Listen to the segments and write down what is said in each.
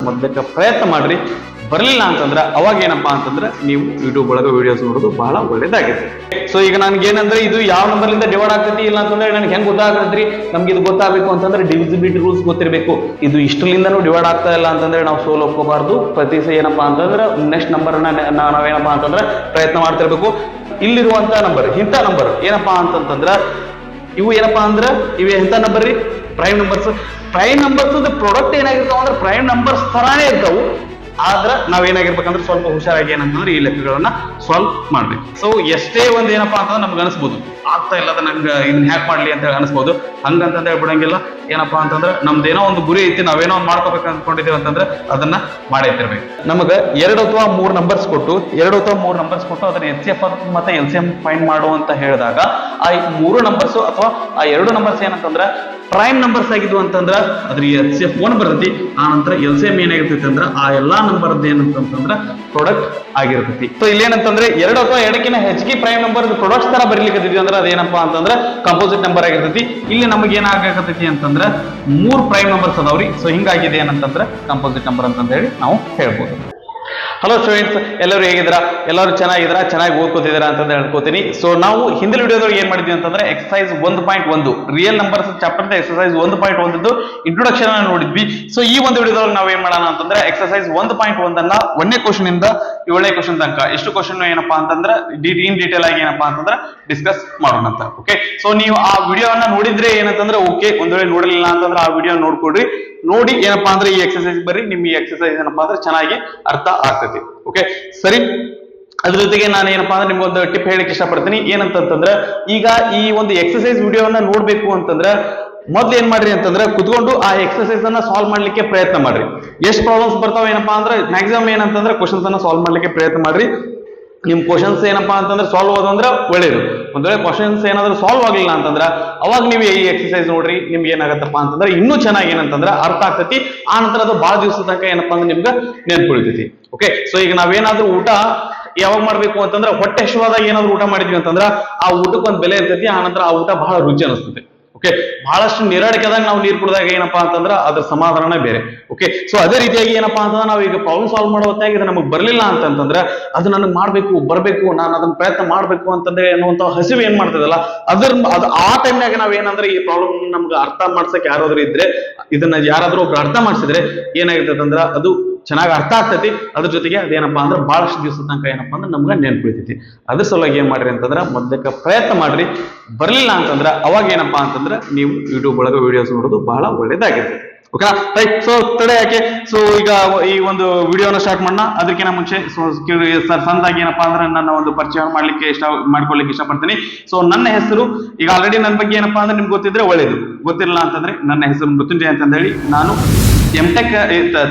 ಮೊದಲಕ್ಕೆ ಪ್ರಯತ್ನ ಮಾಡ್ರಿ. ಬರಲಿಲ್ಲ ಅಂತಂದ್ರೆ ಅವಾಗ ಏನಪ್ಪಾ ಅಂತಂದ್ರೆ ನೀವು ಯೂಟ್ಯೂಬ್ ಒಳಗೆ ವಿಡಿಯೋಸ್ ನೋಡೋದು ಬಹಳ ಒಳ್ಳೇದಾಗಿದೆ. ಸೊ ಈಗ ನನ್ಗೆ ಏನಂದ್ರೆ ಇದು ಯಾವ ನಂಬರ್ಲಿಂದ ಡಿವೈಡ್ ಆಗ್ತೈತಿ ಇಲ್ಲ ಅಂತಂದ್ರೆ ನನಗೆ ಹೆಂಗ್ ಗೊತ್ತಾಗ್ತೈತ್ರಿ, ನಮ್ಗೆ ಇದು ಗೊತ್ತಾಗಬೇಕು ಅಂತಂದ್ರೆ ಡಿವಿಸಿಬಿಲಿಟಿ ರೂಲ್ಸ್ ಗೊತ್ತಿರಬೇಕು. ಇದು ಇಷ್ಟಲಿಂದನೂ ಡಿವೈಡ್ ಆಗ್ತಾ ಇಲ್ಲ ಅಂತಂದ್ರೆ ನಾವು ಸೋಲ್ ಒಪ್ಕೋಬಾರ್ದು. ಪ್ರತಿ ಏನಪ್ಪಾ ಅಂತಂದ್ರೆ ನೆಕ್ಸ್ಟ್ ನಂಬರ್ ನಾವೇನಪ್ಪಾ ಅಂತಂದ್ರೆ ಪ್ರಯತ್ನ ಮಾಡ್ತಿರ್ಬೇಕು. ಇಲ್ಲಿರುವಂತ ನಂಬರ್ ಇಂಥ ನಂಬರ್ ಏನಪ್ಪಾ ಅಂತಂದ್ರೆ ಇವು ಏನಪ್ಪಾ ಅಂದ್ರೆ ಇವು ಎಂತ ನಂಬರ್ ರೀ, prime numbers. Prime numbers product ಏನಾಗಿರ್ತಾವ ಅಂದ್ರೆ ಪ್ರೈಮ್ ನಂಬರ್ಸ್ ತರಾನೇ ಇರ್ತಾವು. ಆದ್ರೆ ನಾವೇನಾಗಿರ್ಬೇಕಂದ್ರೆ ಸ್ವಲ್ಪ ಹುಷಾರಾಗಿ ಏನಂತಂದ್ರೆ ಈ ಲೆಕ್ಕಗಳನ್ನ ಸಾಲ್ವ್ ಮಾಡ್ಬೇಕು. ಸೊ ಎಷ್ಟೇ ಒಂದ್ ಏನಪ್ಪಾ ಅಂತಂದ್ರೆ ನಮ್ಗೆ ಅನಿಸ್ಬೋದು ಆಗ್ತಾ ಇಲ್ಲ ಅದ ನಂಗೆ ಇದನ್ನ ಹ್ಯಾಕ್ ಮಾಡ್ಲಿ ಅಂತ ಹೇಳಿ ಅನಿಸ್ಬೋದು. ಹಂಗಂತ ಹೇಳ್ಬಿಡಂಗಿಲ್ಲ. ಏನಪ್ಪಾ ಅಂತಂದ್ರೆ ನಮ್ದೇನೋ ಒಂದು ಗುರಿ ಐತಿ, ನಾವೇನೋ ಒಂದು ಮಾಡ್ಕೋಬೇಕು ಅನ್ಕೊಂಡಿದೀವಿ ಅಂತಂದ್ರೆ ಅದನ್ನ ಮಾಡೈತಿರ್ಬೇಕು. ನಮಗೆ 2 ಅಥವಾ 3 ನಂಬರ್ಸ್ ಕೊಟ್ಟು ಅದನ್ನ HCF ಮತ್ತೆ LCM ಫೈಂಡ್ ಮಾಡು ಅಂತ ಹೇಳಿದಾಗ ಆ 3 ನಂಬರ್ಸ್ ಅಥವಾ ಆ 2 ನಂಬರ್ಸ್ ಏನಂತಂದ್ರೆ ಪ್ರೈಮ್ ನಂಬರ್ಸ್ ಆಗಿದ್ವು ಅಂತಂದ್ರ ಅದ್ರ HCF 1 ಬರ್ತೈತಿ. ಆ ನಂತರ LCM ಏನಾಗಿರ್ತೈತಿ ಅಂದ್ರ ಆ ಎಲ್ಲಾ ನಂಬರ್ ಏನಂತಂದ್ರ ಪ್ರಾಡಕ್ಟ್ ಆಗಿರ್ತೈತಿ. ಸೊ ಇಲ್ಲಿ ಏನಂತಂದ್ರೆ 2 ಅಥವಾ 2ಕ್ಕಿಂತ ಹೆಚ್ಚಿಗೆ ಪ್ರೈಮ್ ನಂಬರ್ ಪ್ರಾಡಕ್ಟ್ಸ್ ತರ ಬರೀಲಿಕ್ಕೆ ಅಂದ್ರೆ ಅದೇನಪ್ಪಾ ಅಂತಂದ್ರೆ ಕಂಪೋಸಿಟ್ ನಂಬರ್ ಆಗಿರ್ತೈತಿ. ಇಲ್ಲಿ ನಮಗೆ ಏನಾಗತೈತಿ ಅಂತಂದ್ರೆ 3 ಪ್ರೈಮ್ ನಂಬರ್ಸ್ ಅದಾವ್ರಿ. ಸೊ ಹಿಂಗಾಗಿದೆ ಏನಂತಂದ್ರೆ ಕಂಪೋಸಿಟ್ ನಂಬರ್ ಅಂತ ಹೇಳಿ ನಾವು ಹೇಳ್ಬೋದು. ಹಲೋ ಸ್ಟೂಡೆಂಟ್ಸ್, ಎಲ್ಲರೂ ಹೇಗಿದ್ದೀರಾ? ಎಲ್ಲರೂ ಚೆನ್ನಾಗಿದ್ದೀರಾ? ಚೆನ್ನಾಗಿ ಓದ್ಕೋತಿದ್ದೀರಾ ಅಂತ ಹೇಳ್ಕೋತೀನಿ. ಸೊ ನಾವು ಹಿಂದಿನ ವಿಡಿಯೋದಲ್ಲಿ ಏನ್ ಮಾಡಿದ್ವಿ ಅಂತಂದ್ರೆ exercise 1.1 real numbers chapter exercise 1.1 introduction ಅನ್ನು ನೋಡಿದ್ವಿ. ಸೊ ಈ ಒಂದು ವಿಡಿಯೋದಲ್ಲಿ ನಾವು ಏನ್ ಮಾಡೋಣ ಅಂತಂದ್ರೆ ಎಕ್ಸರ್ಸೈಸ್ 1.1 ಅನ್ನ 1ನೇ ಕ್ವಶನ್ ಇಂದ 7ನೇ ಕ್ವಶನ್ ತನಕ ಎಷ್ಟು ಕ್ವಶನ್ ಏನಪ್ಪಾ ಅಂತಂದ್ರೆ ಇನ್ ಡೀಟೇಲ್ ಆಗಿ ಏನಪ್ಪಾ ಅಂತಂದ್ರೆ ಡಿಸ್ಕಸ್ ಮಾಡೋಣ ಅಂತ. ಓಕೆ, ಸೊ ನೀವು ಆ ವಿಡಿಯೋವನ್ನ ನೋಡಿದ್ರೆ ಏನಂತಂದ್ರೆ ಓಕೆ, ಒಂದ್ ವೇಳೆ ನೋಡಲಿಲ್ಲ ಅಂತಂದ್ರೆ ಆ ವಿಡಿಯೋ ನೋಡ್ಕೊಡ್ರಿ. ನೋಡಿ ಏನಪ್ಪಾ ಅಂದ್ರೆ ಈ ಎಕ್ಸರ್ಸೈಸ್ ಬರ್ರಿ, ನಿಮ್ ಈ ಎಕ್ಸರ್ಸೈಸ್ ಏನಪ್ಪಾ ಅಂದ್ರೆ ಚೆನ್ನಾಗಿ ಅರ್ಥ ಆಗ್ತೈತಿ. ಓಕೆ ಸರಿ, ಅದ್ರ ಜೊತೆಗೆ ನಾನು ಏನಪ್ಪಾ ಅಂದ್ರೆ ನಿಮ್ಗೊಂದು ಟಿಪ್ ಹೇಳಿಕ್ಕೆ ಇಷ್ಟಪಡ್ತೀನಿ. ಏನಂತಂದ್ರೆ ಈಗ ಈ ಒಂದು ಎಕ್ಸರ್ಸೈಸ್ ವಿಡಿಯೋವನ್ನ ನೋಡ್ಬೇಕು ಅಂತಂದ್ರೆ ಮೊದ್ಲು ಏನ್ ಮಾಡ್ರಿ ಅಂತಂದ್ರೆ ಕುತ್ಕೊಂಡು ಆ ಎಕ್ಸರ್ಸೈಸ್ ಅನ್ನ ಸಾಲ್ವ್ ಮಾಡ್ಲಿಕ್ಕೆ ಪ್ರಯತ್ನ ಮಾಡ್ರಿ. ಎಷ್ಟು ಪ್ರಾಬ್ಲಮ್ಸ್ ಬರ್ತಾವ ಏನಪ್ಪಾ ಅಂದ್ರೆ ಮ್ಯಾಕ್ಸಿಮಮ್ ಏನಂತಂದ್ರೆ ಕ್ವಶನ್ಸ್ ಅನ್ನ ಸಾಲ್ವ್ ಮಾಡ್ಲಿಕ್ಕೆ ಪ್ರಯತ್ನ ಮಾಡ್ರಿ. ನಿಮ್ ಕ್ವಶನ್ಸ್ ಏನಪ್ಪಾ ಅಂತಂದ್ರೆ ಸಾಲ್ವ್ ಆಗೋದಂದ್ರೆ ಒಳ್ಳೇದು. ಒಂದ್ ವೇಳೆ ಕ್ವಶನ್ಸ್ ಏನಾದ್ರೂ ಸಾಲ್ವ್ ಆಗ್ಲಿಲ್ಲ ಅಂತಂದ್ರೆ ಅವಾಗ ನೀವು ಈ ಎಕ್ಸರ್ಸೈಸ್ ನೋಡ್ರಿ, ನಿಮ್ಗೆ ಏನಾಗತ್ತಪ್ಪ ಅಂತಂದ್ರೆ ಇನ್ನೂ ಚೆನ್ನಾಗಿ ಏನಂತಂದ್ರೆ ಅರ್ಥ ಆಗ್ತೈತಿ. ಆ ನಂತರ ಅದು ಬಹಳ ದಿವಸದ ತನಕ ಏನಪ್ಪಾ ಅಂದ್ರೆ ನಿಮ್ಗೆ ನೆನ್ಪುಳಿತೈತಿ. ಓಕೆ, ಸೊ ಈಗ ನಾವೇನಾದ್ರೂ ಊಟ ಯಾವಾಗ ಮಾಡ್ಬೇಕು ಅಂತಂದ್ರೆ ಹೊಟ್ಟೆ ಹಸಿವಾದಾಗ ಏನಾದ್ರು ಊಟ ಮಾಡಿದ್ವಿ ಅಂತಂದ್ರೆ ಆ ಊಟಕ್ಕೆ ಒಂದು ಬೆಲೆ ಇರ್ತೈತಿ. ಆ ನಂತರ ಆ ಊಟ ಬಹಳ ರುಚಿ ಅನಿಸ್ತೈತಿ. ಓಕೆ, ಬಹಳಷ್ಟು ನೀರಾಡಿಕೆದಾಗ ನಾವು ನೀರು ಕುಡಿದಾಗ ಏನಪ್ಪಾ ಅಂತಂದ್ರೆ ಅದ್ರ ಸಮಾಧಾನನೇ ಬೇರೆ. ಓಕೆ, ಸೊ ಅದೇ ರೀತಿಯಾಗಿ ಏನಪ್ಪಾ ಅಂತಂದ್ರೆ ನಾವು ಈಗ ಪ್ರಾಬ್ಲಮ್ ಸಾಲ್ವ್ ಮಾಡೋ ಹೊತ್ತಾಗಿ ಇದು ನಮಗೆ ಬರ್ಲಿಲ್ಲ ಅಂತಂದ್ರೆ ಅದು ನನಗೆ ಮಾಡ್ಬೇಕು, ಬರ್ಬೇಕು, ನಾನು ಅದನ್ನ ಪ್ರಯತ್ನ ಮಾಡ್ಬೇಕು ಅಂತಂದ್ರೆ ಅನ್ನುವಂತ ಹಸಿವು ಏನ್ ಮಾಡ್ತದಲ್ಲ ಅದು ಆ ಟೈಮ್ನಾಗ ನಾವ್ ಏನಂದ್ರೆ ಈ ಪ್ರಾಬ್ಲಮ್ ನಮ್ಗೆ ಅರ್ಥ ಮಾಡ್ಸಕ್ ಯಾರಾದ್ರೂ ಇದ್ರೆ, ಇದನ್ನ ಯಾರಾದ್ರೂ ಒಬ್ರು ಅರ್ಥ ಮಾಡ್ಸಿದ್ರೆ ಏನಾಗಿರ್ತದೆ ಅಂದ್ರೆ ಅದು ಚೆನ್ನಾಗಿ ಅರ್ಥ ಆಗ್ತೈತಿ. ಅದ್ರ ಜೊತೆಗೆ ಅದೇನಪ್ಪಾ ಅಂದ್ರೆ ಬಹಳಷ್ಟು ದಿವಸದ ತನಕ ಏನಪ್ಪಾ ಅಂದ್ರೆ ನಮ್ಗೆ ನೆನ್ಪಿಡ್ತೈತಿ. ಅದ್ರ ಸಲುವಾಗಿ ಏನ್ ಮಾಡ್ರಿ ಅಂತಂದ್ರೆ ಮೊದಲಕ್ಕೆ ಪ್ರಯತ್ನ ಮಾಡ್ರಿ. ಬರ್ಲಿಲ್ಲ ಅಂತಂದ್ರೆ ಅವಾಗ ಏನಪ್ಪಾ ಅಂತಂದ್ರೆ ನೀವು ಯೂಟ್ಯೂಬ್ ಒಳಗೆ ವಿಡಿಯೋಸ್ ನೋಡೋದು ಬಹಳ ಒಳ್ಳೇದಾಗಿರ್ತೈತಿ. Okay right. ಸೊ ತಡೆ ಯಾಕೆ, ಸೊ ಈಗ ಈ ಒಂದು ವಿಡಿಯೋನ ಸ್ಟಾರ್ಟ್ ಮಾಡೋಣ. ಅದಕ್ಕಿಂತ ಮುಂಚೆ ಸರ್ ಸಣ್ಣದಾಗಿ ಏನಪ್ಪಾ ಅಂದ್ರೆ ನನ್ನ ಒಂದು ಪರಿಚಯ ಮಾಡ್ಕೊಳ್ಳಿಕ್ಕೆ ಇಷ್ಟಪಡ್ತೀನಿ. ಸೊ ನನ್ನ ಹೆಸರು ಈಗ ಆಲ್ರೆಡಿ ನನ್ನ ಬಗ್ಗೆ ಏನಪ್ಪಾ ಅಂದ್ರೆ ನಿಮ್ಗೆ ಗೊತ್ತಿದ್ರೆ ಒಳ್ಳೇದು, ಗೊತ್ತಿರಲಿಲ್ಲ ಅಂತಂದ್ರೆ ನನ್ನ ಹೆಸರು ಮೃತ್ಯುಂಜಯ ಅಂತ ಹೇಳಿ ನಾನು MTech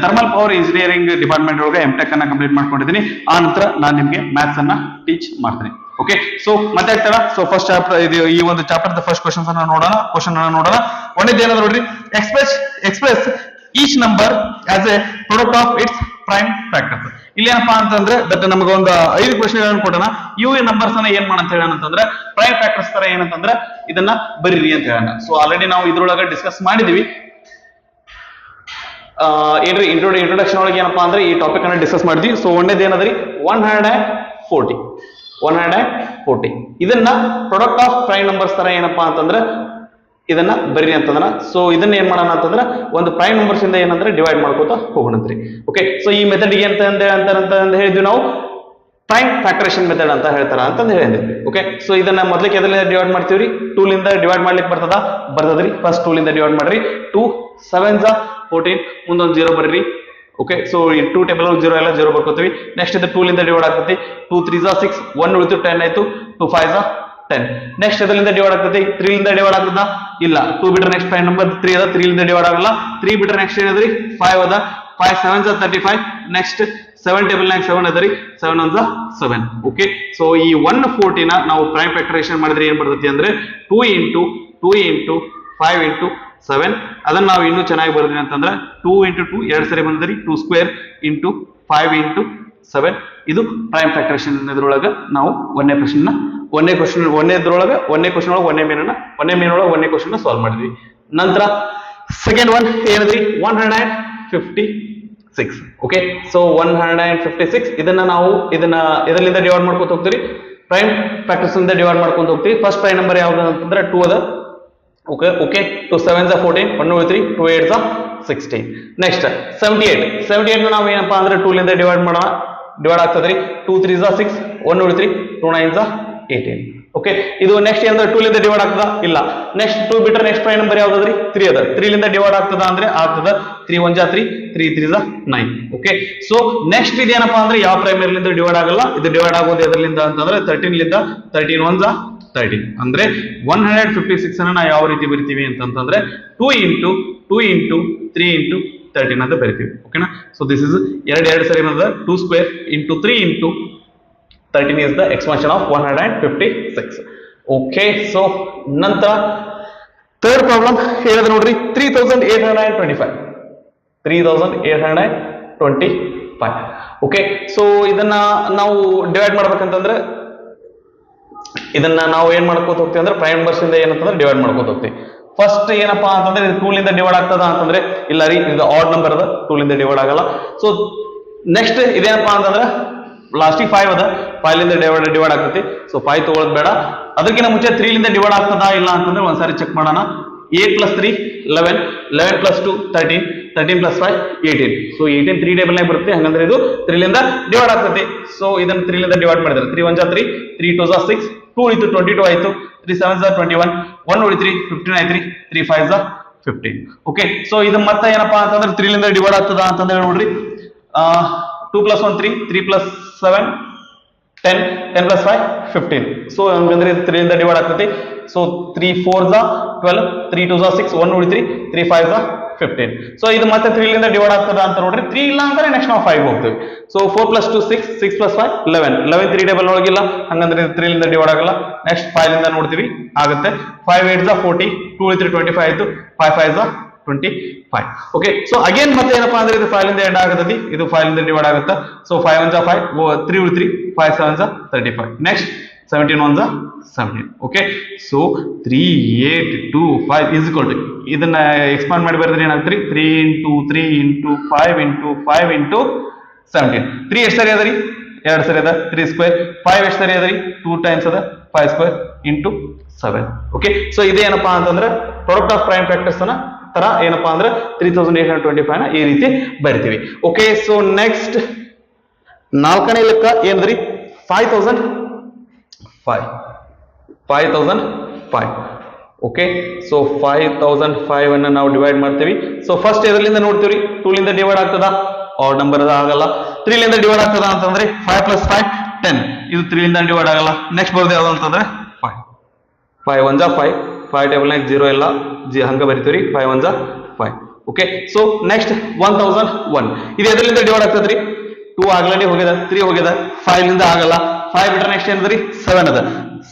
thermal power engineering department ಒಳಗೆ ಎಂಟೆಕ್ ಅನ್ನ ಕಂಪ್ಲೀಟ್ ಮಾಡ್ಕೊಂಡಿದ್ದೀನಿ. ಆ ನಂತರ ನಾನು ನಿಮ್ಗೆ ಮ್ಯಾಥ್ಸ್ ಅನ್ನ ಟೀಚ್ ಮಾಡ್ತೀನಿ. ಓಕೆ, ಸೊ ಮತ್ತೆ ಸೊ ಫಸ್ಟ್ ಚಾಪ್ಟರ್ ಇದು ಈ ಒಂದು ಚಾಪ್ಟರ್ ಫಸ್ಟ್ ಕ್ವಶನ್ ಅನ್ನ ನೋಡೋಣ. ಒಂದೇದು ಏನಂದ್ರೆ ನೋಡ್ರಿ, express each number as A product of it's prime factors. ಇಲ್ಲಿ ಏನಪ್ಪಾ ಅಂತಂದ್ರೆ ದಟ್ ನಮಗೆ ಒಂದು 5 ಕ್ವಶನ್ ಕೊಡೋಣ. ಇವು ನಂಬರ್ಸ್ ಅನ್ನ ಏನ್ ಮಾಡಂತ ಹೇಳೋಣ ಅಂತಂದ್ರೆ ಪ್ರೈಮ್ ಫ್ಯಾಕ್ಟರ್ಸ್ ತರ ಏನಂತಂದ್ರೆ ಇದನ್ನ ಬರೀರಿ ಅಂತ ಹೇಳೋಣ. ಸೊ ಆಲ್ರೆಡಿ ನಾವು ಇದ್ರೊಳಗೆ ಡಿಸ್ಕಸ್ ಮಾಡಿದೀವಿ. ಏನ್ರಿ ಇಂಟ್ರೊಡಕ್ಷನ್ ಒಳಗೆ ಏನಪ್ಪಾ ಅಂದ್ರೆ ಈ ಟಾಪಿಕ್ ಅನ್ನ ಡಿಸ್ಕಸ್ ಮಾಡಿದ್ವಿ. ಸೊ ಒಂದೇದು ಏನದ್ರಿ 140 ಇದನ್ನ ಪ್ರಾಡಕ್ಟ್ ಆಫ್ ಪ್ರೈಮ್ ನಂಬರ್ಸ್ ತರ ಏನಪ್ಪಾ ಅಂತಂದ್ರೆ ಇದನ್ನ ಬರೀರಿ ಅಂತಂದ್ರ. ಸೊ ಇದನ್ನ ಏನ್ ಮಾಡೋಣ ಅಂತಂದ್ರೆ ಒಂದು ಪ್ರೈಮ್ ನಂಬರ್ಸ್ ಇಂದ ಏನಂದ್ರೆ ಡಿವೈಡ್ ಮಾಡ್ಕೋತಾ ಹೋಗೋಣಂತ್ರಿ. ಓಕೆ, ಸೊ ಈ ಮೆಥಡ್ ಗೆ ಅಂತ ಹೇಳಿದ್ವಿ ನಾವು ಪ್ರೈಮ್ ಫ್ಯಾಕ್ಟರೇಷನ್ ಮೆಥಡ್ ಅಂತ ಹೇಳ್ತಾರ ಅಂತ ಹೇಳಿದ್ವಿ. ಓಕೆ, ಸೊ ಇದನ್ನ ಮೊದಲಿಗೆ ಎದರಿಂದ ಡಿವೈಡ್ ಮಾಡ್ತೀವ್ರಿ, 2 ಲಿಂದ ಡಿವೈಡ್ ಮಾಡ್ಲಿಕ್ಕೆ ಬರ್ತದ್ರಿ. ಫಸ್ಟ್ 2 ಲಿಂದ ಡಿವೈಡ್ ಮಾಡ್ರಿ. 2 7s 14, ಮುಂದೊಂದು 0 ಬರ್ರಿ. ಓಕೆ, ಸೊ ಈ 2 ಟೇಬಲ್ 0 ಎಲ್ಲ 0 ಬರ್ಕೋತೀವಿ. ನೆಕ್ಸ್ಟ್ ಇದು 2 ಲಿಂದ ಡಿವೈಡ್ ಆಗ್ತೈತಿ. 2 3s 6, 1 ಉಳಿತು 10 ಆಯ್ತು. 2 5s 10. ನೆಕ್ಸ್ಟ್ ಇದರಿಂದ ಡಿವೈಡ್ ಆಗ್ತೈತಿ. 3 ಲಿಂದ ಡಿವೈಡ್ ಆಗ್ತದ ಇಲ್ಲ. 2 ಬಿಟ್ರೆ ನೆಕ್ಸ್ಟ್ ಪ್ರೈಮ್ ನಂಬರ್ 3 ಅದ. 3 ಲಿಂದ ಡಿವೈಡ್ ಆಗಲ್ಲ. 3 ಬಿಟ್ರೆ ನೆಕ್ಸ್ಟ್ ಏನದ್ರಿ 5 ಅದ. 5 7s 35. ನೆಕ್ಸ್ಟ್ 7 ಟೇಬಲ್ ನಾಗ 7 ಅದರಿ. 7 1s 7. ಓಕೆ, ಸೊ ಈ 140 ನ ನಾವು ಪ್ರೈಮ್ ಫ್ಯಾಕ್ಟರೇಷನ್ ಮಾಡಿದ್ರೆ ಏನ್ ಬರ್ತೈತಿ ಅಂದ್ರೆ 2 into 5 into 7. ಅದನ್ನ ನಾವು ಇನ್ನೂ ಚೆನ್ನಾಗಿ ಬರೆದ್ವಿ ಅಂತಂದ್ರೆ 2 into 2 2 ಸರಿ ಬಂದ್ರಿ. 2 square into 5 into 7. ಇದು ಪ್ರೈಮ್ ಫ್ಯಾಕ್ಟರೇಷನ್ ಇದ್ರೊಳಗೆ ನಾವು ಒಂದೇ ಕ್ವಶನ್ ಸಾಲ್ವ್ ಮಾಡಿದ್ವಿ. ನಂತರ ಸೆಕೆಂಡ್ ಒನ್ ಏನದ್ರಿ 156. ಸಿಕ್ಸ್. ಓಕೆ, ಸೊ 156 ಇದನ್ನ ನಾವು ಇದರಿಂದ ಡಿವೈಡ್ ಮಾಡ್ಕೊತ ಹೋಗ್ತೀವಿ, ಪ್ರೈಮ್ ಫ್ಯಾಕ್ಟರ್ಸ್ ಇಂದ ಡಿವೈಡ್ ಮಾಡ್ಕೊಂಡು ಹೋಗ್ತೀವಿ. ಫಸ್ಟ್ ಪ್ರೈಮ್ ನಂಬರ್ ಯಾವ್ದು ಅಂತಂದ್ರೆ 2 ಅದ. Okay okay, 2 7s 14, 1 3, 2 8s 16. Next 78 ನಾವು ಏನಪ್ಪಾ ಅಂದ್ರೆ 2 ಲಿಂದ ಡಿವೈಡ್ ಆಗ್ತದ್ರಿ. 2 3s 6, 1 3, 2 9s 18. ಓಕೆ, ಇದು ನೆಕ್ಸ್ಟ್ ಏನಂದ್ರೆ 2 ಲಿಂದ ಡಿವೈಡ್ ಆಗ್ತದ? ಇಲ್ಲ. ನೆಕ್ಸ್ಟ್ 2 ಬಿಟ್ರೆ ನೆಕ್ಸ್ಟ್ ಪ್ರೈಮ್ ನಂಬರ್ ಯಾವ್ದಾದ್ರಿ? 3 ಅದ. 3 ಲಿಂದ ಡಿವೈಡ್ ಆಗ್ತದ ಅಂದ್ರೆ ಆಗ್ತದ. 3 1s 3, 3 3s 9. Okay, so next ಇದೇನಪ್ಪಾ ಅಂದ್ರೆ ಯಾವ ಪ್ರೈಮರಿ ಲಿಂದ ಡಿವೈಡ್ ಆಗಲ್ಲ. ಇದು ಡಿವೈಡ್ ಆಗೋದು ಎದರ್ಲಿಂದ ಅಂತಂದ್ರೆ 13 ಲಿಂದ. 13 1s 13 ಅಂದ್ರೆ 156 ಅನ್ನ ನಾವು ಯಾವ ರೀತಿ ಬರಿತೀವಿ ಅಂತಂದ್ರೆ 2 into 3 into 13 ಅಂತ ಬರಿತೀವಿ. ಓಕೆನಾ? ಸೊ ದಿಸ್ ಇಸ್ ಎರಡು ಸರಿ ಏನದ 2 square into 3 into 13 is the expansion of 156. Okay, so ನಂತರ ಥರ್ಡ್ ಪ್ರಾಬ್ಲಮ್ ಹೇಳಿದ್ರೆ ನೋಡ್ರಿ 3825. ಓಕೆ, ಸೊ ಇದನ್ನ ನಾವು ಡಿವೈಡ್ ಮಾಡ್ಬೇಕಂತಂದ್ರೆ ಇದನ್ನ ನಾವು ಏನ್ ಮಾಡ್ಕೋತ ಹೋಗ್ತೀವಿ ಅಂದ್ರೆ ಪ್ರೈಮ್ ನಂಬರ್ಸ್ ಇಂದ ಏನಂತಂದ್ರೆ ಡಿವೈಡ್ ಮಾಡ್ಕೋತ ಹೋಗ್ತೀವಿ. ಫಸ್ಟ್ ಏನಪ್ಪಾ ಅಂತಂದ್ರೆ 2 ಲಿಂದ ಡಿವೈಡ್ ಆಗ್ತದ ಅಂತಂದ್ರೆ ಇಲ್ಲ ರೀ, ಇದು ಆಡ್ ನಂಬರ್ ಅದ, 2 ಲಿಂದ ಡಿವೈಡ್ ಆಗಲ್ಲ. ಸೊ ನೆಕ್ಸ್ಟ್ ಇದೇನಪ್ಪಾ ಅಂತಂದ್ರೆ ಲಾಸ್ಟಿಗೆ 5 ಅದ, 5 ಲಿಂದ ಡಿವೈಡ್ ಆಗ್ತೈತಿ. ಸೊ 5 ತಗೊಳ್ಳೋದು ಬೇಡ. ಅದಕ್ಕಿಂತ ಮುಂಚೆ 3 ಲಿಂದ ಡಿವೈಡ್ ಆಗ್ತದಾ ಇಲ್ಲ ಅಂತಂದ್ರೆ ಒಂದ್ಸಾರಿ ಚೆಕ್ ಮಾಡೋಣ. 8 + 3 11, 11 + 2 13, 13 + 5 18. ಸೊ 18 3 ಟೇಬಲ್ ನಾಗ ಬರುತ್ತೆ, ಹಂಗಂದ್ರೆ ಇದು 3 ಲಿಂದ ಡಿವೈಡ್ ಆಗ್ತೈತಿ. ಸೊ ಇದನ್ನ 3 ಲಿಂದ ಡಿವೈಡ್ ಮಾಡಿದ್ರೆ 3 1s 3, 3 2s 6, 2 ಉಳಿತು 22 ಆಯ್ತು, 3 7s 21, 1 ಉಳಿತ್ರಿ 15 ಆಯ್ತ್ರಿ, 3 5s 15. ಓಕೆ, ಸೊ ಇದು ಮತ್ತೆ ಏನಪ್ಪಾ ಅಂತಂದ್ರೆ 3 ಲಿಂದ ಡಿವೈಡ್ ಆಗ್ತದ ಅಂತಂದ್ರೆ ನೋಡ್ರಿ 2 + 1 3, 3 + 7 10, 10 + 5 15. ಸೊ ಹಂಗಂದ್ರೆ 3 ಲಿಂದ ಡಿವೈಡ್ ಆಗ್ತೈತಿ. So 3 4s 12, 3 2s 6, 1 ಉಳಿತ್ರಿ 3 5s 15. So ಇದು ಮತ್ತೆ 3 ಲಿಂದ ಡಿವೈಡ್ ಆಗ್ತದ ಅಂತ ನೋಡ್ರಿ. 3 ಇಲ್ಲ ಅಂದ್ರೆ ನೆಕ್ಸ್ಟ್ ನಾವು 5 ಹೋಗ್ತೀವಿ. ಸೊ 4 + 2 6, 6 + 5 11, 11 3 ಟೇಬಲ್ ಒಳಗಿಲ್ಲ, ಹಂಗಂದ್ರೆ 3 ಲಿಂದ ಡಿವೈಡ್ ಆಗಲ್ಲ. ನೆಕ್ಸ್ಟ್ 5 ಲಿಂದ ನೋಡ್ತೀವಿ, ಆಗುತ್ತೆ. 5 8s 40, 2 ಉಳಿತ್ರಿ 25 ಆಯ್ತು, 5 5s 25. ಓಕೆ, ಸೊ ಅಗೇನ್ ಮತ್ತೆ ಏನಪ್ಪಾ ಅಂದ್ರೆ ಇದು 5 ಲಿಂದ ಎಂಡ್ ಆಗುತ್ತದೆ, ಇದು 5 ಲಿಂದ ಡಿವೈಡ್ ಆಗುತ್ತೆ. So 5 1s 5, 3 ಉಳಿತ್ರಿ 5 7s 35. Next 17 1s 17. Okay, so 3 8 2 5 is equal to ಇದನ್ನ ಎಕ್ಸ್ಪಾಂಡ್ ಮಾಡಿ ಬರೆದ್ರೆ ಏನಾಗ್ತದೆ? 3 into 3 into 5 into 5 into 17. 3 ಎಷ್ಟು ಸರಿ ಅದರಿ? 2 ಸರಿ ಅದ. 3 ಸ್ಕ್ವೇರ್. 5 ಎಷ್ಟು ಸರಿ ಅದರಿ? 2 ಟೈಮ್ಸ್ ಅದ. 5 ಸ್ಕ್ವೇರ್ into 7. ಓಕೆ, ಸೊ ಇದೇನಪ್ಪಾ ಅಂತಂದ್ರೆ ಪ್ರಾಡಕ್ಟ್ ಆಫ್ ಪ್ರೈಮ್ ಫ್ಯಾಕ್ಟರ್ಸ್ ನ ತರ ಏನಪ್ಪಾ ಅಂದ್ರೆ 3825 ನ ಈ ರೀತಿ ಬರಿತೀವಿ. ಓಕೆ, ಸೊ ನೆಕ್ಸ್ಟ್ ನಾಲ್ಕನೇ ಲೆಕ್ಕ ಏನದ್ರಿ? 5005. ಓಕೆ, ಸೊ 5005 ಅನ್ನ ನಾವು ಡಿವೈಡ್ ಮಾಡ್ತೀವಿ. ಸೊ ಫಸ್ಟ್ ಎದರ್ಲಿಂದ ನೋಡ್ತೀವಿ? 2 ಲಿಂದ ಡಿವೈಡ್ ಆಗ್ತದ? ಆಡ್ ನಂಬರ್ ಆಗಲ್ಲ. 3 ಲಿಂದ ಡಿವೈಡ್ ಆಗ್ತದ ಅಂತಂದ್ರೆ 5 + 5 10, ಇದು 3 ಲಿಂದ ಡಿವೈಡ್ ಆಗಲ್ಲ. ನೆಕ್ಸ್ಟ್ ಬರೋದು ಯಾವ್ದು ಅಂತಂದ್ರೆ 5 1s 5, 5 ಟೇಬಲ್ ನಾಗ 0 ಇಲ್ಲ, ಹಂಗ ಬರಿತೀವಿ. 5 1s 5. ಓಕೆ, ಸೊ ನೆಕ್ಸ್ಟ್ 1001 ಇದು ಎದರ್ಲಿಂದ ಡಿವೈಡ್ ಆಗ್ತದ್ರಿ? 2 ಆಗ್ಲೇ ಹೋಗ್ಯದ, 3 ಹೋಗ್ಯದ, 5 ಲಿಂದ ಆಗಲ್ಲ. 5 ಬಿಟ್ರೆ ನೆಕ್ಸ್ಟ್ ಏನದ್ರಿ? 7 ಅದ.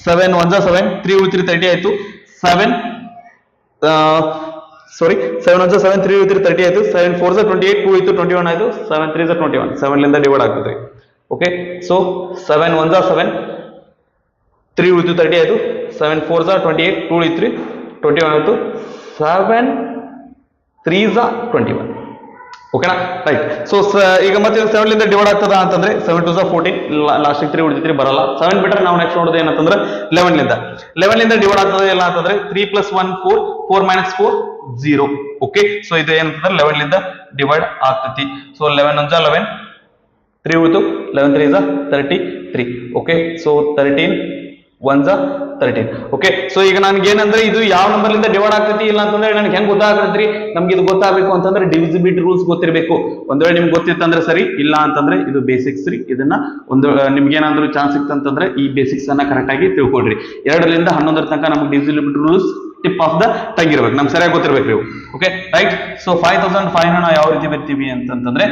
7 1s 7, 3 ಉಳಿತ್ರಿ 30 ಆಯ್ತು. 7 1s 7, 3 ಉಳಿತ್ರಿ 30 ಆಯ್ತು. 7 4s 28, 2 ಇತ್ತು 21 ಆಯ್ತು. 7 3s 21, 7 ಲಿಂದ ಡಿವೈಡ್ ಆಗ್ತದ್ರಿ. ಓಕೆ, ಸೊ 7 1s 7, 3 ಉಳಿತು 30 ಆಯ್ತು. 7 4s 28, 2 ಉಳಿತ್ರಿ 21 ಆಯ್ತು. 7 3s 21. ಓಕೆನಾ? ರೈಟ್. ಸೊ ಈಗ ಮತ್ತೆ 7 ಲಿಂದ ಡಿವೈಡ್ ಆಗ್ತದ ಅಂತಂದ್ರೆ 7 2s 14, ಲಾಸ್ಟ್ 3 ಉಳಿತೈತ್ರಿ, ಬರಲ್ಲ. 7 ಬಿಟ್ರೆ ನಾವು ನೆಕ್ಸ್ಟ್ ನೋಡೋದು ಏನಂತಂದ್ರೆ 11 ಲಿಂದ ಡಿವೈಡ್ ಆಗ್ತದ ಇಲ್ಲ ಅಂತಂದ್ರೆ 3 + 1 4, 4 - 4 0. ಓಕೆ, ಸೊ ಇದು ಏನಂತಂದ್ರೆ 11 ಲಿಂದ ಡಿವೈಡ್ ಆಗ್ತೈತಿ. ಸೊ 11 1s 11, 3 ಉಳಿತು, 11 3s 33. Okay, so 13 1s 13. Okay, so ಈಗ ನನ್ಗೆ ಏನಂದ್ರೆ ಇದು ಯಾವ ನಂಬರ್ ಲಿಂದ ಡಿವೈಡ್ ಆಗ್ತೈತಿ ಇಲ್ಲ ಅಂತಂದ್ರೆ ನನಗೆ ಹೆಂಗ್ ಗೊತ್ತಾಗ್ತೈತ್ರಿ? ನಮ್ಗೆ ಇದು ಗೊತ್ತಾಗಬೇಕು ಅಂತಂದ್ರೆ ಡಿವಿಸಿಬಿಲಿಟಿ ರೂಲ್ಸ್ ಗೊತ್ತಿರಬೇಕು. ಒಂದ್ ವೇಳೆ ನಿಮ್ಗೆ ಗೊತ್ತಿತ್ತಂದ್ರೆ ಸರಿ, ಇಲ್ಲ ಅಂತಂದ್ರೆ ಇದು ಬೇಸಿಕ್ಸ್ ರೀ. ಇದನ್ನ ಒಂದು ನಿಮ್ಗೆ ಏನಾದ್ರು ಚಾನ್ಸ್ ಸಿಕ್ತಂತಂದ್ರೆ ಈ ಬೇಸಿಕ್ಸ್ ಅನ್ನ ಕರೆಕ್ಟ್ ಆಗಿ ತಿಳ್ಕೊಳ್ರಿ. 2 ರಿಂದ 11 ತನಕ ನಮ್ಗೆ divisibility rules tip of the tongue ಇರ್ಬೇಕು, ನಮ್ಗೆ ಸರಿಯಾಗಿ ಗೊತ್ತಿರ್ಬೇಕು ನೀವು. Okay, right. ಸೊ 5005 ನ ನಾವು ಯಾವ ರೀತಿ ಬರ್ತೀವಿ ಅಂತಂದ್ರೆ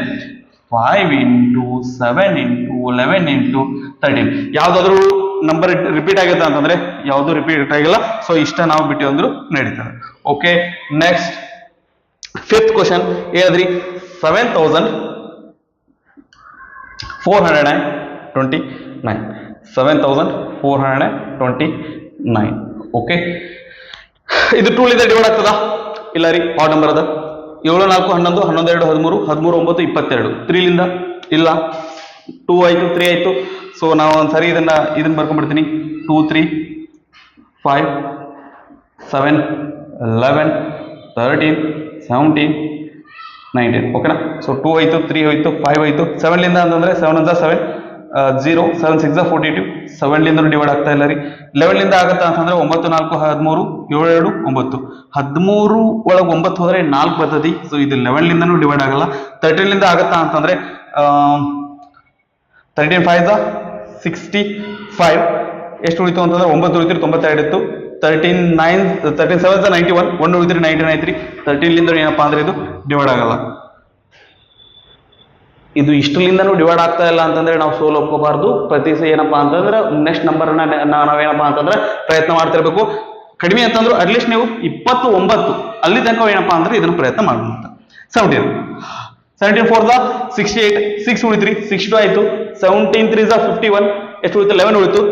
5 into 7 into 11 into 13. ಯಾವ್ದಾದ್ರು ನಂಬರ್ ರಿಪೀಟ್ ಆಗೈತೆ ಅಂತಂದ್ರೆ ಯಾವ್ದು ರಿಪೀಟ್ ಆಗಿಲ್ಲ. ಸೊ ಇಷ್ಟ ನಾವು ಬಿಟ್ಟು ಅಂದ್ರು ನಡೀತದೆ. ಓಕೆ, ನೆಕ್ಸ್ಟ್ 5th ಕ್ವಶನ್ ಹೇಳಿದ್ರಿ 7429. 7429. ಓಕೆ, ಇದು 2 ಲಿಂದ ಡಿವೈಡ್ ಆಗ್ತದ? ಇಲ್ಲ ರೀ, ಆಡ್ ನಂಬರ್ ಅದ. 7 4 11 11 2 13 13 9 22 3 ಲಿಂದ ಇಲ್ಲ 2 ಆಯ್ತು 3 ಆಯ್ತು. ಸೊ ನಾವು ಒಂದ್ಸರಿ ಇದನ್ನ ಬರ್ಕೊಂಡ್ಬಿಡ್ತೀನಿ. 2 3 5 7 11 13 17 19 ಓಕೆನಾ. ಸೊ 2 ಆಯ್ತು 3 ಹೋಯ್ತು 5 ಆಯ್ತು. 7 ಲಿಂದ ಅಂತಂದ್ರೆ 7 1 7 0 7 6 42 7 ಲಿಂದ ಡಿವೈಡ್ ಆಗ್ತಾ ಇಲ್ಲ ರೀ. 11 ಲಿಂದ ಆಗತ್ತಾ ಅಂತಂದ್ರೆ 9 4 13 7 2 9 13 ಒಳಗೆ 9 ಹೋದ್ರೆ 4 ಬರ್ತೈತಿ. ಸೊ ಇದು 11 ಲಿಂದನೂ ಡಿವೈಡ್ ಆಗಲ್ಲ. 13 ಲಿಂದ ಆಗತ್ತಾ ಅಂತಂದ್ರೆ 13 5 65 ಎಷ್ಟು ಉಳಿತು ಅಂತಂದ್ರೆ 9 ಉಳಿತಿರಿ 92 ಇತ್ತು. 13 7 91 1 ಉಳಿತಿರಿ 99 ಐತ್ರಿ. 13 ಲಿಂದ ಏನಪ್ಪಾ ಅಂದ್ರೆ ಇದು ಡಿವೈಡ್ ಆಗಲ್ಲ. ಇದು ಇಷ್ಟಲಿಂದನೂ ಡಿವೈಡ್ ಆಗ್ತಾ ಇಲ್ಲ ಅಂತಂದ್ರೆ ನಾವು ಸೋಲ್ ಒಪ್ಕೋಬಾರ್ದು. ಪ್ರತಿ ಏನಪ್ಪಾ ಅಂತಂದ್ರೆ ನೆಕ್ಸ್ಟ್ ನಂಬರ್ ನಾವೇನಪ್ಪಾ ಅಂತಂದ್ರೆ ಪ್ರಯತ್ನ ಮಾಡ್ತಿರ್ಬೇಕು. ಕಡಿಮೆ ಅಂತಂದ್ರು ಅಟ್ಲೀಸ್ಟ್ ನೀವು 29 ಅಲ್ಲಿ ತನಕ ಏನಪ್ಪಾ ಅಂದ್ರೆ ಇದನ್ನ ಪ್ರಯತ್ನ ಮಾಡ್ಬೋದು. 17 4 68 6 ಉಳಿತ್ರಿ 62 ಆಯ್ತು. 17 3 51 ಎಷ್ಟು ಉಳಿತು 11 ಉಳಿತು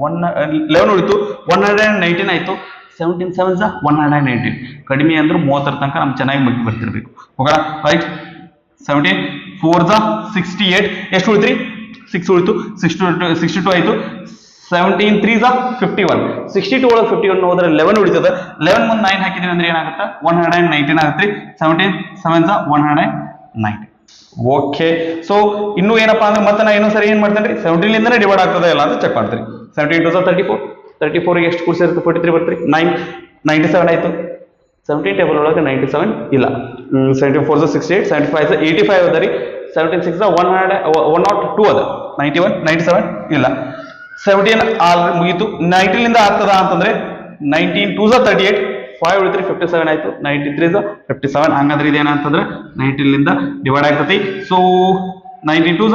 11 ಉಳಿತು 119 ಆಯ್ತು. 17 7 119 ಕಡಿಮೆ ಅಂದ್ರೆ 30 ತನಕ ನಮ್ಗೆ ಚೆನ್ನಾಗಿ ಮಗ್ಗಿ ಬರ್ತಿರ್ಬೇಕು. ಓಕೆನಾ ರೈಟ್. 17 4 68 ಎಷ್ಟು ಉಳಿತ್ರಿ 6 ಉಳಿತು 62 ಆಯ್ತು. 17 3 51 62 ಒಳಗೆ 51 ಹೋದ್ರೆ 11 ಉಳಿತದ. 11 ಮುಂದೆ 9 ಹಾಕಿದೀವಿ ಅಂದ್ರೆ ಏನಾಗುತ್ತೆ 119 ಆಗುತ್ತೆ. 17 7 190. ಓಕೆ. ಸೊ ಇನ್ನು ಏನಪ್ಪಾ ಅಂದ್ರೆ ಮತ್ತೆ ನಾ ಇನ್ನೊಂದು ಸರಿ ಏನ್ ಮಾಡ್ತೇನೆ 17 ಲಿಂದನೇ ಡಿವೈಡ್ ಆಗ್ತದೆ ಇಲ್ಲ ಅಂತ ಚೆಕ್ ಮಾಡ್ತೀರಿ. 17 2 34 34 ಎಷ್ಟು ಕೂಡಿಸಿರುತ್ತೆ 43 ಬರ್ತೀರಿ 97 ಆಯ್ತು. 17 ಟೇಬಲ್ ಒಳಗೆ 97 ಇಲ್ಲ. 17 4 68 75 85 ಅದ ರೀ. 17 6 102 ಅದ 91 97 ಇಲ್ಲ. 17 ಆಲ್ರೆಡಿ ಮುಗೀತು. 19 ಲಿಂದ ಆಗ್ತದ ಅಂತಂದ್ರೆ 19 2 38 5 ಉಳಿತ್ರಿ 57 ಆಯ್ತು. 93 57 ಹಂಗಂದ್ರೆ ಇದೇನಂತಂದ್ರೆ 19 ಲಿಂದ ಡಿವೈಡ್ ಆಗ್ತತಿ. ಸೊ 19 2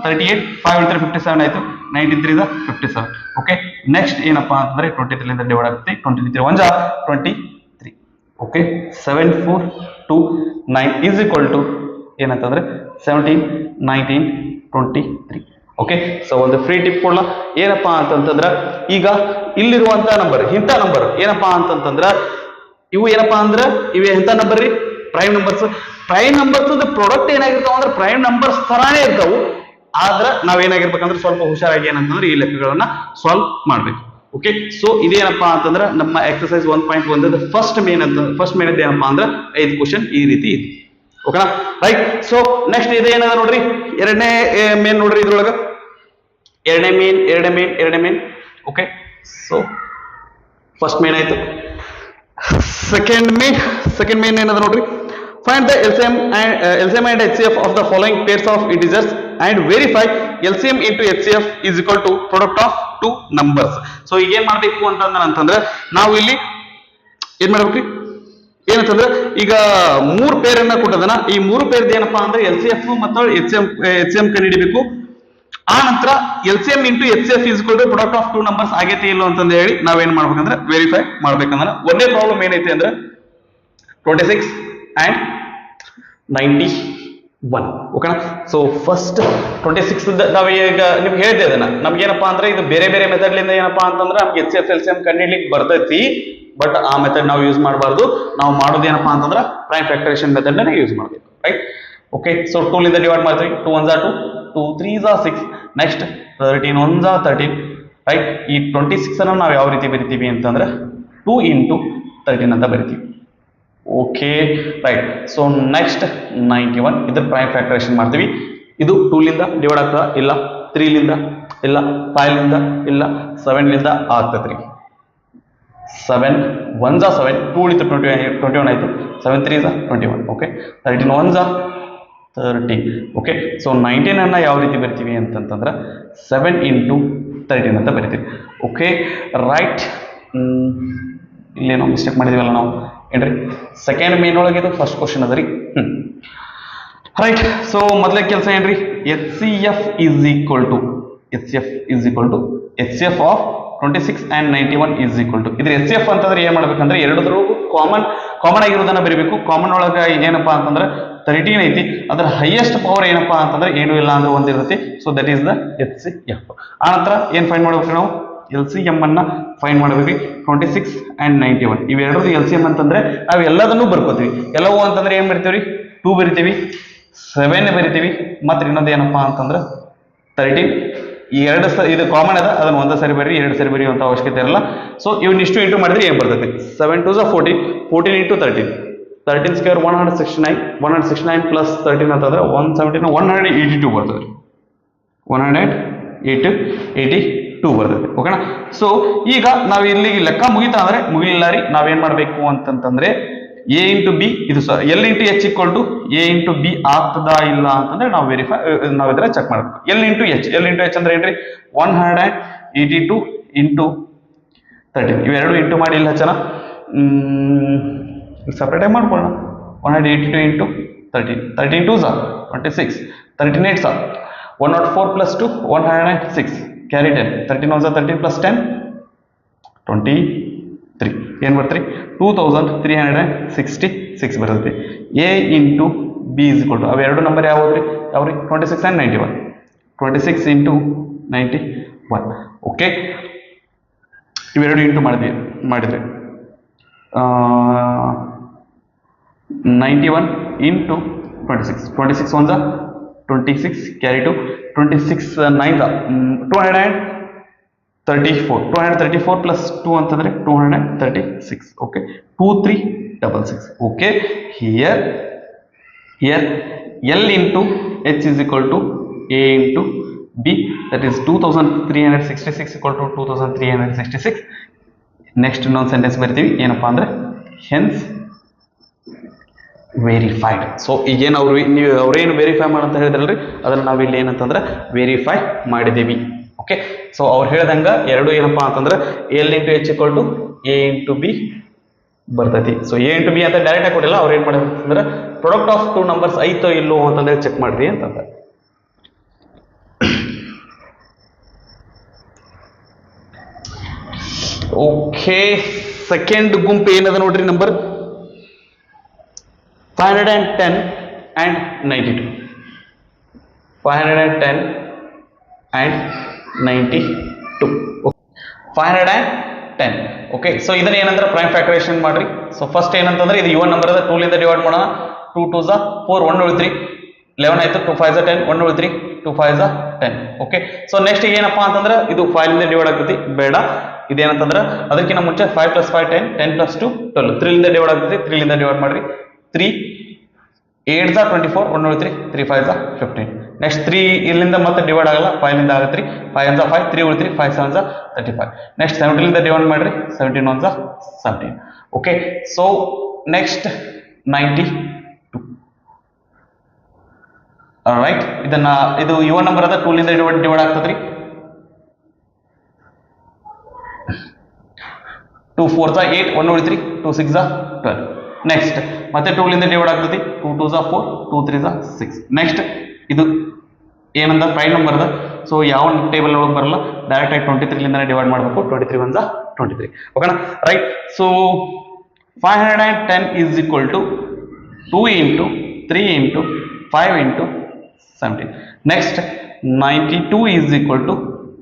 38 5 ಉಳಿತ್ರಿ 57 ಆಯ್ತು. 93 57. ಓಕೆ. ನೆಕ್ಸ್ಟ್ ಏನಪ್ಪಾ ಅಂತಂದ್ರೆ 23 ಲಿಂದ ಡಿವೈಡ್ ಆಗ್ತತಿ. 23 1 23. ಓಕೆ. 7 4 2 9 is equal to ಏನಂತಂದ್ರೆ 17 19 23. ಓಕೆ. ಸೊ ಒಂದು ಫ್ರೀ ಟಿಪ್ ಕೊಡ್ಲ ಏನಪ್ಪಾ ಅಂತಂತಂದ್ರ ಈಗ ಇಲ್ಲಿರುವಂತ ನಂಬರ್ ಇಂಥ ನಂಬರ್ ಏನಪ್ಪಾ ಅಂತಂತಂದ್ರ ಇವು ಏನಪ್ಪಾ ಅಂದ್ರ ಇವು ಎಂತ ನಂಬರ್ ರೀ prime numbers. Prime numbers product ಏನಾಗಿರ್ತಾವ ಅಂದ್ರೆ ಪ್ರೈಮ್ ನಂಬರ್ಸ್ ತರಾನೇ ಇರ್ತಾವು. ಆದ್ರ ನಾವೇನಾಗಿರ್ಬೇಕಂದ್ರೆ ಸ್ವಲ್ಪ ಹುಷಾರಾಗಿ ಏನಂತಂದ್ರೆ ಈ ಲೆಕ್ಕಗಳನ್ನ ಸಾಲ್ವ್ ಮಾಡ್ಬೇಕು. ಓಕೆ. ಸೊ ಇದೇನಪ್ಪಾ ಅಂತಂದ್ರೆ ನಮ್ಮ ಎಕ್ಸರ್ಸೈಸ್ 1.1 ಫಸ್ಟ್ ಮೇನ್ ಏನಪ್ಪಾ ಅಂದ್ರೆ 5 ಕ್ವಶನ್ ಈ ರೀತಿ ಇದೆ. ಓಕೆನಾ ರೈಟ್. ಸೊ ನೆಕ್ಸ್ಟ್ ಇದೇನದ ನೋಡ್ರಿ ಎರಡನೇ ಮೇನ್ ನೋಡ್ರಿ ಇದ್ರೊಳಗ ಎರಡನೇ main. Okay. So first main ಆಯ್ತು. ಸೆಕೆಂಡ್ ಮೇನ್ ಏನದ ನೋಡ್ರಿ find the LCM and HCF of the following pairs of integers and verify LCM into HCF is equal to product of two numbers. So ಈಗ ಏನ್ ಮಾಡ್ಬೇಕು ಅಂತಂದ್ರೆ ನಾವು ಇಲ್ಲಿ ಏನ್ ಮಾಡ್ಬೇಕ್ರಿ ಏನಂತಂದ್ರೆ ಈಗ 3 ಪೇರ್ ಅನ್ನ ಕೊಟ್ಟದನ ಈ 3 ಪೇರ್ದ ಏನಪ್ಪಾ ಅಂದ್ರೆ LCF ಮತ್ತು HCM ಕಂಡುಹಿಡಿಬೇಕು. ಆ ನಂತರ LCM into HCF is equal to product of two numbers ಆಗೈತೆ ಇಲ್ಲೋ ಅಂತಂದ ಹೇಳಿ ನಾವೇನ್ ಮಾಡ್ಬೇಕಂದ್ರೆ ವೆರಿಫೈ ಮಾಡ್ಬೇಕಂದ್ರೆ ಒಂದೇ ಪ್ರಾಬ್ಲಮ್ ಏನೈತೆ ಅಂದ್ರೆ 26 and 91. ಓಕೆನಾ. ಸೊ ಫಸ್ಟ್ 26 ನಾವ್ ಈಗ ನಿಮ್ಗೆ ಹೇಳಿದೆ ಅದನ್ನ ನಮ್ಗೇನಪ್ಪಾ ಅಂದ್ರೆ ಇದು ಬೇರೆ ಬೇರೆ ಮೆಥಡ್ ಲಿಂದ ಏನಪ್ಪಾ ಅಂತಂದ್ರೆ ನಮ್ಗೆ HCF LCM ಕಂಡುಹಿಡ್ಲಿಕ್ಕೆ ಬರ್ತೈತಿ. ಬಟ್ ಆ ಮೆಥಡ್ ನಾವು ಯೂಸ್ ಮಾಡಬಾರ್ದು. ನಾವು ಮಾಡೋದು ಏನಪ್ಪಾ ಅಂತಂದ್ರೆ ಪ್ರೈಮ್ ಫ್ಯಾಕ್ಟರೇಷನ್ ಮೆಥಡ್ ನ ಯೂಸ್ ಮಾಡಬೇಕು. ರೈಟ್. ಓಕೆ. ಸೊ 2 ಲಿಂದ ಡಿವೈಡ್ ಮಾಡ್ತೀವಿ. 2 1 2 2 3 6 ನೆಕ್ಸ್ಟ್ 13 1 13 ರೈಟ್. ಈ 26 ಅನ್ನು ನಾವು ಯಾವ ರೀತಿ ಬರಿತೀವಿ ಅಂತಂದ್ರೆ 2 into 13 ಅಂತ ಬರಿತೀವಿ. Okay right. ಸೊ ನೆಕ್ಸ್ಟ್ 91 ಇದ್ರ ಪ್ರೈಮ್ ಫ್ಯಾಕ್ಟರೇಷನ್ ಮಾಡ್ತೀವಿ. ಇದು 2 ಲಿಂದ ಡಿವೈಡ್ ಆಗ್ತದ ಇಲ್ಲ. 3 ಲಿಂದ ಇಲ್ಲ. 5 ಲಿಂದ ಇಲ್ಲ. 7 ಲಿಂದ ಆಗ್ತದ್ರಿ. 7 1 7 2 ಉಳಿತು 21 ಆಯ್ತು. 7 3 21. ಓಕೆ. 13 1 30. ಓಕೆ. ಸೊ 19 ಅನ್ನ ಯಾವ ರೀತಿ ಬರ್ತೀವಿ ಅಂತಂತಂದ್ರೆ 7 into 13 ಅಂತ ಬರಿತೀವಿ. Okay right. ಇಲ್ಲೇನೋ ಮಿಸ್ಟೇಕ್ ಮಾಡಿದೀವಲ್ಲ ನಾವು ಏನ್ರಿ ಸೆಕೆಂಡ್ ಮೇನ್ ಒಳಗೆ ಇದು ಫಸ್ಟ್ ಕ್ವಶನ್ ಅದ ರೀ. ರೈಟ್. ಸೊ ಮೊದಲೇ ಕೆಲಸ ಏನ್ರಿ HCF is equal to HCF of 26 and 91 is equal to ಇದ್ರ HCF ಅಂತಂದ್ರೆ ಏನ್ ಮಾಡ್ಬೇಕಂದ್ರೆ ಎರಡದ್ರೂ ಕಾಮನ್ ಆಗಿರೋದನ್ನ ಬರೀಬೇಕು. ಕಾಮನ್ ಒಳಗ ಏನಪ್ಪಾ ಅಂತಂದ್ರೆ 13 ಐತಿ. ಅದರ ಹೈಯೆಸ್ಟ್ ಪವರ್ ಏನಪ್ಪಾ ಅಂತಂದ್ರೆ ಏನು ಇಲ್ಲ ಅಂದ್ರೆ 1 ಇರುತ್ತೆ. So that is the HCF. ಆ ನಂತರ ಏನ್ ಫೈಂಡ್ ಮಾಡ್ಬೇಕು ನಾವು ಎಲ್ ಸಿ ಎಮ್ ಅನ್ನ ಫೈನ್ ಮಾಡಬೇಕು. 26 and 91 ಇವೆರಡರದ್ದು ಎಲ್ ಸಿ ಎಮ್ ಅಂತಂದ್ರೆ ನಾವು ಎಲ್ಲದನ್ನೂ ಬರ್ಕೋತೀವಿ. ಎಲ್ಲವೂ ಅಂತಂದ್ರೆ ಏನ್ ಬರಿತೀವಿ? 2 ಬರಿತೀವಿ, 7 ಬರಿತೀವಿ, ಮತ್ತೆ ಇನ್ನೊಂದು ಏನಪ್ಪಾ ಅಂತಂದ್ರೆ 13. ಈ ಎರಡು ಇದು ಕಾಮನ್ ಅದ, ಅದನ್ನ ಒಂದೇ ಸರಿ ಬರೀ, ಎರಡು ಸರಿ ಬರೆಯುವಂತ ಅವಶ್ಯಕತೆ ಇರಲ್ಲ. ಸೊ ಇವನ್ ಇಷ್ಟು ಇಂಟು ಮಾಡಿದ್ರೆ ಏನ್ ಬರ್ತೈತಿ? 7 2 14, 14 into 13, 13 square 169, 169 plus 13 ಅಂತಂದ್ರೆ 117, 182 ಬರ್ತದೆ. 182 ಬರ್ತದೆ. ಓಕೆನಾ? ಸೊ ಈಗ ನಾವು ಇಲ್ಲಿ ಲೆಕ್ಕ ಮುಗಿತಾ ಅಂದ್ರೆ ಮುಗಿಲಿಲ್ಲ ರೀ, ನಾವೇನ್ ಮಾಡ್ಬೇಕು ಅಂತಂತಂದ್ರೆ ಎ ಇಂಟು ಬಿ ಇದು L into H equal to A into B ಆಗ್ತದಾ ಇಲ್ಲ ಅಂತಂದ್ರೆ ನಾವು ನಾವು ಇದ್ರೆ ಚೆಕ್ ಮಾಡ್ಬೇಕು. ಎಲ್ ಇಂಟು ಎಚ್ ಅಂದ್ರೆ ಏನ್ರಿ? 182 ಇಂಟು 13 ಇವೆರಡು ಇಂಟು ಮಾಡಿ ಇಲ್ಲ ಹಚ್ಚನ, ಸಪ್ರೇಟ್ ಆಗಿ ಮಾಡ್ಕೊಳ್ಳೋಣ. 182 into 13, 13 2s are 26, 13 8s are 104 plus 2 106, carry 10, 13 1s are 13 plus 10 23. ಏನು ಬರ್ತೀರಿ? 2366 ಬರ್ತೈತಿ. A into B is equal to ಅವೆರಡು ನಂಬರ್ ಯಾವ್ರಿ? 26 and 91, 26 into 91. ಓಕೆ, ಇವೆರಡು ಇಂಟು ಮಾಡಿದ್ರೆ 91 into 26, 26 1s are 26, carry 2, 26 9s are 234 plus 2 ಅಂತಂದ್ರೆ 236. Okay, 2366. Okay, here L into H is equal to A into B, that is 2366 equal to 2366. Next ಇನ್ನೊಂದು sentence ಬರ್ತೀವಿ, ಏನಪ್ಪಾ ಅಂದ್ರೆ hence verified. So ಈಗೇನು ಅವ್ರೇನು verify ಮಾಡಂತ ಹೇಳಿದ್ರಲ್ರಿ, ಅದನ್ನ ನಾವು ಇಲ್ಲಿ ಏನಂತಂದ್ರೆ ವೆರಿಫೈ ಮಾಡಿದ್ದೀವಿ. ಓಕೆ, ಸೊ ಅವ್ರು ಹೇಳ್ದಂಗ ಎರಡು ಏನಪ್ಪಾ ಅಂತಂದ್ರೆ L into H equal to A into B ಬರ್ತೈತಿ. ಸೊ ಎ ಇಂಟು ಬಿ ಅಂತ ಡೈರೆಕ್ಟ್ ಆಗಿ ಕೊಟ್ಟಿಲ್ಲ, ಅವ್ರು ಏನ್ ಮಾಡಿದ್ರೆ ಪ್ರಾಡಕ್ಟ್ ಆಫ್ 2 ನಂಬರ್ಸ್ ಐತೋ ಇಲ್ಲೋ ಅಂತಂದ್ರೆ ಚೆಕ್ ಮಾಡ್ರಿ ಅಂತಂದ. ಓಕೆ, ಸೆಕೆಂಡ್ ಗುಂಪು ಏನದ ನೋಡ್ರಿ, number 510 and 92. 510 and 92. 510. Okay, so ಇದನ್ನ ಏನಂದ್ರೆ ಪ್ರೈಮ್ ಫ್ಯಾಕ್ಟರೇಷನ್ ಮಾಡ್ರಿ. ಸೊ ಫಸ್ಟ್ ಏನಂತಂದ್ರೆ ಇದು ಇವನ್ ನಂಬರ್ ಅದ, 2 ಲಿಂದ ಡಿವೈಡ್ ಮಾಡೋಣ. 2 2s are 4, 1 ಉಳಿದ್ರಿ, 11 ಆಯ್ತು. 2 5s are 10, 1 ಉಳಿದ್ರಿ, 2 5s are 10. Okay, so next ಏನಪ್ಪಾ ಅಂತಂದ್ರೆ ಇದು 5 ಲಿಂದ ಡಿವೈಡ್ ಆಗ್ತೈತಿ, ಬೇಡ. ಇದೇನಂತಂದ್ರೆ ಅದಕ್ಕಿಂತ ಮುಂಚೆ 5 plus 5 10, 10 plus 2 12, 3 ಲಿಂದ ಡಿವೈಡ್ ಆಗ್ತೈತಿ, 3 ಲಿಂದ ಡಿವೈಡ್ ಮಾಡ್ರಿ. 3 8s are 24, 1 ಉಳಿದ್ರಿ, 3 5s are 15. Next 3 ಇಲ್ಲಿಂದ ಮತ್ತೆ ಡಿವೈಡ್ ಆಗಲ್ಲ, 5 ಲಿಂದ ಆಗತ್ರಿ. 5 1s are 5, 3 ಉಳಿದ್ರಿ, 5 7s are 35. Next 17 ಲಿಂದ ಡಿವೈಡ್ ಮಾಡ್ರಿ, 17 1s are 17. Okay, so next 92. Right, ಇದನ್ನ ಇದು ಇವನ್ ನಂಬರ್ ಅದ, 2 ಲಿಂದ ಡಿವೈಡ್ ಆಗ್ತದ್ರಿ. 2 4s are 8, 1 ಉಳಿದ್ರಿ, 2 6s are 12. Next ಮತ್ತೆ 2 ಲಿಂದ ಡಿವೈಡ್ ಆಗ್ತೈತಿ, 2 2s are 4, 2 3s are 6. Next ಇದು ಏನಂದ ಪ್ರೈಮ್ ನಂಬರ್ ಅದ, ಸೊ ಯಾವ ಟೇಬಲ್ ಒಳಗೆ ಬರಲ್ಲ, ಡೈರೆಕ್ಟ್ ಆಗಿ 23 ಲಿಂದ ಡಿವೈಡ್ ಮಾಡಬೇಕು. 23 1s are 23. ಓಕೆನಾ? Right, so 510 is equal to 2 into 3 into 5 into 17. Next 92 is equal to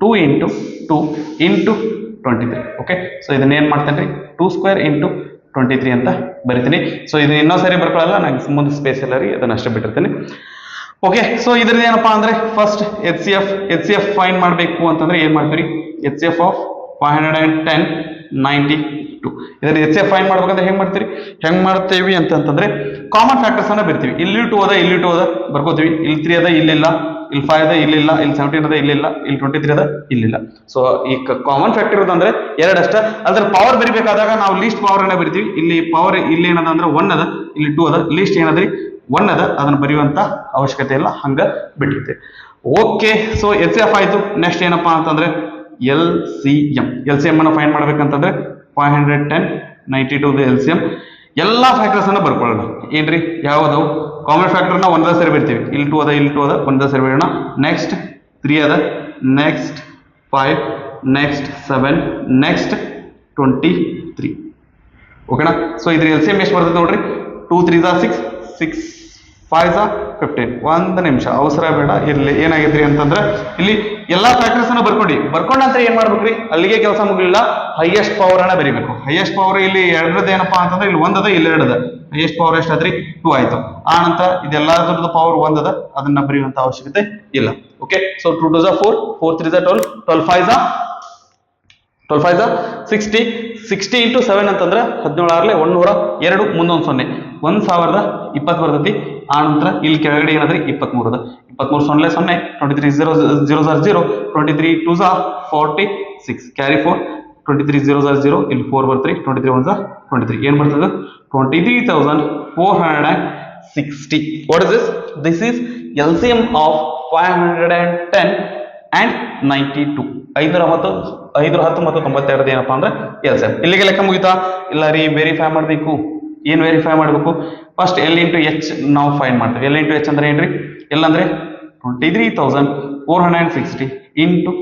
2 into 2 into 23. Okay, so ಇದನ್ನ ಏನ್ ಮಾಡ್ತೇನೆ, 2 square into 23 ಅಂತ ಬರಿತೀನಿ. ಸೊ ಇದು ಇನ್ನೊಂದು ಸರಿ ಬರ್ಕೊಳ್ಳಲ್ಲ, ನಂಗೆ ಮುಂದೆ ಸ್ಪೇಸ್ ಇಲ್ಲ ರೀ, ಅದನ್ನ ಅಷ್ಟೇ ಬಿಟ್ಟಿರ್ತೀನಿ. ಓಕೆ, ಸೊ ಇದ್ರದ್ದು ಏನಪ್ಪಾ ಅಂದ್ರೆ first H C F find ಮಾಡಬೇಕು ಅಂತಂದ್ರೆ ಏನ್ ಮಾಡ್ತೀರಿ, ಎಚ್ ಸಿ ಎಫ್ ಆಫ್ 510 92. ಇದನ್ನ ಎಚ್ ಸಿ ಎಫ್ ಫೈಂಡ್ ಮಾಡ್ಬೇಕಂದ್ರೆ ಹೆಂಗ್ ಮಾಡ್ತೇವಿ ಅಂತಂದ್ರೆ ಕಾಮನ್ ಫ್ಯಾಕ್ಟರ್ಸ್ ಅನ್ನ ಬರ್ತೀವಿ. ಇಲ್ಲಿ 2 ಅದ, ಇಲ್ಲಿ 2 ಅದ ಬರ್ಕೋತೀವಿ, ಇಲ್ಲಿ 3 ಅದ, ಇಲ್ಲಿಲ್ಲ, ಇಲ್ಲಿ 5 ಅದ, ಇಲ್ಲಿಲ್ಲ, ಇಲ್ಲಿ 17 ಅದ, ಇಲ್ಲಿಲ್ಲ, ಇಲ್ಲಿ 23 ಅದ, ಇಲ್ಲಿಲ್ಲ. ಸೊ ಈ ಕಾಮನ್ ಫ್ಯಾಕ್ಟರ್ ಇರೋದಂದ್ರೆ ಎರಡಷ್ಟ. ಅದ್ರ ಪವರ್ ಬರಿಬೇಕಾದಾಗ ನಾವು ಲೀಸ್ಟ್ ಪವರ್ ಅನ್ನ ಬರಿತೀವಿ. ಇಲ್ಲಿ ಪವರ್ ಇಲ್ಲಿ ಏನದ ಅಂದ್ರೆ 1 ಅದ, ಇಲ್ಲಿ 2 ಅದ, ಲೀಸ್ಟ್ ಏನದ್ರಿ 1 ಅದ, ಅದನ್ನ ಬರೆಯುವಂತ ಅವಶ್ಯಕತೆ ಇಲ್ಲ, ಹಂಗ ಬಿಟ್ಟಿರುತ್ತೆ. Okay, so H C F ಆಯ್ತು. ನೆಕ್ಸ್ಟ್ ಏನಪ್ಪಾ ಅಂತಂದ್ರೆ ಎಲ್ ಸಿ ಎಂ ಅನ್ನ ಫೈಂಡ್ ಮಾಡ್ಬೇಕಂತಂದ್ರೆ 510 92 ಎಲ್ ಸಿ ಎಂ ಎಲ್ಲಾ ಫ್ಯಾಕ್ಟರ್ಸ್ ಅನ್ನ ಬರ್ಕೊಳ್ಳೋಣ. ಏನ್ರಿ ಯಾವ್ದು ಕಾಮನ್ ಫ್ಯಾಕ್ಟರ್ ನ ಒಂದೇ ಸರಿ ಬರ್ತೀವಿ. ಇಲ್ಲಿ 2 ಅದ, ಇಲ್ಲಿ 2 ಅದ, ಒಂದೇ ಸರಿ ಬರೋಣ. ನೆಕ್ಸ್ಟ್ 3 ಅದ, ನೆಕ್ಸ್ಟ್ 5, ನೆಕ್ಸ್ಟ್ 7, ನೆಕ್ಸ್ಟ್ 23. ಓಕೆನಾ? ಸೊ ಇದ್ರ ಎಲ್ ಸಿ ಎಂ ಎಷ್ಟು ಬರ್ತದೆ ನೋಡ್ರಿ, 2 3s are 6, 6 5 15. ಒಂದು ನಿಮಿಷ ಅವಸರ ಬೇಡ. ಇಲ್ಲಿ ಏನಾಗೈತ್ರಿ ಅಂತಂದ್ರೆ ಇಲ್ಲಿ ಎಲ್ಲಾ ಫ್ಯಾಕ್ಟರ್ಸ್ ಅನ್ನ ಬರ್ಕೊಂಡ ನಂತರ ಏನ್ ಮಾಡ್ಬೇಕ್ರಿ, ಅಲ್ಲಿಗೆ ಕೆಲಸ ಮುಗಿಲಿಲ್ಲ, ಹೈಯೆಸ್ಟ್ ಪವರ್ ಅನ್ನ ಬರಿಬೇಕು. ಹೈಯೆಸ್ಟ್ ಪವರ್ ಇಲ್ಲಿ ಎರಡರದ ಏನಪ್ಪಾ ಅಂತಂದ್ರೆ ಇಲ್ಲಿ ಒಂದದ ಇಲ್ಲಿ ಎರಡದ, ಹೈಯೆಸ್ಟ್ ಪವರ್ ಎಷ್ಟಾದ್ರಿ 2 ಆಯ್ತು. ಆ ನಂತರ ಇದೆಲ್ಲದರದ ಪವರ್ ಒಂದದ, ಅದನ್ನ ಬರೆಯುವಂತ ಅವಶ್ಯಕತೆ ಇಲ್ಲ. Okay, so 2 2s 4, 4 3s 12, 12 5s 60, 60 into 7 ಅಂತಂದ್ರೆ 17 102, ಮುಂದೊಂದು 0, 1020 ಬರ್ತೈತಿ. ಆ ನಂತರ ಇಲ್ಲಿ ಕೆಳಗಡೆ ಏನಾದ್ರಿ 23 ಅದ, 23 0 0, 23 0 0 0, 23 2s 46, ಕ್ಯಾರಿ 4, 23 0 0, ಇಲ್ಲಿ 4 ಬರ್ತ್ರಿ, 23 1s 23, ಏನ್ ಬರ್ತದ 23,460. What is this? This is LCM of 510 and 92. 510 ಮತ್ತು 92 ಏನಪ್ಪಾ ಅಂದ್ರೆ LCM. ಇಲ್ಲಿಗೆ ಲೆಕ್ಕ ಮುಗಿತಾ? ಇಲ್ಲ ರೀ, ವೆರಿಫೈ ಮಾಡಬೇಕು. ಏನ್ ವೆರಿಫೈ ಮಾಡಬೇಕು? ಫಸ್ಟ್ L into H ನಾವು ಫೈಂಡ್ ಮಾಡ್ತೀವಿ. L into H ಅಂದ್ರೆ ಏನ್ರಿ? L ಅಂದ್ರೆ 23,460 into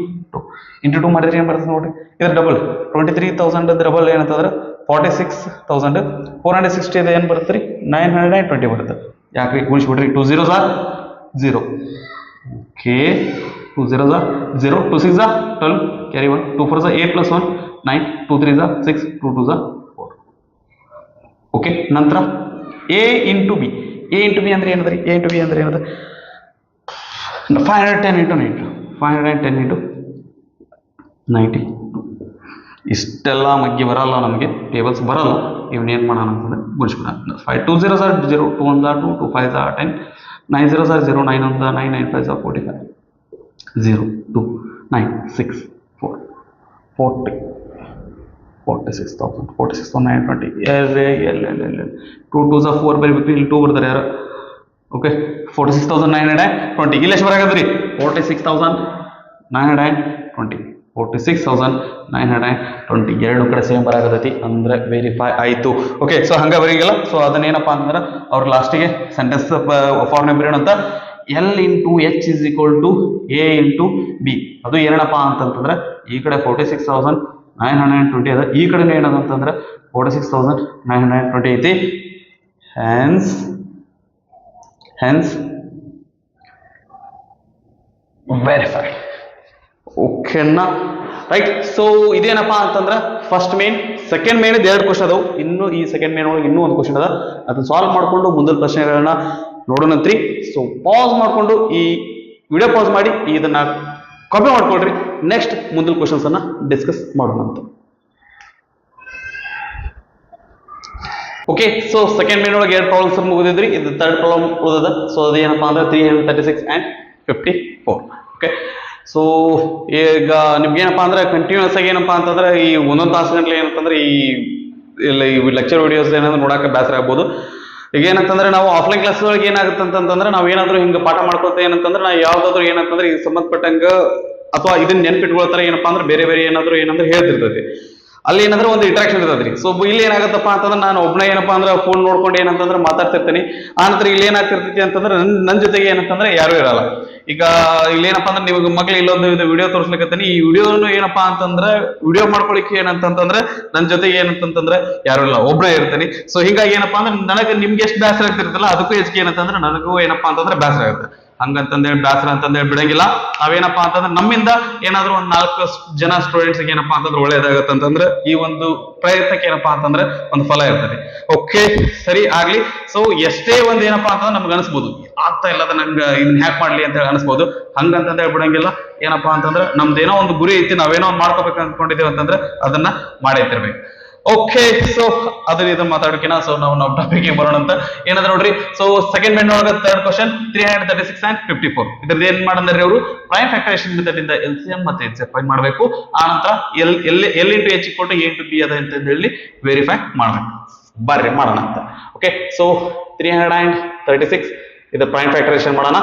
2 ಮಾಡಿದ್ರೆ ಏನ್ ಬರ್ತದೆ ನೋಡ್ರಿ, ಇದ್ರ ಡಬಲ್ 23,000 ಡಬಲ್ ಏನಂತಂದ್ರೆ 46,460 ಏನ್ ಬರುತ್ತೆ ರೀ 920 ಬರುತ್ತೆ. ಯಾಕ್ರಿ ಗುಣಿಸ್ಬಿಡ್ರಿ, 2 zeros are 0. Okay, 2 zeros are 0, 2 6s are 12, carry 1, 2 4s are 8 plus 1 9, 2 3s are 6, 2 2s are 4. Okay, ನಂತರ A into B. A into B ಅಂದ್ರೆ ಏನಂದ್ರೆ A into B ಅಂದ್ರೆ ಏನಂದ್ರೆ 510 into 9, 510 into 90. ಇಷ್ಟೆಲ್ಲ ಮಗ್ಗಿ ಬರಲ್ಲ ನಮಗೆ, ಟೇಬಲ್ಸ್ ಬರಲ್ಲ. ಇವನೇನು ಮಾಡೋಣ ಅಂತಂದ್ರೆ ಗುಣಿಸ್ಬಿಡ. 5 2 zeros are 0, 2 1s are 2, 2 5s are 10, 9 zeros are 0, 9 1s are 9, 9 5s are 45, 0 2 9 6 4 40 46,000 46,920. 2 2s are 4 ಬರೀಬೇಕು, ಇಲ್ಲಿ 2 ಬರ್ತಾರೆ ಯಾರು. ಓಕೆ, 46,920. ಇಲ್ಲಿ ಎಷ್ಟು ಬರಾಕತ್ರಿ? 46,920, 46,920. ಎರಡು ಕಡೆ ಸೇಮ್ ಬರಾಕತೈತಿ ಅಂದ್ರೆ ವೆರಿಫೈ ಆಯ್ತು. ಓಕೆ, ಸೊ ಹಂಗ ಬರೀಗಿಲ್ಲ. ಸೊ ಅದನ್ನೇನಪ್ಪಾ ಅಂತಂದ್ರೆ ಅವ್ರ ಲಾಸ್ಟಿಗೆ ಸೆಂಟೆನ್ಸ್ ಫಾರ್ಮ್ ಬರೆಯೋಣ ಅಂತ. L into H is equal to A into B. ಅದು ಏನಪ್ಪಾ ಅಂತಂತಂದ್ರೆ ಈ ಕಡೆ 46,920 ಅದ, ಈ ಕಡೆ ಏನದ ಅಂತಂದ್ರೆ 46,920 ಐತಿ. hence verified. ಓಕೆನಾ, ರೈಟ್. ಸೊ ಇದೇನಪ್ಪಾ ಅಂತಂದ್ರೆ ಫಸ್ಟ್ ಮೇನ್, ಸೆಕೆಂಡ್ ಮೇನ್ ಎರಡು ಕ್ವಶನ್ ಅದಾವು. ಇನ್ನು ಈ ಸೆಕೆಂಡ್ ಮೇನ್ ಒಳಗೆ ಇನ್ನೂ ಒಂದು ಕ್ವಶನ್ ಅದ, ಅದನ್ನ ಸಾಲ್ವ್ ಮಾಡ್ಕೊಂಡು ಮುಂದಿನ ಪ್ರಶ್ನೆಗಳನ್ನ ನೋಡೋಣಂತ್ರಿ. ಸೊ ಪಾಸ್ ಮಾಡ್ಕೊಂಡು ಈ ವಿಡಿಯೋ ಪಾಸ್ ಮಾಡಿ ಇದನ್ನ ಕಾಪಿ ಮಾಡ್ಕೊಳ್ರಿ. ನೆಕ್ಸ್ಟ್ ಮುಂದಿನ ಕ್ವಶನ್ಸ್ ಅನ್ನ ಡಿಸ್ಕಸ್ ಮಾಡೋಣ ಅಂತ. ಓಕೆ, ಸೊ ಸೆಕೆಂಡ್ ಮೇನ್ ಒಳಗೆ ಎರಡು ಪ್ರಾಬ್ಲಮ್ಸ್ ಮುಗಿದಿದ್ರಿ. ಇದು ಥರ್ಡ್ ಪ್ರಾಬ್ಲಮ್ ಉಳಿದದ. ಸೊ ಅದೇನಪ್ಪಾ ಅಂದ್ರೆ 336 and 54. ಓಕೆ, ಸೊ ಈಗ ನಿಮ್ಗೆ ಏನಪ್ಪಾ ಅಂದ್ರೆ ಕಂಟಿನ್ಯೂಸ್ ಆಗಿ ಏನಪ್ಪಾ ಅಂತಂದ್ರೆ ಈ ಒಂದೊಂದು ತಾಸು ಗಂಟೆ ಏನಂತಂದ್ರೆ ಈ ಲೆಕ್ಚರ್ ವಿಡಿಯೋಸ್ ಏನಾದ್ರು ನೋಡಕ್ಕೆ ಬೇಸರ ಆಗ್ಬೋದು. ಈಗ ಏನಂತಂದ್ರೆ ನಾವು ಆಫ್ಲೈನ್ ಕ್ಲಾಸ್ ಒಳಗೆ ಏನಾಗುತ್ತೆ ಅಂತಂದ್ರೆ ನಾವು ಏನಾದ್ರು ಹಿಂಗೆ ಪಾಠ ಮಾಡ್ಕೊತ ಏನಂತಂದ್ರೆ ನಾವು ಯಾವ್ದಾದ್ರು ಏನಂತಂದ್ರೆ ಈಗ ಸಂಬಂಧಪಟ್ಟಂಗ ಅಥವಾ ಇದನ್ನ ನೆನ್ಪಿಟ್ಕೊಳ್ತಾರೆ ಏನಪ್ಪಾ ಅಂದ್ರೆ ಬೇರೆ ಏನಾದ್ರು ಹೇಳ್ತಿರ್ತೈತಿ. ಅಲ್ಲಿ ಏನಂದ್ರೆ ಒಂದು ಇಂಟ್ರಾಕ್ಷನ್ ಇರ್ತದ್ರಿ. ಸೊ ಇಲ್ಲಿ ಏನಾಗತ್ತಪ್ಪ ಅಂತಂದ್ರೆ ನಾನು ಒಬ್ಬನೇ ಏನಪ್ಪಾ ಅಂದ್ರೆ ಫೋನ್ ನೋಡ್ಕೊಂಡು ಏನಂತಂದ್ರೆ ಮಾತಾಡ್ತಿರ್ತೀನಿ. ಆ ನಂತರ ಇಲ್ಲಿ ಏನಾಗ್ತಿರ್ತೈತಿ ಅಂತಂದ್ರೆ ನನ್ನ ಜೊತೆಗೆ ಏನಂತಂದ್ರೆ ಯಾರು ಇರಲ್ಲ. ಈಗ ಇಲ್ಲಿ ಏನಪ್ಪಾ ಅಂದ್ರೆ ನಿಮಗೆ ಮಕ್ಳು ಇಲ್ಲೊಂದು ವಿಡಿಯೋ ತೋರಿಸ್ಲಿಕ್ಕತ್ತೀನಿ. ಈ ವಿಡಿಯೋನು ಏನಪ್ಪಾ ಅಂತಂದ್ರೆ ವಿಡಿಯೋ ಮಾಡ್ಕೊಳಿಕ್ಕೆ ಏನಂತಂದ್ರೆ ನನ್ನ ಜೊತೆಗೆ ಏನಂತಂದ್ರೆ ಯಾರು ಇಲ್ಲ, ಒಬ್ಬನೇ ಇರ್ತೀನಿ. ಸೊ ಹಿಂಗಾಗಿ ಏನಪ್ಪಾ ಅಂದ್ರೆ ನನಗೆ ನಿಮ್ಗೆ ಎಷ್ಟು ಬೇಸರ ಆಗ್ತಿರ್ತಲ್ಲ ಅದಕ್ಕೂ ಹೆಚ್ಚಿಗೆ ಏನಂತಂದ್ರೆ ನನಗೂ ಏನಪ್ಪಾ ಅಂತಂದ್ರೆ ಬೇಸರ ಆಗುತ್ತೆ. ಹಂಗಂತಂದೇಳಿ ಬೇಸರ ಅಂತಂದೇಳಿ ಬಿಡಂಗಿಲ್ಲ. ನಾವೇನಪ್ಪಾ ಅಂತಂದ್ರೆ ನಮ್ಮಿಂದ ಏನಾದ್ರು ಒಂದ್ 4 ಜನ ಸ್ಟೂಡೆಂಟ್ಸ್ ಏನಪ್ಪಾ ಅಂತಂದ್ರೆ ಒಳ್ಳೇದಾಗತ್ತೆ ಅಂತಂದ್ರೆ ಈ ಒಂದು ಪ್ರಯತ್ನಕ್ಕೆ ಏನಪ್ಪಾ ಅಂತಂದ್ರೆ ಒಂದು ಫಲ ಇರ್ತದೆ. ಓಕೆ, ಸರಿ ಆಗ್ಲಿ. ಸೊ ಎಷ್ಟೇ ಒಂದ್ ಏನಪ್ಪಾ ಅಂತಂದ್ರೆ ನಮ್ಗೆ ಅನಿಸ್ಬೋದು ಆಗ್ತಾ ಇಲ್ಲ ನಂಗೆ ಇದನ್ನ ಹ್ಯಾಕ್ ಮಾಡ್ಲಿ ಅಂತ ಹೇಳಿ ಅನಿಸ್ಬೋದು. ಹಂಗಂತಂದೇಳಿ ಬಿಡಂಗಿಲ್ಲ. ಏನಪ್ಪಾ ಅಂತಂದ್ರೆ ನಮ್ದೇನೋ ಒಂದು ಗುರಿ ಐತಿ, ನಾವೇನೋ ಒಂದು ಮಾಡ್ಕೋಬೇಕು ಅನ್ಕೊಂಡಿದ್ದೇವೆ ಅಂತಂದ್ರೆ ಅದನ್ನ ಮಾಡೈತಿರ್ಬೇಕು. ಓಕೆ, ಸೊ ಅದನ್ನ ಮಾತಾಡೋಕಿನ ಸೊ ನಾವು ಟಾಪಿಕ್ ಬರೋಣ ಅಂತ. ಏನಂದ್ರೆ ನೋಡ್ರಿ, ಸೊ ಸೆಕೆಂಡ್ ಮೇನ್ ಒಳಗ ಥರ್ಡ್ ಕ್ವಶನ್ 336 and 54. ಇದ್ರದ್ದು ಏನ್ ಮಾಡಂದ್ರೆ ಅವರು ಪ್ರೈಮ್ ಫ್ಯಾಕ್ಟರೈಸೇಷನ್ ಮೆಥಡ್ ಇಂದ LCM ಮತ್ತೆ HCF ಫೈಂಡ್ ಮಾಡಬೇಕು. ಆ ನಂತರ L into H ಕೊಟ್ಟು A into B ಅದ ಅಂತ ಹೇಳಿ ವೆರಿಫೈ ಮಾಡ್ಬೇಕು. ಬರ್ರಿ ಮಾಡೋಣ ಅಂತ. ಓಕೆ, ಸೊ 336 ಇದು ಪ್ರೈಮ್ ಫ್ಯಾಕ್ಟರೈಸೇಷನ್ ಮಾಡೋಣ.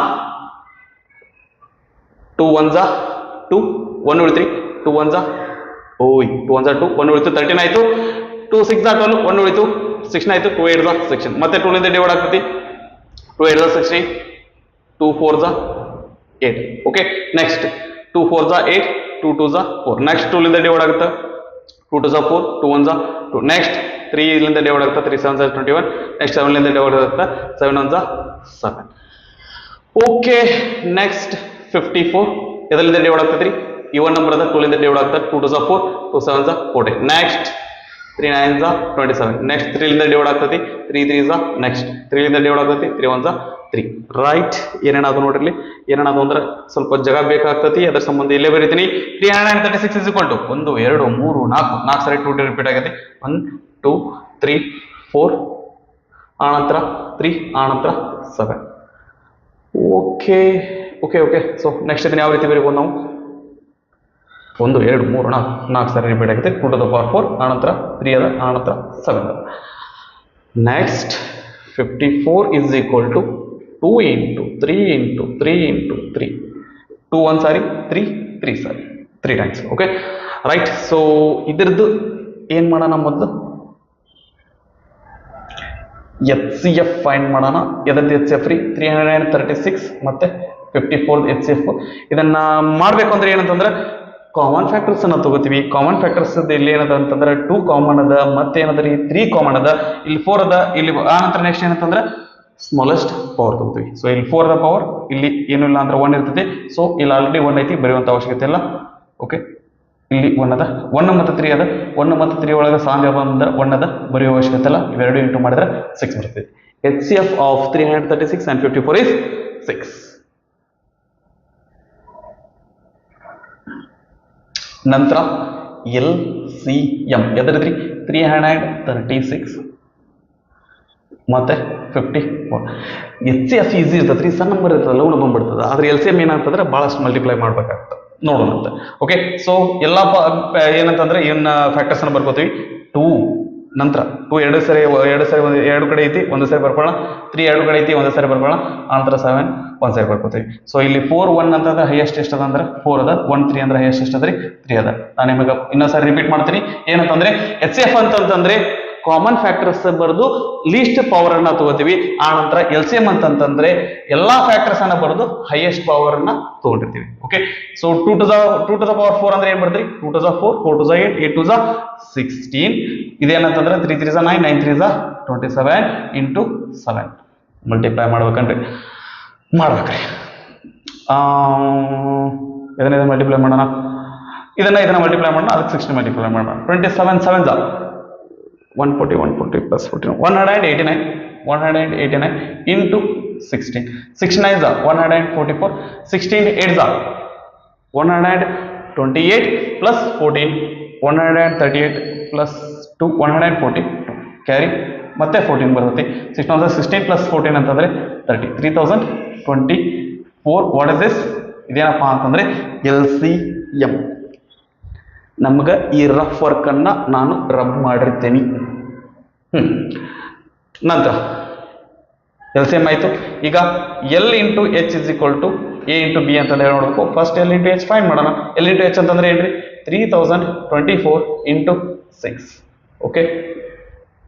2 1s are 2, 1 ಉಳಿತ್ರಿ, 2 1s are 2 1s are 2, 1 ಉಳಿತು 13 ಆಯ್ತು. 2 6s are 12, 1 ಉಳಿತು 16 ಆಯ್ತು. 2 8s are 16, ಮತ್ತೆ 2 ಇಂದ ಡಿವೈಡ್ ಆಗ್ತೈತಿ. 2 8s are 16, 2 4s are 8. Okay, next 2 4s are 8, 2 2s are 4. Next 2 ಇಂದ ಡಿವೈಡ್ ಆಗುತ್ತೆ. 2 2s are 4, 2 1s are 2. Next 3 ಇಲ್ಲಿಂದ ಡಿವೈಡ್ ಆಗ್ತಾ 3 7 21. ನೆಕ್ಸ್ಟ್ 7 ಲಿಂದ ಡಿವೈಡ್ ಆಗ್ತಾ 7 1 7. ಓಕೆ ನೆಕ್ಸ್ಟ್ 54 ಇದರಿಂದ ಡಿವೈಡ್ ಆಗ್ತದ್ರಿ ಈ ಒನ್ ನಂಬರ್ ಅದ 2 ಲಿಂದ ಡಿವೈಡ್ ಆಗ್ತಾ 2 2 4 2 7 14. ನೆಕ್ಸ್ಟ್ 3 9 27. ನೆಕ್ಸ್ಟ್ 3 ಲಿಂದ ಡಿವೈಡ್ ಆಗ್ತತಿ 3 3 ನೆಕ್ಸ್ಟ್ 3 ಲಿಂದ ಡಿವೈಡ್ ಆಗ್ತತಿ 3 1 3. ರೈಟ್ ಏನೇನಾದ್ರು ನೋಡ್ರಿ ಏನೇನಾದ್ರು ಅಂದ್ರೆ ಸ್ವಲ್ಪ ಜಾಗ ಬೇಕಾಗ್ತತಿ ಅದರ ಸಂಬಂಧ ಇಲ್ಲೇ ಬರೀತೀನಿ 336 is equal to 1 2 3 4 4 ಸರಿ 2 ರಿಪೀಟ್ ಆಗೈತಿ 1 2 3 4 ಆನಂತರ 3 ಆನಂತರ 7. Okay okay okay so next ಇದನ್ನ ಯಾವ ರೀತಿ ಬರೀಬಹುದು ನಾವು 1 2 3 4 4 ಸರಿ ರಿಪೀಟ್ ಆಗುತ್ತೆ 2 to the power 4 ಆನಂತರ 3 ಅದ ಆನಂತರ 7. Next 54 is equal to 2 into 3 into 3 into 3 2 1 sorry 3 3 sorry 3 times. Okay right so ಇದ್ರದ್ದು ಏನ್ ಮಾಡೋಣ ಮೊದಲು HCF ಫೈಂಡ್ ಮಾಡೋಣ. ಎದರದ್ದು HCF ರೀ 336 ಮತ್ತೆ 54 HCF. ಇದನ್ನ ಮಾಡ್ಬೇಕು ಅಂದ್ರೆ ಏನಂತಂದ್ರೆ ಕಾಮನ್ ಫ್ಯಾಕ್ಟರ್ಸ್ ಅನ್ನ ತಗೋತೀವಿ. ಕಾಮನ್ ಫ್ಯಾಕ್ಟರ್ಸ್ ಇಲ್ಲಿ ಏನದ ಅಂತಂದ್ರೆ 2 ಕಾಮನ್ ಅದ ಮತ್ತೆ ಏನದ ರೀ 3 ಕಾಮನ್ ಅದ ಇಲ್ಲಿ 4 ಅದ ಇಲ್ಲಿ ಆನಂತರ ನೆಕ್ಸ್ಟ್ ಏನಂತಂದ್ರೆ ಸ್ಮಾಲೆಸ್ಟ್ ಪವರ್ ತಗೋತೀವಿ. ಸೊ ಇಲ್ಲಿ 4 ದ ಪವರ್ ಇಲ್ಲಿ ಏನು ಇಲ್ಲ ಅಂದ್ರೆ 1 ಇರ್ತೈತಿ. ಸೊ ಇಲ್ಲಿ ಆಲ್ರೆಡಿ 1 ಐತಿ ಬರೆಯುವಂತ ಅವಶ್ಯಕತೆ ಇಲ್ಲ. ಓಕೆ ಇಲ್ಲಿ 1 ಅದ 1 ಮತ್ತು 3 ಅದ 1 ಮತ್ತು 3 ಒಳಗೆ ಸಾಂದ್ಯ ಬಂದ 1 ಅದ ಬರೆಯುವ ಅವಶ್ಯಕತೆ ಇಲ್ಲ. ಇವೆರಡು ಇಂಟು ಮಾಡಿದ್ರೆ 6 ಬರ್ತೈತಿ. HCF of 336 and 54 is 6. ನಂತರ LCM ಎದರದ್ರಿ 336 ಮತ್ತೆ 54. HCF ಈಸಿ ಇರ್ತದ್ರಿ ಸಣ್ಣ ನಂಬರ್ ಇರ್ತದಲ್ಲ ಲೌಡ್ ಬಂದ್ಬಿಡ್ತದೆ. ಆದ್ರೆ LCM ಏನಂತಂದ್ರೆ ಬಹಳಷ್ಟು ಮಲ್ಟಿಪ್ಲೈ ಮಾಡ್ಬೇಕಾಗ್ತದೆ ನೋಡೋಣ ಅಂತ. ಓಕೆ ಸೊ ಎಲ್ಲ ಏನಂತಂದ್ರೆ ಏನ್ ಫ್ಯಾಕ್ಟರ್ಸ್ ಅನ್ನ ಬರ್ಕೋತೀವಿ 2 ನಂತರ 2 ಎರಡು ಕಡೆ ಐತಿ ಒಂದು ಸರಿ ಬರ್ಕೊಳ್ಳೋಣ 3 ಎರಡು ಕಡೆ ಐತಿ ಒಂದು ಸರಿ ಬರ್ಕೊಳ್ಳೋಣ ಆನಂತರ 7 ಒಂದು ಸರಿ ಬರ್ಕೋತೀವಿ. ಸೊ ಇಲ್ಲಿ 4 1 ಅಂತಂದ್ರೆ ಹೈಯೆಸ್ಟ್ ಎಷ್ಟದ ಅಂದ್ರೆ 4 ಅದ 1 3 ಅಂದ್ರೆ ಹೈಯೆಸ್ಟ್ ಎಷ್ಟದ್ರಿ 3 ಅದ. ನಾನು ನಿಮಗೆ ಇನ್ನೊಂದ್ಸರಿ ರಿಪೀಟ್ ಮಾಡ್ತೀನಿ ಏನಂತಂದ್ರೆ HCF ಅಂತಂದ್ರೆ ಕಾಮನ್ ಫ್ಯಾಕ್ಟರ್ಸ್ ಬರೆದು ಲೀಸ್ಟ್ ಪವರ್ ಅನ್ನ ತಗೋತೀವಿ. ಆ ನಂತರ LCM ಅಂತಂದ್ರೆ ಎಲ್ಲಾ ಫ್ಯಾಕ್ಟರ್ಸ್ ಅನ್ನ ಬರೆದು ಹೈಯೆಸ್ಟ್ ಪವರ್ ಅನ್ನ ತಗೊಂಡಿರ್ತೀವಿ. Okay so 2 to the power 4 ಅಂದ್ರೆ ಏನ್ ಬರ್ತೀರಿ 2 to the 4 4 to the 8 8 to the 16. ಇದೇನಂತಂದ್ರೆ 3 3 9 9 3 27 into 7 multiply ಮಾಡ್ಬೇಕಂದ್ರೆ ಮಾಡ್ಬೇಕ್ರಿ. ಇದನ್ನ ಮಲ್ಟಿಪ್ಲೈ ಮಾಡೋಣ ಇದನ್ನ ಮಲ್ಟಿಪ್ಲೈ ಮಾಡೋಣ ಅದಕ್ಕೆ 16 ಮಲ್ಟಿಪ್ಲೈ ಮಾಡೋಣ 27 7 140 140 plus 14 189 into 16 6 9 144 16 8 128 plus 14 138 plus 2 142 carry ಮತ್ತೆ 14 ಬರುತ್ತೆ 16 plus 14 ಅಂತಂದ್ರೆ 3024. ವಾಟ್ ಇಸ್ ದಿಸ್ ಇದೇನಪ್ಪಾ ಅಂತಂದ್ರೆ LCM. ನಮ್ಗೆ ಈ ರಫ್ ವರ್ಕ್ ಅನ್ನ ನಾನು ರಬ್ ಮಾಡಿರ್ತೀನಿ. ನಂತರ LCM ಆಯ್ತು. ಈಗ L into H is equal to A into B ಅಂತ ಹೇಳಿ ನೋಡ್ಬೇಕು. First L into H find ಮಾಡೋಣ. L ಇಂಟು H ಅಂತಂದ್ರೆ ಏನ್ರಿ 3024 ಇಂಟು 6. ಓಕೆ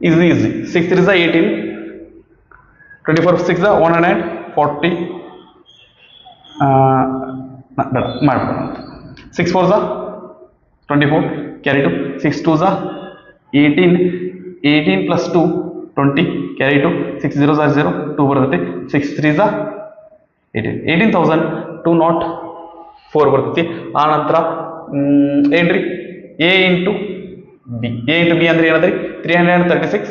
ಈಸಿ 6 3 18 24 6 140 ಬೇಡ ಮಾಡ್ಬೋಣ 6 4 24 carry 2 6 2 18 plus 2 20 carry 2 6 0 0 2 ಬರುತ್ತೆ 6 3 18,204 ಬರ್ತೈತಿ. ಆ ನಂತರ ಏನ್ರಿ A ಇಂಟು B ಅಂದ್ರೆ ಏನದ್ರಿ 336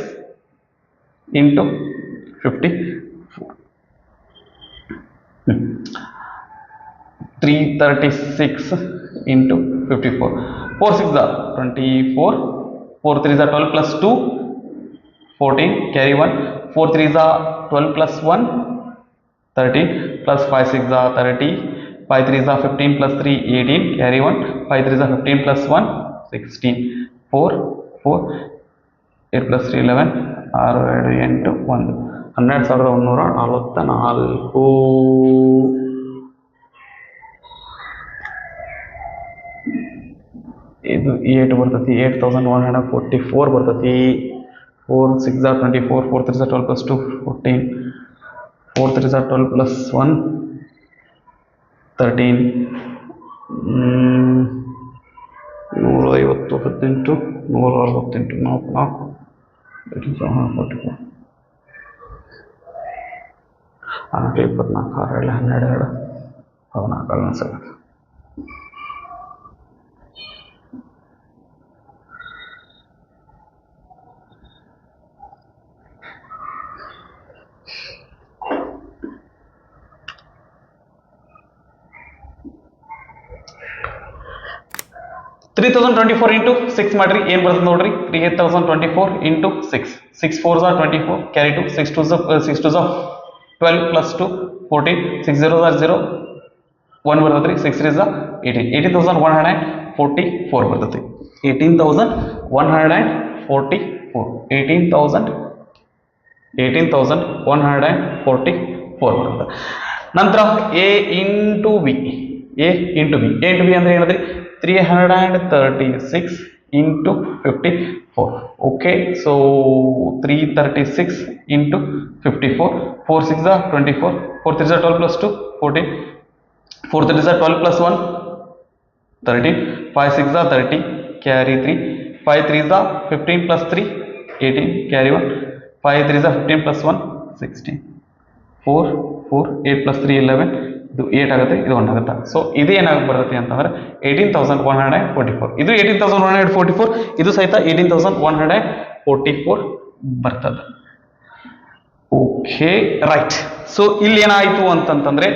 into 54 336 into 54 4 6 24 4 3 12 plus 2 14 carry 1 4 3 12 plus 1 13 plus 5 6 30 5 3 15 plus 3 18 carry 1 5 3 15 plus 1 16 4 4 8 plus 3 11 6 2 8 1 12144. ಇದು 8 ಬರ್ತೈತಿ 8144 ಬರ್ತೈತಿ 4 6 24 4 3 12 plus 2 14 4 3 12 plus 1 13 150 18 168 4 4 24 6 12 14 ಸರ್. $3,024 into 6 ಮಾಡ್ರಿ ಏನ್ ಬರ್ತದೆ ನೋಡ್ರಿ. 3,024 into 6. 6 4s are 24, carry 2, 6 2s are 12 plus 2 14, 6 0s are 0, 1 ಬರ್ತದೆ. 6 3s are 18. 18,144 ಬರ್ತದೆ. 18,144 18,144 ಬರ್ತದೆ. ನಂತರ A into B ಅಂದ್ರೆ ಏನಂದ್ರಿ 336 into 54. Okay, so 336 into 54. 4 6 are 24. 4 3 are 12 plus 2 14. 4 3 are 12 plus 1 13. 5 6 are 30, carry 3. 5 3 are 15 plus 3 18, carry 1. 5 3 are 15 plus 1 16. 4 8 plus 3 11. ಇದು 8 ಆಗುತ್ತೆ, ಇದು 1 ಆಗುತ್ತೆ. ಸೊ ಇದು ಏನಾಗಿ ಬರ್ತೈತಿ ಅಂತಂದ್ರೆ 18,144. ಇದು 18,144, ಇದು ಸಹಿತ 18,144 ಬರ್ತದೆ. Okay right. ಸೊ ಇಲ್ಲಿ ಏನಾಯಿತು ಅಂತಂತಂದ್ರೆ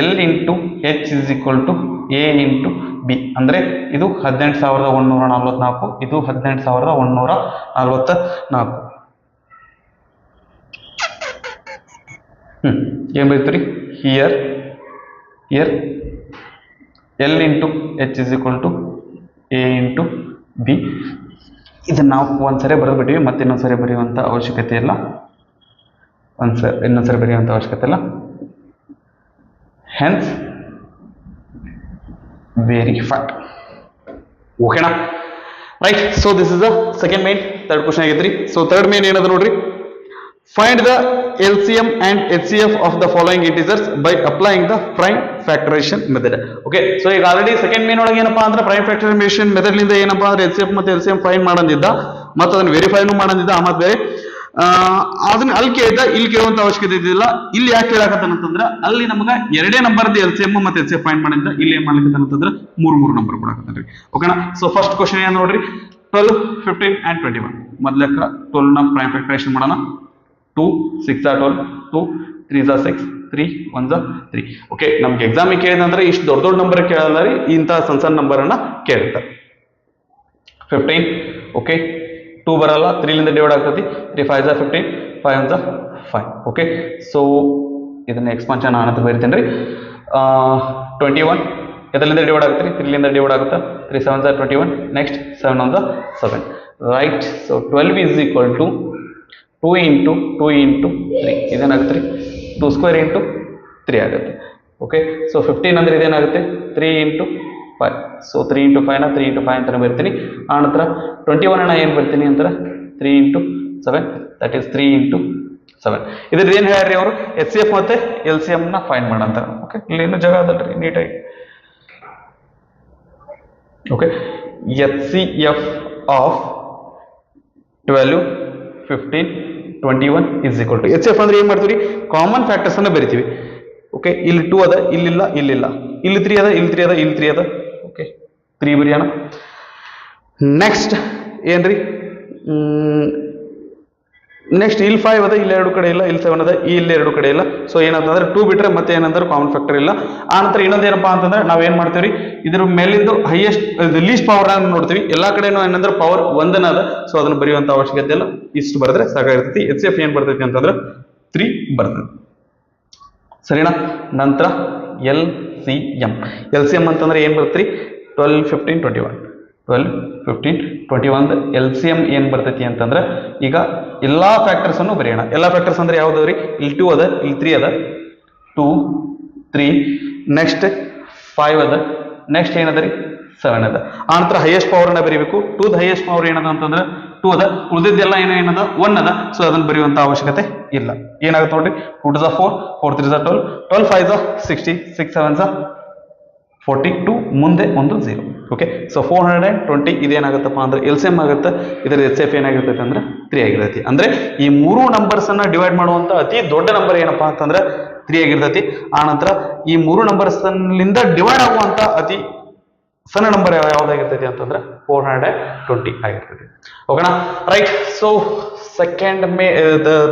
L into H is equal to A into B. ಅಂದ್ರೆ ಇದು 18,144, ಇದು 18,144. ಏನ್ ಬರೀತೀರಿ here L into H is equal to A into B. ಇದನ್ನ ನಾವು ಒಂದ್ಸರಿ ಬರೆದ್ಬಿಟ್ಟಿವಿ, ಮತ್ತೆ ಇನ್ನೊಂದ್ಸರಿ ಬರೆಯುವಂಥ ಅವಶ್ಯಕತೆ ಇಲ್ಲ. ಇನ್ನೊಂದ್ಸರಿ ಬರೆಯುವಂಥ ಅವಶ್ಯಕತೆ ಇಲ್ಲ. Hence verified. ಓಕೆನಾ right. So this is the second main. Third question ಆಗೈತ್ರಿ. ಸೊ ಥರ್ಡ್ ಮೇನ್ ಏನದ ನೋಡ್ರಿ, find the LCM and HCF of the following integers by applying the prime factorization method. Okay, so ಈಗ already second main ಒಳಗೆ ಏನಪ್ಪಾ ಅಂದ್ರೆ prime factorisation method ಲಿಂದ ಏನಪ್ಪಾ ಅಂದ್ರೆ HCF ಮತ್ತೆ LCM ಫೈಂಡ್ ಮಾಡಂದಿದ್ದ, ಮತ್ತೆ ಅದನ್ನ ವೆರಿಫೈನು ಮಾಡಂದಿದ್ದ. ಮತ್ತೆ ಬೇರೆ ಅದನ್ನ ಅಲ್ಲಿ ಕೇಳಿದ, ಇಲ್ಲಿ ಕೇಳುವಂತ ಅವಶ್ಯಕತೆ ಇದ್ದಿಲ್ಲ. ಇಲ್ಲಿ ಯಾಕೆ ಕೇಳಾಕತ್ತಂತಂದ್ರ ಅಲ್ಲಿ ನಮಗ ಎರಡೇ ನಂಬರ್ LCM ಮತ್ತೆ HCF ಫೈಂಡ್ ಮಾಡಿದ್ದ. ಇಲ್ಲಿ ಏನ್ ಮಾಡ್ಲಿಕ್ಕಂತಂದ್ರ ಮೂರು ನಂಬರ್ ಕೊಡಾಕತ್ತನ್ರಿ. ಓಕೆನಾ. ಸೊ ಫಸ್ಟ್ ಕ್ವಶನ್ ಏನ್ ನೋಡ್ರಿ, 12 15 and 21. ಮೊದಲಕ್ಕ 12 ನ ಪ್ರೈಮ್ ಫ್ಯಾಕ್ಟರೈಸೇಷನ್ ಮಾಡೋಣ. 2 6 are 12, 2 3s are 6, 3 1s are 3. Okay, ನಮ್ಗೆ ಎಕ್ಸಾಮ್ ಕೇಳಿದಂದ್ರೆ ಇಷ್ಟು ದೊಡ್ಡ ನಂಬರ್ ಕೇಳಲ್ಲ, ಇಂಥ ಸಣ್ಣ ನಂಬರ್ ಅನ್ನ ಕೇಳ್ತಾರೆ. 15. ಓಕೆ, 2 ಬರಲ್ಲ, 3 ಲಿಂದ ಡಿವೈಡ್ ಆಗ್ತತಿ. 3 5s are 15, 5 1s are 5. Okay, so ಇದನ್ನ ಎಕ್ಸ್ಪಾನ್ಷನ್ ಅಂತ ಬರೀತೀನಿ ರೀ. 21 ಎದರಿಂದ ಡಿವೈಡ್ ಆಗುತ್ತೆ? 3 ಲಿಂದ ಡಿವೈಡ್ ಆಗುತ್ತೆ. 3 7s are 21, next 7 1s are 7. Right. So 12 is equal to 2 into 3 ಇದೇನಾಗುತ್ತೆ ರೀ, 2 square into 3 ಆಗುತ್ತೆ. ಓಕೆ, ಸೊ 15 ಅಂದ್ರೆ ಇದೇನಾಗುತ್ತೆ 3 into 5. ಸೊ 3 into 5 ನ 3 into 5 ಅಂತಾನೆ ಬರ್ತೀನಿ. ಆ ನಂತರ 21 ಅನ್ನ ಏನು ಬರ್ತೀನಿ ಅಂತಾರೆ 3 into 7, ದಟ್ ಈಸ್ 3 into 7. ಇದ್ರ ಏನು ಹೇಳ್ರಿ ಅವರು HCF ಮತ್ತೆ LCM ನ ಫೈಂಡ್ ಮಾಡಂತಾರೆ. ಓಕೆ, ಇಲ್ಲಿ ಏನು ಜಾಗ ಅದಲ್ರಿ ನೀಟಾಗಿ. Okay, HCF of 12 15 21 is equal to HCF ಅಂದ್ರೆ ಏನ್ ಮಾಡ್ತೀವಿ, ಕಾಮನ್ ಫ್ಯಾಕ್ಟರ್ಸ್ ಅನ್ನ ಬರಿತೀವಿ. ಓಕೆ, ಇಲ್ಲಿ 2 ಅದ, ಇಲ್ಲಿಲ್ಲ, ಇಲ್ಲಿಲ್ಲ, ಇಲ್ಲಿ 3 ಅದ, ಇಲ್ಲಿ 3 ಅದ, ಇಲ್ಲಿ 3 ಅದ. ಓಕೆ, 3 ಬರಿಯೋಣ. ನೆಕ್ಸ್ಟ್ ಏನ್ರಿ, ನೆಕ್ಸ್ಟ್ ಇಲ್ಲಿ 5 ಅದ, ಇಲ್ಲಿ 2 ಕಡೆ ಇಲ್ಲ, ಇಲ್ಲಿ 7 ಅದ, ಇಲ್ಲಿ 2 ಕಡೆ ಇಲ್ಲ. ಸೊ ಏನಂತಂದ್ರೆ 2 ಬಿಟ್ರೆ ಮತ್ತೆ ಏನಂದ್ರೆ ಕಾಮನ್ ಫ್ಯಾಕ್ಟರ್ ಇಲ್ಲ. ಆ ನಂತರ ಇನ್ನೊಂದೇನಪ್ಪಾ ಅಂತಂದ್ರೆ ನಾವೇನ್ ಮಾಡ್ತೀವಿ, ಇದ್ರ ಮೇಲಿಂದ ಹೈಯೆಸ್ಟ್ ಲೀಸ್ಟ್ ಪವರ್ ಅನ್ನು ನೋಡ್ತೀವಿ. ಎಲ್ಲಾ ಕಡೆನೂ ಏನಂದ್ರೆ ಪವರ್ ಒಂದನ ಅದ. ಸೊ ಅದನ್ನ ಬರೆಯುವಂತ ಅವಶ್ಯಕತೆ ಇಲ್ಲ, ಇಷ್ಟು ಬರೆದ್ರೆ ಸಾಕಾಗಿರ್ತೈತಿ. HCF ಏನ್ ಬರ್ತೈತಿ ಅಂತಂದ್ರೆ 3 ಬರ್ತದೆ. ಸರಿನಾ. ನಂತರ LCM ಅಂತಂದ್ರೆ ಏನ್ ಬರ್ತೈತಿ, 12 15 21. 12 15 21 LCM ಏನ್ ಬರ್ತೈತಿ ಅಂತಂದ್ರೆ ಈಗ ಎಲ್ಲಾ ಫ್ಯಾಕ್ಟರ್ಸ್ ಅನ್ನು ಬರೆಯೋಣ. ಎಲ್ಲಾ ಫ್ಯಾಕ್ಟರ್ಸ್ ಅಂದ್ರೆ ಯಾವ್ದವ್ರಿ, ಇಲ್ಲಿ 2 ಅದ, ಇಲ್ಲಿ 3 ಅದ, 2 3, ನೆಕ್ಸ್ಟ್ 5 ಅದ, ನೆಕ್ಸ್ಟ್ ಏನದ ರೀ 7 ಅದ. ಆ ನಂತರ ಹೈಯೆಸ್ಟ್ ಪವರ್ ಅನ್ನ ಬರೀಬೇಕು. 2 ದ ಹೈಯೆಸ್ಟ್ ಪವರ್ ಏನದ ಅಂತಂದ್ರೆ 2 ಅದ, ಉಳಿದಿದ್ದೆಲ್ಲ ಏನದ 1 ಅದ. ಸೊ ಅದನ್ನ ಬರೆಯುವಂತ ಅವಶ್ಯಕತೆ ಇಲ್ಲ. ಏನಾಗುತ್ತೆ ನೋಡ್ರಿ, 2 2s are 4, 4 3s are 12, 12 5s are 60, 6 7s are 42, ಮುಂದೆ ಒಂದು 0. ಓಕೆ ಸೊ 420 ಇದೇನಾಗುತ್ತಪ್ಪ ಅಂದ್ರೆ ಎಲ್ ಸಿ ಎಂ ಆಗುತ್ತೆ, ಇದರ ಎಚ್ ಎಫ್ ಏನಾಗಿರ್ತೈತೆ ಅಂದ್ರೆ 3 ಆಗಿರ್ತೈತಿ. ಅಂದ್ರೆ ಈ ಮೂರು ನಂಬರ್ಸ್ ಅನ್ನ ಡಿವೈಡ್ ಮಾಡುವಂತ ಅತಿ ದೊಡ್ಡ ನಂಬರ್ ಏನಪ್ಪಾ ಅಂತಂದ್ರೆ 3 ಆಗಿರ್ತೈತಿ. ಆ ನಂತರ ಈ ಮೂರು ನಂಬರ್ಸ್ ಲಿಂದ ಡಿವೈಡ್ ಆಗುವಂತ ಅತಿ ಸಣ್ಣ ನಂಬರ್ ಯಾವ್ದಾಗಿರ್ತೈತಿ ಅಂತಂದ್ರೆ 420 ಆಗಿರ್ತೈತಿ. ಓಕೆನಾ, ರೈಟ್. ಸೊ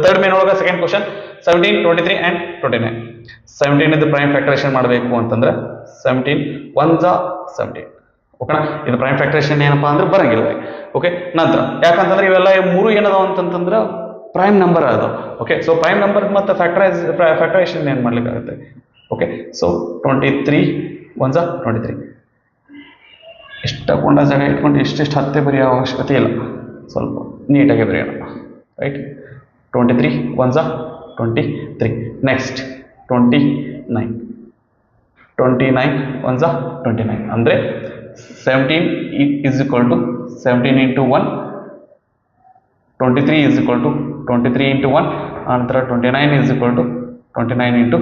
ಥರ್ಡ್ ಮೇನ್ ಒಳಗ ಸೆಕೆಂಡ್ ಕ್ವಶನ್ 17, 23 and 29. 17 ಇದು ಪ್ರೈಮ್ ಫ್ಯಾಕ್ಟರೇಷನ್ ಮಾಡಬೇಕು ಅಂತಂದ್ರೆ 17 1 17. ಓಕೆನಾ, ಇದು ಪ್ರೈಮ್ ಫ್ಯಾಕ್ಟರೇಷನ್ ಏನಪ್ಪಾ ಅಂದ್ರೆ ಬರಂಗಿಲ್ಲ. ಓಕೆ, ನಂತರ ಯಾಕಂತಂದ್ರೆ ಇವೆಲ್ಲ ಮೂರು ಏನದಾವ ಅಂತಂದ್ರೆ ಪ್ರೈಮ್ ನಂಬರ್ ಅದಾವ. ಓಕೆ, ಸೊ ಪ್ರೈಮ್ ನಂಬರ್ ಮತ್ತೆ ಫ್ಯಾಕ್ಟರೇಷನ್ ಏನ್ ಮಾಡ್ಲಿಕ್ಕಾಗುತ್ತೆ. Okay, so 23 1 23. ಇಷ್ಟಕೊಂಡ ಜಾಗ ಇಟ್ಕೊಂಡು ಇಷ್ಟಿಷ್ಟು ಹತ್ತೆ ಬರೆಯೋ ಅವಶ್ಯಕತೆ ಇಲ್ಲ, ಸ್ವಲ್ಪ ನೀಟಾಗಿ ಬರೆಯೋಣ. ರೈಟ್, 23 1 23. ನೆಕ್ಸ್ಟ್ 29 29 1 29. ಅಂದರೆ 17 is equal to 17 into 1, 23 is equal to 23 into 1, ನಂತರ 29 is equal to 29 into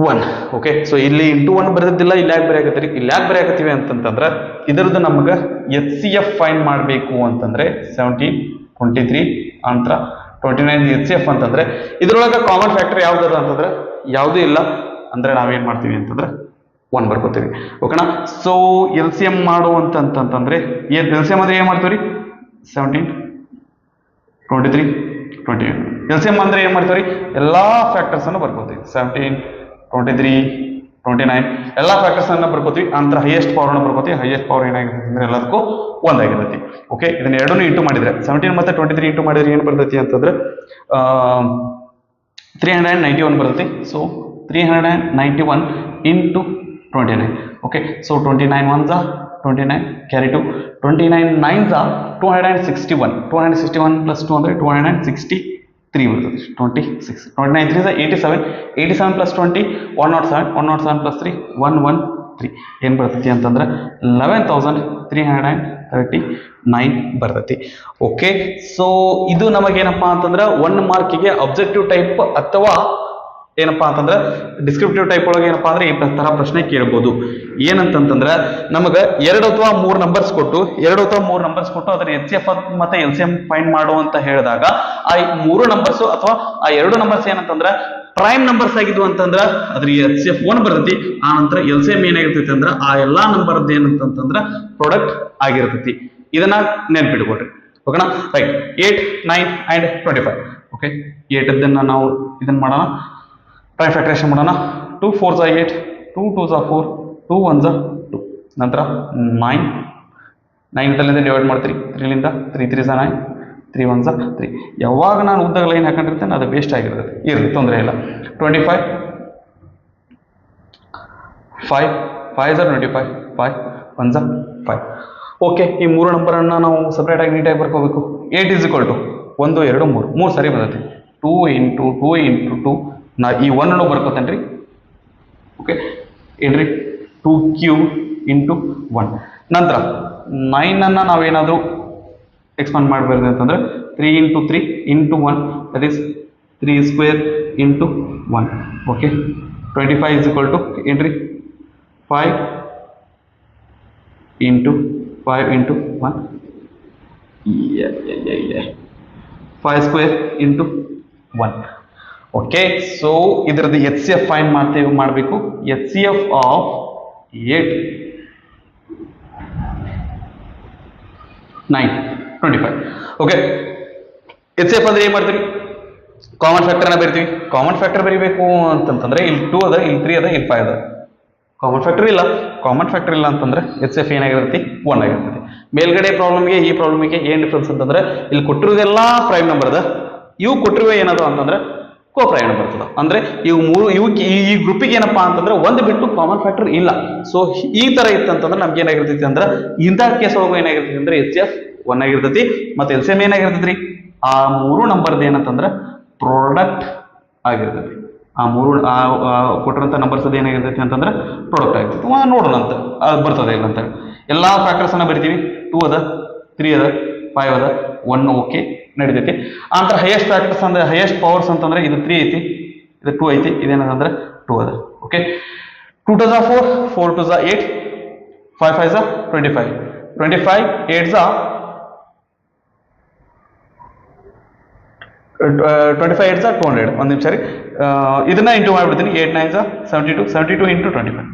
1. Okay, so ಇಲ್ಲಿ ಇಂಟು 1 ಬರೆದಿದ್ದಿಲ್ಲ, ಇಲ್ಲಿ ಯಾಕೆ ಬರೆಯಾಕತ್ತೀರಿ, ಇಲ್ಲಿ ಯಾಕೆ ಬರೆಯಾಕತ್ತೀವಿ ಅಂತಂತಂದ್ರೆ ಇದರದ್ದು ನಮ್ಗೆ ಎಚ್ ಸಿ ಎಫ್ ಫೈಂಡ್ ಮಾಡಬೇಕು ಅಂತಂದ್ರೆ 17 23 ನಂತರ 29 ಎಚ್ ಸಿ ಎಫ್ ಅಂತಂದ್ರೆ ಇದ್ರೊಳಗೆ ಕಾಮನ್ ಫ್ಯಾಕ್ಟರ್ ಯಾವ್ದು ಅಂತಂದ್ರೆ ಯಾವುದೂ ಇಲ್ಲ. ಅಂದ್ರೆ ನಾವೇನ್ ಮಾಡ್ತೀವಿ ಅಂತಂದ್ರೆ 1 ಬರ್ಕೋತೀವಿ. ಓಕೆನಾ, ಸೊ ಎಲ್ ಸಿ ಎಂ ಮಾಡುವಂತಂತಂದ್ರೆ ಎಲ್ ಸಿ ಎಂ ಅಂದ್ರೆ ಏನ್ ಮಾಡ್ತೀವಿ, 17 23 21. ಎಲ್ ಸಿ ಎಂ ಅಂದ್ರೆ ಏನ್ ಮಾಡ್ತೀವಿ, ಎಲ್ಲಾ ಫ್ಯಾಕ್ಟರ್ಸ್ ಅನ್ನು ಬರ್ಕೋತೀವಿ. 17 23 29 ಎಲ್ಲಾ ಫ್ಯಾಕ್ಟರ್ಸ್ ಅನ್ನ ಬರ್ಕೋತೀವಿ. ನಂತರ ಹೈಯೆಸ್ಟ್ ಪವರ್ ಅನ್ನು ಬರ್ಕೋತೀವಿ. ಹೈಯೆಸ್ಟ್ ಪವರ್ ಏನಾಗಿರುತ್ತೆ ಅಂದ್ರೆ ಎಲ್ಲದಕ್ಕೂ 1 ಆಗಿರುತ್ತೆ. ಓಕೆ, ಇದನ್ನ ಎರಡನ್ನೂ ಇಂಟು ಮಾಡಿದ್ರೆ 17 ಮತ್ತೆ 23 ಇಂಟು ಮಾಡಿದ್ರೆ ಏನು ಬರ್ತೈತಿ ಅಂತಂದ್ರೆ 391 ಬರುತ್ತೆ. So 391 into 29. Okay, so 29 1 29 carry to 29 9 261. 261 plus 2 ಅಂದ್ರೆ 263 ಬರ್ತದೆ. 26 29 3 87. 87 ಪ್ಲಸ್ 20 107. 107 ಪ್ಲಸ್ 3 113. ಏನು ಬರ್ತೈತಿ ಅಂತಂದ್ರೆ 11,339 ಬರ್ತೈತಿ. ಓಕೆ, ಸೊ ಇದು ನಮಗೇನಪ್ಪಾ ಅಂತಂದ್ರೆ 1 ಮಾರ್ಕಿಗೆ ಅಬ್ಜೆಕ್ಟಿವ್ ಟೈಪ್ ಅಥವಾ ಏನಪ್ಪಾ ಅಂತಂದ್ರೆ ಡಿಸ್ಕ್ರಿಪ್ಟಿವ್ ಟೈಪ್ ಒಳಗೆ ಏನಪ್ಪಾ ಅಂದ್ರೆ ಈ ತರ ಪ್ರಶ್ನೆ ಕೇಳಬಹುದು. ಏನಂತಂದ್ರೆ ನಮಗ 2 ಅಥವಾ 3 ನಂಬರ್ಸ್ ಕೊಟ್ಟು ಅದರ ಎಚ್ ಸಿ ಎಫ್ ಮತ್ತೆ ಎಲ್ ಸಿ ಎಂ ಫೈಂಡ್ ಮಾಡು ಅಂತ ಹೇಳಿದಾಗ ಆ 3 ನಂಬರ್ಸ್ ಅಥವಾ ಆ 2 ನಂಬರ್ಸ್ ಏನಂತಂದ್ರೆ ಪ್ರೈಮ್ ನಂಬರ್ಸ್ ಆಗಿದ್ವು ಅಂತಂದ್ರ ಅದ್ರ ಎಚ್ ಸಿ ಎಫ್ 1 ಬರ್ತೈತಿ. ಆ ನಂತರ ಎಲ್ ಸಿ ಎಂ ಏನಾಗಿರ್ತೈತಿ ಅಂದ್ರ ಆ ಎಲ್ಲಾ ನಂಬರ್ ಏನಂತಂದ್ರ ಪ್ರಾಡಕ್ಟ್ ಆಗಿರ್ತೈತಿ. ಇದನ್ನ ನೆನ್ಪಿಟ್ಕೊಡ್ರಿ. ಓಕೆನಾ, ರೈಟ್. 8 9 and 25. ಓಕೆ, 8 ನಾವು ಇದನ್ನ ಮಾಡೋಣ, ಪ್ರೈಮ್ ಫ್ಯಾಕ್ಟರೇಷನ್ ಮಾಡೋಣ. 2 4 8, 2 2 4, 2 1 2. ನಂತರ 9 9 ಡಿವೈಡ್ ಮಾಡ್ತೀರಿ 3 ಲಿಂದ 3 3 9, 3 1 3. ಯಾವಾಗ ನಾನು ಉದ್ದಾಗ ಲೈನ್ ಹಾಕೊಂಡಿರ್ತೇನೆ ಅದು ವೇಸ್ಟ್ ಆಗಿರ್ತೈತೆ, ಇರಲಿ ತೊಂದರೆ ಇಲ್ಲ. 25 5 5 25, 5 1 5. ಓಕೆ, ಈ 3 ನಂಬರ್ ಅನ್ನ ನಾವು ಸಪರೇಟ್ ಆಗಿ ನೀಟಾಗಿ ಬರ್ಕೋಬೇಕು. 8 is equal to 1 2 3 3 ಸರಿ ಬರ್ತೈತಿ. 2 into 2 into 2 ನಾ ಈ 1 ಬರ್ಕೋತೇನ್ರಿ. ಓಕೆ, ಏನ್ರಿ 2 ಕ್ಯೂಬ್ ಇಂಟು 1. ನಂತರ 9 ಅನ್ನ ನಾವೇನಾದ್ರೂ ಎಕ್ಸ್ಪಾಂಡ್ ಮಾಡಬಾರ್ದು ಅಂತಂದ್ರೆ 3 into 3 into 1, that is 3 square into 1. Okay, 25 is equal to ಏನ್ರಿ 5 into 5 into 1, 5 square into 1. Okay, so ಇದರದ್ದು ಎಚ್ ಸಿ ಎಫ್ ಫೈಂಡ್ ಮಾಡಬೇಕು. H C F of 8 9 25. Okay, H C F ಅಂದ್ರೆ ಏನ್ ಮಾಡ್ತೀವಿ, ಕಾಮನ್ ಫ್ಯಾಕ್ಟರ್ನ ಬರಿತೀವಿ. ಕಾಮನ್ ಫ್ಯಾಕ್ಟರ್ ಬರಿಬೇಕು ಅಂತಂದ್ರೆ ಇಲ್ಲಿ 2 ಅದ, ಇಲ್ಲಿ 3 ಅದ, ಇಲ್ಲಿ 5 ಅದ. ಕಾಮನ್ ಫ್ಯಾಕ್ಟರ್ ಇಲ್ಲ ಅಂತಂದ್ರೆ ಎಚ್ ಎಫ್ ಏನಾಗಿರುತ್ತೆ 1 ಆಗಿರ್ತದೆ. ಮೇಲ್ಗಡೆ ಪ್ರಾಬ್ಲಮ್ಗೆ ಈ ಪ್ರಾಬ್ಲಮ್ಗೆ ಏನ್ ಡಿಫ್ರೆನ್ಸ್ ಅಂತಂದ್ರೆ ಇಲ್ಲಿ ಕೊಟ್ಟಿರೋದೆಲ್ಲ ಪ್ರೈಮ್ ನಂಬರ್ ಅದ, ಇವು ಕೊಟ್ಟಿರುವ ಏನದು ಅಂತಂದ್ರೆ ಕೋ ಪ್ರೈಮ್ ನಂಬರ್ ಅದ. ಅಂದ್ರೆ ಇವು ಮೂರು ಈ ಗ್ರೂಪಿಗೆ ಏನಪ್ಪಾ ಅಂತಂದ್ರೆ ಒಂದು ಬಿಟ್ಟು ಕಾಮನ್ ಫ್ಯಾಕ್ಟರ್ ಇಲ್ಲ. ಸೊ ಈ ತರ ಇತ್ತಂತಂದ್ರೆ ನಮ್ಗೆ ಏನಾಗಿರ್ತೈತಿ ಅಂದ್ರೆ ಇಂಥ ಕೇಸ್ ಒಳಗೆ ಏನಾಗಿರ್ತೈತಿ ಅಂದ್ರೆ ಎಚ್ ಎಫ್ 1 ಆಗಿರ್ತೈತಿ. ಮತ್ತೆ ಎಲ್ ಸಿ ಎಂ ಏನಾಗಿರ್ತೈತ್ರಿ, ಆ 3 ನಂಬರ್ದ ಏನಂತಂದ್ರೆ ಪ್ರಾಡಕ್ಟ್ ಆಗಿರ್ತೈತಿ. ಆ ಕೊಟ್ಟಿರೋಂಥ ನಂಬರ್ಸ್ ಅದು ಏನಾಗಿರ್ತೈತಿ ಅಂತಂದ್ರೆ ಪ್ರಾಡಕ್ಟ್ ಆಗಿರ್ತೈತಿ. ನೋಡೋಣ ಅಂತ ಬರ್ತದೆ ಇಲ್ಲ ಅಂತ ಎಲ್ಲಾ ಫ್ಯಾಕ್ಟರ್ಸ್ ಅನ್ನ ಬರಿತೀವಿ. 2 ಅದ, 3 ಅದ, 5 ಅದ, 1 ಓಕೆ ನಡಿತೈತಿ. ಆನಂತರ ಹೈಯೆಸ್ಟ್ ಫ್ಯಾಕ್ಟರ್ಸ್ ಅಂದ್ರೆ ಹೈಯೆಸ್ಟ್ ಪವರ್ಸ್ ಅಂತಂದ್ರೆ ಇದು 3 ಐತಿ, ಇದು 2 ಐತಿ, ಇದೇನಂದ್ರೆ 2 ಅದ. ಓಕೆ, 2 2 4, 4 2 8, 5 5 25, 25 8 25 8 200. ಒಂದು ನಿಮಿಷ ರೀ, ಇದನ್ನ ಇಂಟು ಮಾಡಿಬಿಡ್ತೀನಿ. 8 9 72, 72 ಇಂಟು 25,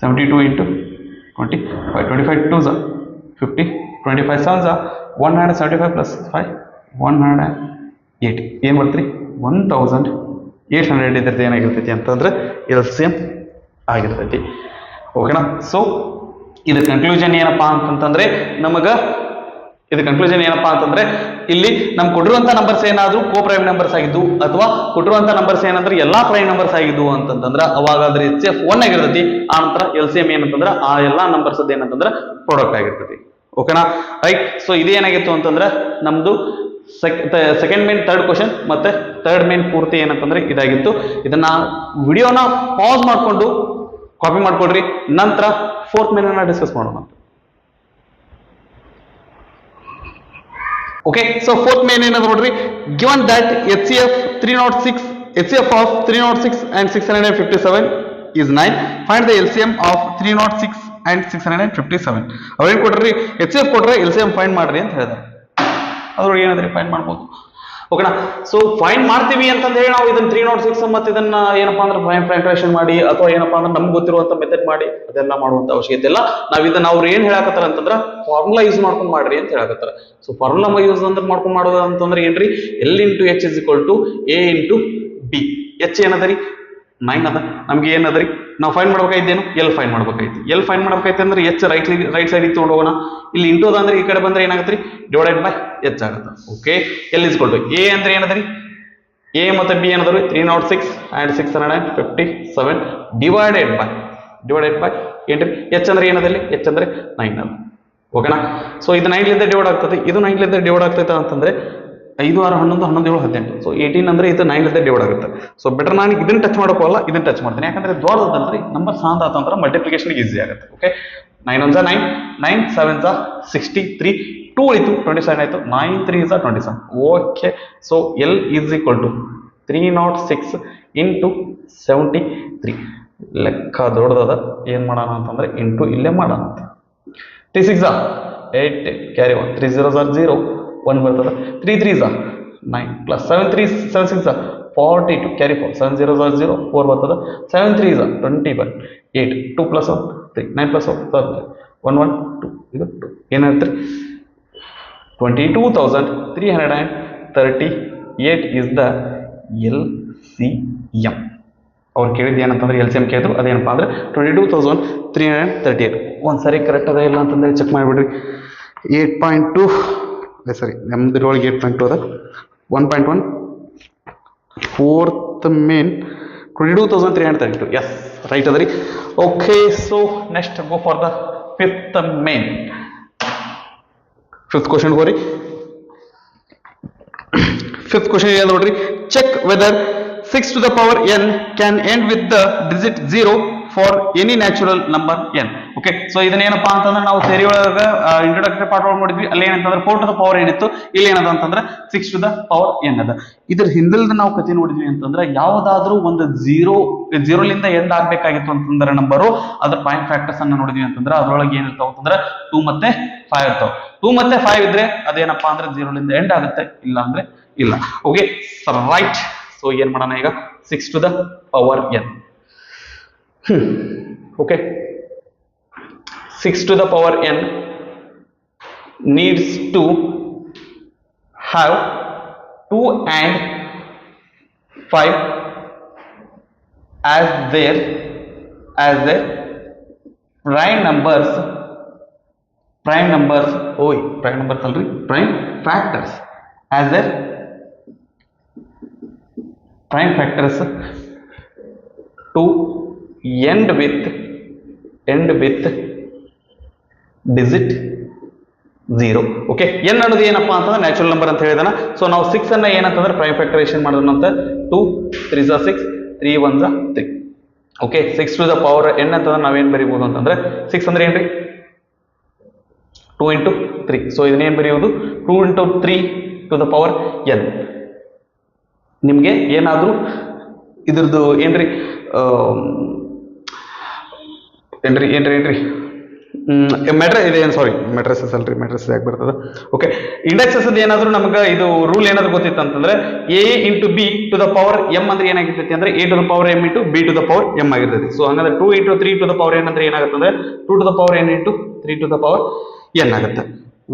72 ಇಂಟು 25, 25 2 50, 25 7 175 ಪ್ಲಸ್ 5 180. ಏನು ಮಾಡ್ತೀರಿ? 1800 ಇದ್ರದ್ದು ಏನಾಗಿರ್ತೈತಿ ಅಂತಂದ್ರೆ LCM ಆಗಿರ್ತೈತಿ. ಓಕೆನಾ? ಸೊ ಇದು ಕನ್ಕ್ಲೂಷನ್ ಏನಪ್ಪಾ ಅಂತಂದ್ರೆ ಇಲ್ಲಿ ನಮ್ಗೆ ಕೊಟ್ಟಿರುವಂತ ನಂಬರ್ಸ್ ಏನಾದ್ರು ಕೋ ಪ್ರೈಮ್ ನಂಬರ್ಸ್ ಆಗಿದ್ದು ಅಥವಾ ಕೊಟ್ಟಿರುವಂತ ನಂಬರ್ಸ್ ಏನಂದ್ರೆ ಎಲ್ಲಾ ಪ್ರೈಮ್ ನಂಬರ್ಸ್ ಆಗಿದ್ದು ಅಂತಂದ್ರೆ ಅವಾಗ ಅದ್ರ HCF 1 ಆಗಿರ್ತೈತಿ. ಆ ನಂತರ LCM ಏನಂತಂದ್ರೆ ಆ ಎಲ್ಲಾ ನಂಬರ್ಸ್ ಏನಂತಂದ್ರೆ ಪ್ರಾಡಕ್ಟ್ ಆಗಿರ್ತೈತಿ. ಓಕೆನಾ? ರೈಟ್. ಸೊ ಇದೇನಾಗಿತ್ತು ಅಂತಂದ್ರೆ ನಮ್ದು ಸೆಕೆಂಡ್ ಮೇನ್ ಥರ್ಡ್ ಕ್ವಶನ್ ಮತ್ತೆ ಥರ್ಡ್ ಮೇನ್ ಪೂರ್ತಿ ಏನಂತಂದ್ರೆ ಇದಾಗಿತ್ತು. ಇದನ್ನ ವಿಡಿಯೋನ ಪಾಸ್ ಮಾಡ್ಕೊಂಡು ಕಾಪಿ ಮಾಡ್ಕೊಡ್ರಿ, ನಂತರ ಫೋರ್ತ್ ಮೇನ್ ಅನ್ನ ಡಿಸ್ಕಸ್ ಮಾಡೋಣ. ಓಕೆ, ಸೊ ಫೋರ್ತ್ ಮೇನ್ ಏನಂತ ನೋಡ್ರಿ, given that HCF of 306 and 657 is 9, find the LCM of 306 and 657. ಅವ್ರೇನ್ ಕೊಟ್ರಿ? HCF ಕೊಟ್ರೆ LCM ಫೈಂಡ್ ಮಾಡ್ರಿ ಅಂತ ಹೇಳಿದಾರೆ. ಅದ್ರೊಳಗೆ ಏನಾದ್ರಿ ಫೈಂಡ್ ಮಾಡ್ಬೋದು. ಓಕೆನಾ? ಸೊ ಫೈಂಡ್ ಮಾಡ್ತೀವಿ ಅಂತಂದ್ರೆ ನಾವು ಇದನ್ನ 306 ಮತ್ತೆ ಇದನ್ನ ಏನಪ್ಪಾ ಅಂದ್ರೆ ಫ್ಯಾಕ್ಟರೈಸೇಷನ್ ಮಾಡಿ ಅಥವಾ ಏನಪ್ಪಾ ಅಂದ್ರೆ ನಮ್ಗೆ ಗೊತ್ತಿರುವಂತ ಮೆಥಡ್ ಮಾಡಿ ಅದೆಲ್ಲ ಮಾಡುವಂತ ಅವಶ್ಯಕತೆ ಇಲ್ಲ. ನಾವ್ ಇದನ್ನ ಅವ್ರು ಏನ್ ಹೇಳಕತ್ತಾರ ಅಂತಂದ್ರ ಫಾರ್ಮುಲಾ ಯೂಸ್ ಮಾಡ್ಕೊಂಡು ಮಾಡ್ರಿ ಅಂತ ಹೇಳಕತ್ತಾರ. ಸೊ ಫಾರ್ಮುಲಾ ಯೂಸ್ ಅಂದ್ರೆ ಮಾಡ್ಕೊಂಡು ಮಾಡೋದು ಅಂತಂದ್ರೆ ಏನ್ರಿ? L into H is equal to A into B. H ಏನದರಿ? 9 ಅದ. ನಮ್ಗೆ ಏನದರಿ? ನಾವು ಫೈಂಡ್ ಮಾಡ್ಬೇಕಾಯ್ತೇನು? L ಫೈಂಡ್ ಮಾಡ್ಬೇಕಾಯ್ತು. L ಫೈಂಡ್ ಮಾಡ್ಬೇಕಾಯ್ತು ಅಂದ್ರೆ H ರೈಟ್ ಸೈಡ್ ತಗೊಂಡು ಹೋಗೋಣ. ಇಲ್ಲಿ ಇಂಟು ಅಂದ್ರೆ ಈ ಕಡೆ ಬಂದ್ರೆ ಏನಾಗತ್ರಿ? ಡಿವೈಡೆಡ್ ಬೈ H ಆಗುತ್ತೆ. Okay, L is equal to A ಅಂದ್ರೆ ಏನದರಿ? A ಮತ್ತೆ B ಏನದರಿ? 306 and 657 ಡಿವೈಡೆಡ್ ಬೈ ಏನ್ರಿ? H ಅಂದ್ರೆ ಏನದಲ್ಲಿ? H ಅಂದ್ರೆ 9 ಅದ. ಓಕೆನಾ? ಸೊ ಇದು 9 ಲಿಂದ ಡಿವೈಡ್ ಆಗ್ತದೆ, ಇದು 9 ಲಿಂದ ಡಿವೈಡ್ ಆಗ್ತೈತೆ ಅಂತಂದ್ರೆ 5 6 11 11 7 18. ಸೊ 18 ಅಂದ್ರೆ ಇದು 9 ಲಿಂದ ಡಿವೈಡ್ ಆಗುತ್ತೆ. ಸೊ ಬೆಟರ್ ನಾನು ಇದನ್ನ ಟಚ್ ಮಾಡೋಕೋಲ್ಲ, ಇದನ್ನ ಟಚ್ ಮಾಡ್ತೀನಿ. ಯಾಕಂದ್ರೆ ದೊಡ್ಡದಲ್ರಿ ನಂಬರ್ ಸಾಂದ್ ಆತಂದ್ರೆ ಮಲ್ಟಿಪ್ಲಿಕೇಶನ್ ಈಸಿ ಆಗುತ್ತೆ. ಓಕೆ, 9 1 9, 9 7 63, 2 ಉಳಿತು 27 ಆಯ್ತು, 9 3 27. Okay, so L is equal to 306 into 73. ಲೆಕ್ಕ ದೊಡ್ಡದದ. ಏನ್ ಮಾಡೋಣ ಅಂತಂದ್ರೆ ಇಂಟು ಇಲ್ಲೇ ಮಾಡೋಣ. 3 6 8, ಕ್ಯಾರಿ 1, 3 0 0, 1 ಬರ್ತದ. 3 3 9 ಪ್ಲಸ್ 7 3 7 6 42, ಕ್ಯಾರಿ 4, 7 0 0, 4 ಬರ್ತದ. 7 3 21, 8 2 ಪ್ಲಸ್ 1 3, 9 ಪ್ಲಸ್ 1 1 1 2, ಇದು 2. ಏನಾಯ್ತು? 22,338 is the LCM. ಅವ್ರು ಕೇಳಿದ್ದು ಏನಂತಂದ್ರೆ LCM ಕೇಳಿದ್ರು, ಅದೇನಪ್ಪ ಅಂದ್ರೆ 22,338. ಒಂದ್ಸರಿ ಕರೆಕ್ಟ್ ಅದ ಇಲ್ಲ ಅಂತಂದ್ರೆ ಚೆಕ್ ಮಾಡಿಬಿಡ್ರಿ. 8.2 ಸರಿ, ನಮ್ದ್ರೊಳಗೆ 8.2 ಅದ. 1.1 ಫೋರ್ತ್ ಮೇನ್ 22,332. ಎಸ್, ರೈಟ್ ಅದರಿ. Okay, so next go for the fifth main. Fifth question ಹೋರಿ. ಫಿಫ್ತ್ ಕ್ವಶನ್ ಏನು ನೋಡ್ರಿ, check whether 6 to the power n can end with the digit 0 for any natural number n. ಓಕೆ, so ಇದನ್ನೇನಪ್ಪಾ ಅಂತಂದ್ರೆ ನಾವು theory ಒಳಗ introductory part ಒಳಗೆ ನೋಡಿದ್ವಿ. ಅಲ್ಲಿ ಏನಂತಂದ್ರೆ 4 to the power n ಇತ್ತು. ಇಲ್ಲಿ ಏನದ ಅಂತಂದ್ರೆ 6 to the power n ಅದ. ಇದ್ರ ಹಿಂದಲ್ದ ನಾವು ಕಥೆ ನೋಡಿದ್ವಿ ಅಂತಂದ್ರೆ ಯಾವ್ದಾದ್ರೂ ಒಂದು 0 ಲಿಂದ ಎಂಡ್ ಆಗ್ಬೇಕಾಗಿತ್ತು ಅಂತಂದ್ರೆ ನಂಬರು, ಅದ್ರ ಪಾಯಿಂಟ್ ಫ್ಯಾಕ್ಟರ್ಸ್ ಅನ್ನ ನೋಡಿದ್ವಿ ಅಂತಂದ್ರೆ ಅದ್ರೊಳಗೆ ಏನಿರ್ತಾವ ಅಂತಂದ್ರೆ 2 ಮತ್ತೆ 5 ಇರ್ತಾವ. 2 ಮತ್ತೆ 5 ಇದ್ರೆ ಅದೇನಪ್ಪಾ ಅಂದ್ರೆ 0 ಲಿಂದ ಎಂಡ್ ಆಗುತ್ತೆ, ಇಲ್ಲ ಅಂದ್ರೆ ಇಲ್ಲ. Okay, right. ಸೊ ಏನ್ ಮಾಡೋಣ ಈಗ? 6 to the power n. Okay, 6 to the power n needs to have 2 and 5 as their prime numbers. Prime numbers already, prime factors as their prime factors to end with digit 0. Okay, n ಅನ್ನೋದು ಏನಪ್ಪಾ ಅಂತಂದ್ರೆ natural number ಅಂತ ಹೇಳಿದಾನ. So ನಾವು 6 ಅನ್ನ ಏನಂತಂದ್ರೆ prime factorisation ಮಾಡೋದಂತ 2 3 6, 3 1 3. Okay, 6 to the power n ಅಂತಂದ್ರೆ ನಾವೇನ್ ಬರೀಬಹುದು ಅಂತಂದ್ರೆ 6 ಅಂದ್ರೆ ಏನ್ರಿ? 2 into 3. ಸೊ ಇದನ್ನೇನ್ ಬರೆಯುವುದು? 2 into 3 to the power n. ನಿಮ್ಗೆ ಏನಾದ್ರೂ ಇದ್ರದ್ದು ಏನ್ರಿ ಮೆಟ್ರಸಸ್ ಅಲ್ರಿ, ಮೆಟ್ರಸಸ್ ಯಾಕೆ ಬರ್ತದ? ಓಕೆ, ಇಂಡೆಕ್ಸಸ್ ಏನಾದ್ರು ನಮ್ಗೆ ಇದು ರೂಲ್ ಏನಾದ್ರು ಗೊತ್ತಿತ್ತು ಅಂತಂದ್ರೆ A into B to the power M ಅಂದ್ರೆ ಏನಾಗಿರ್ತೈತಿ ಅಂದ್ರೆ A to the power M into B to the power M ಆಗಿರ್ತೈತಿ. ಸೊ ಹಂಗಂದ್ರೆ 2 into 3 to the power N ಅಂದ್ರೆ ಏನಾಗುತ್ತೆ ಅಂದ್ರೆ 2 to the power N into 3 to the power N ಆಗುತ್ತೆ.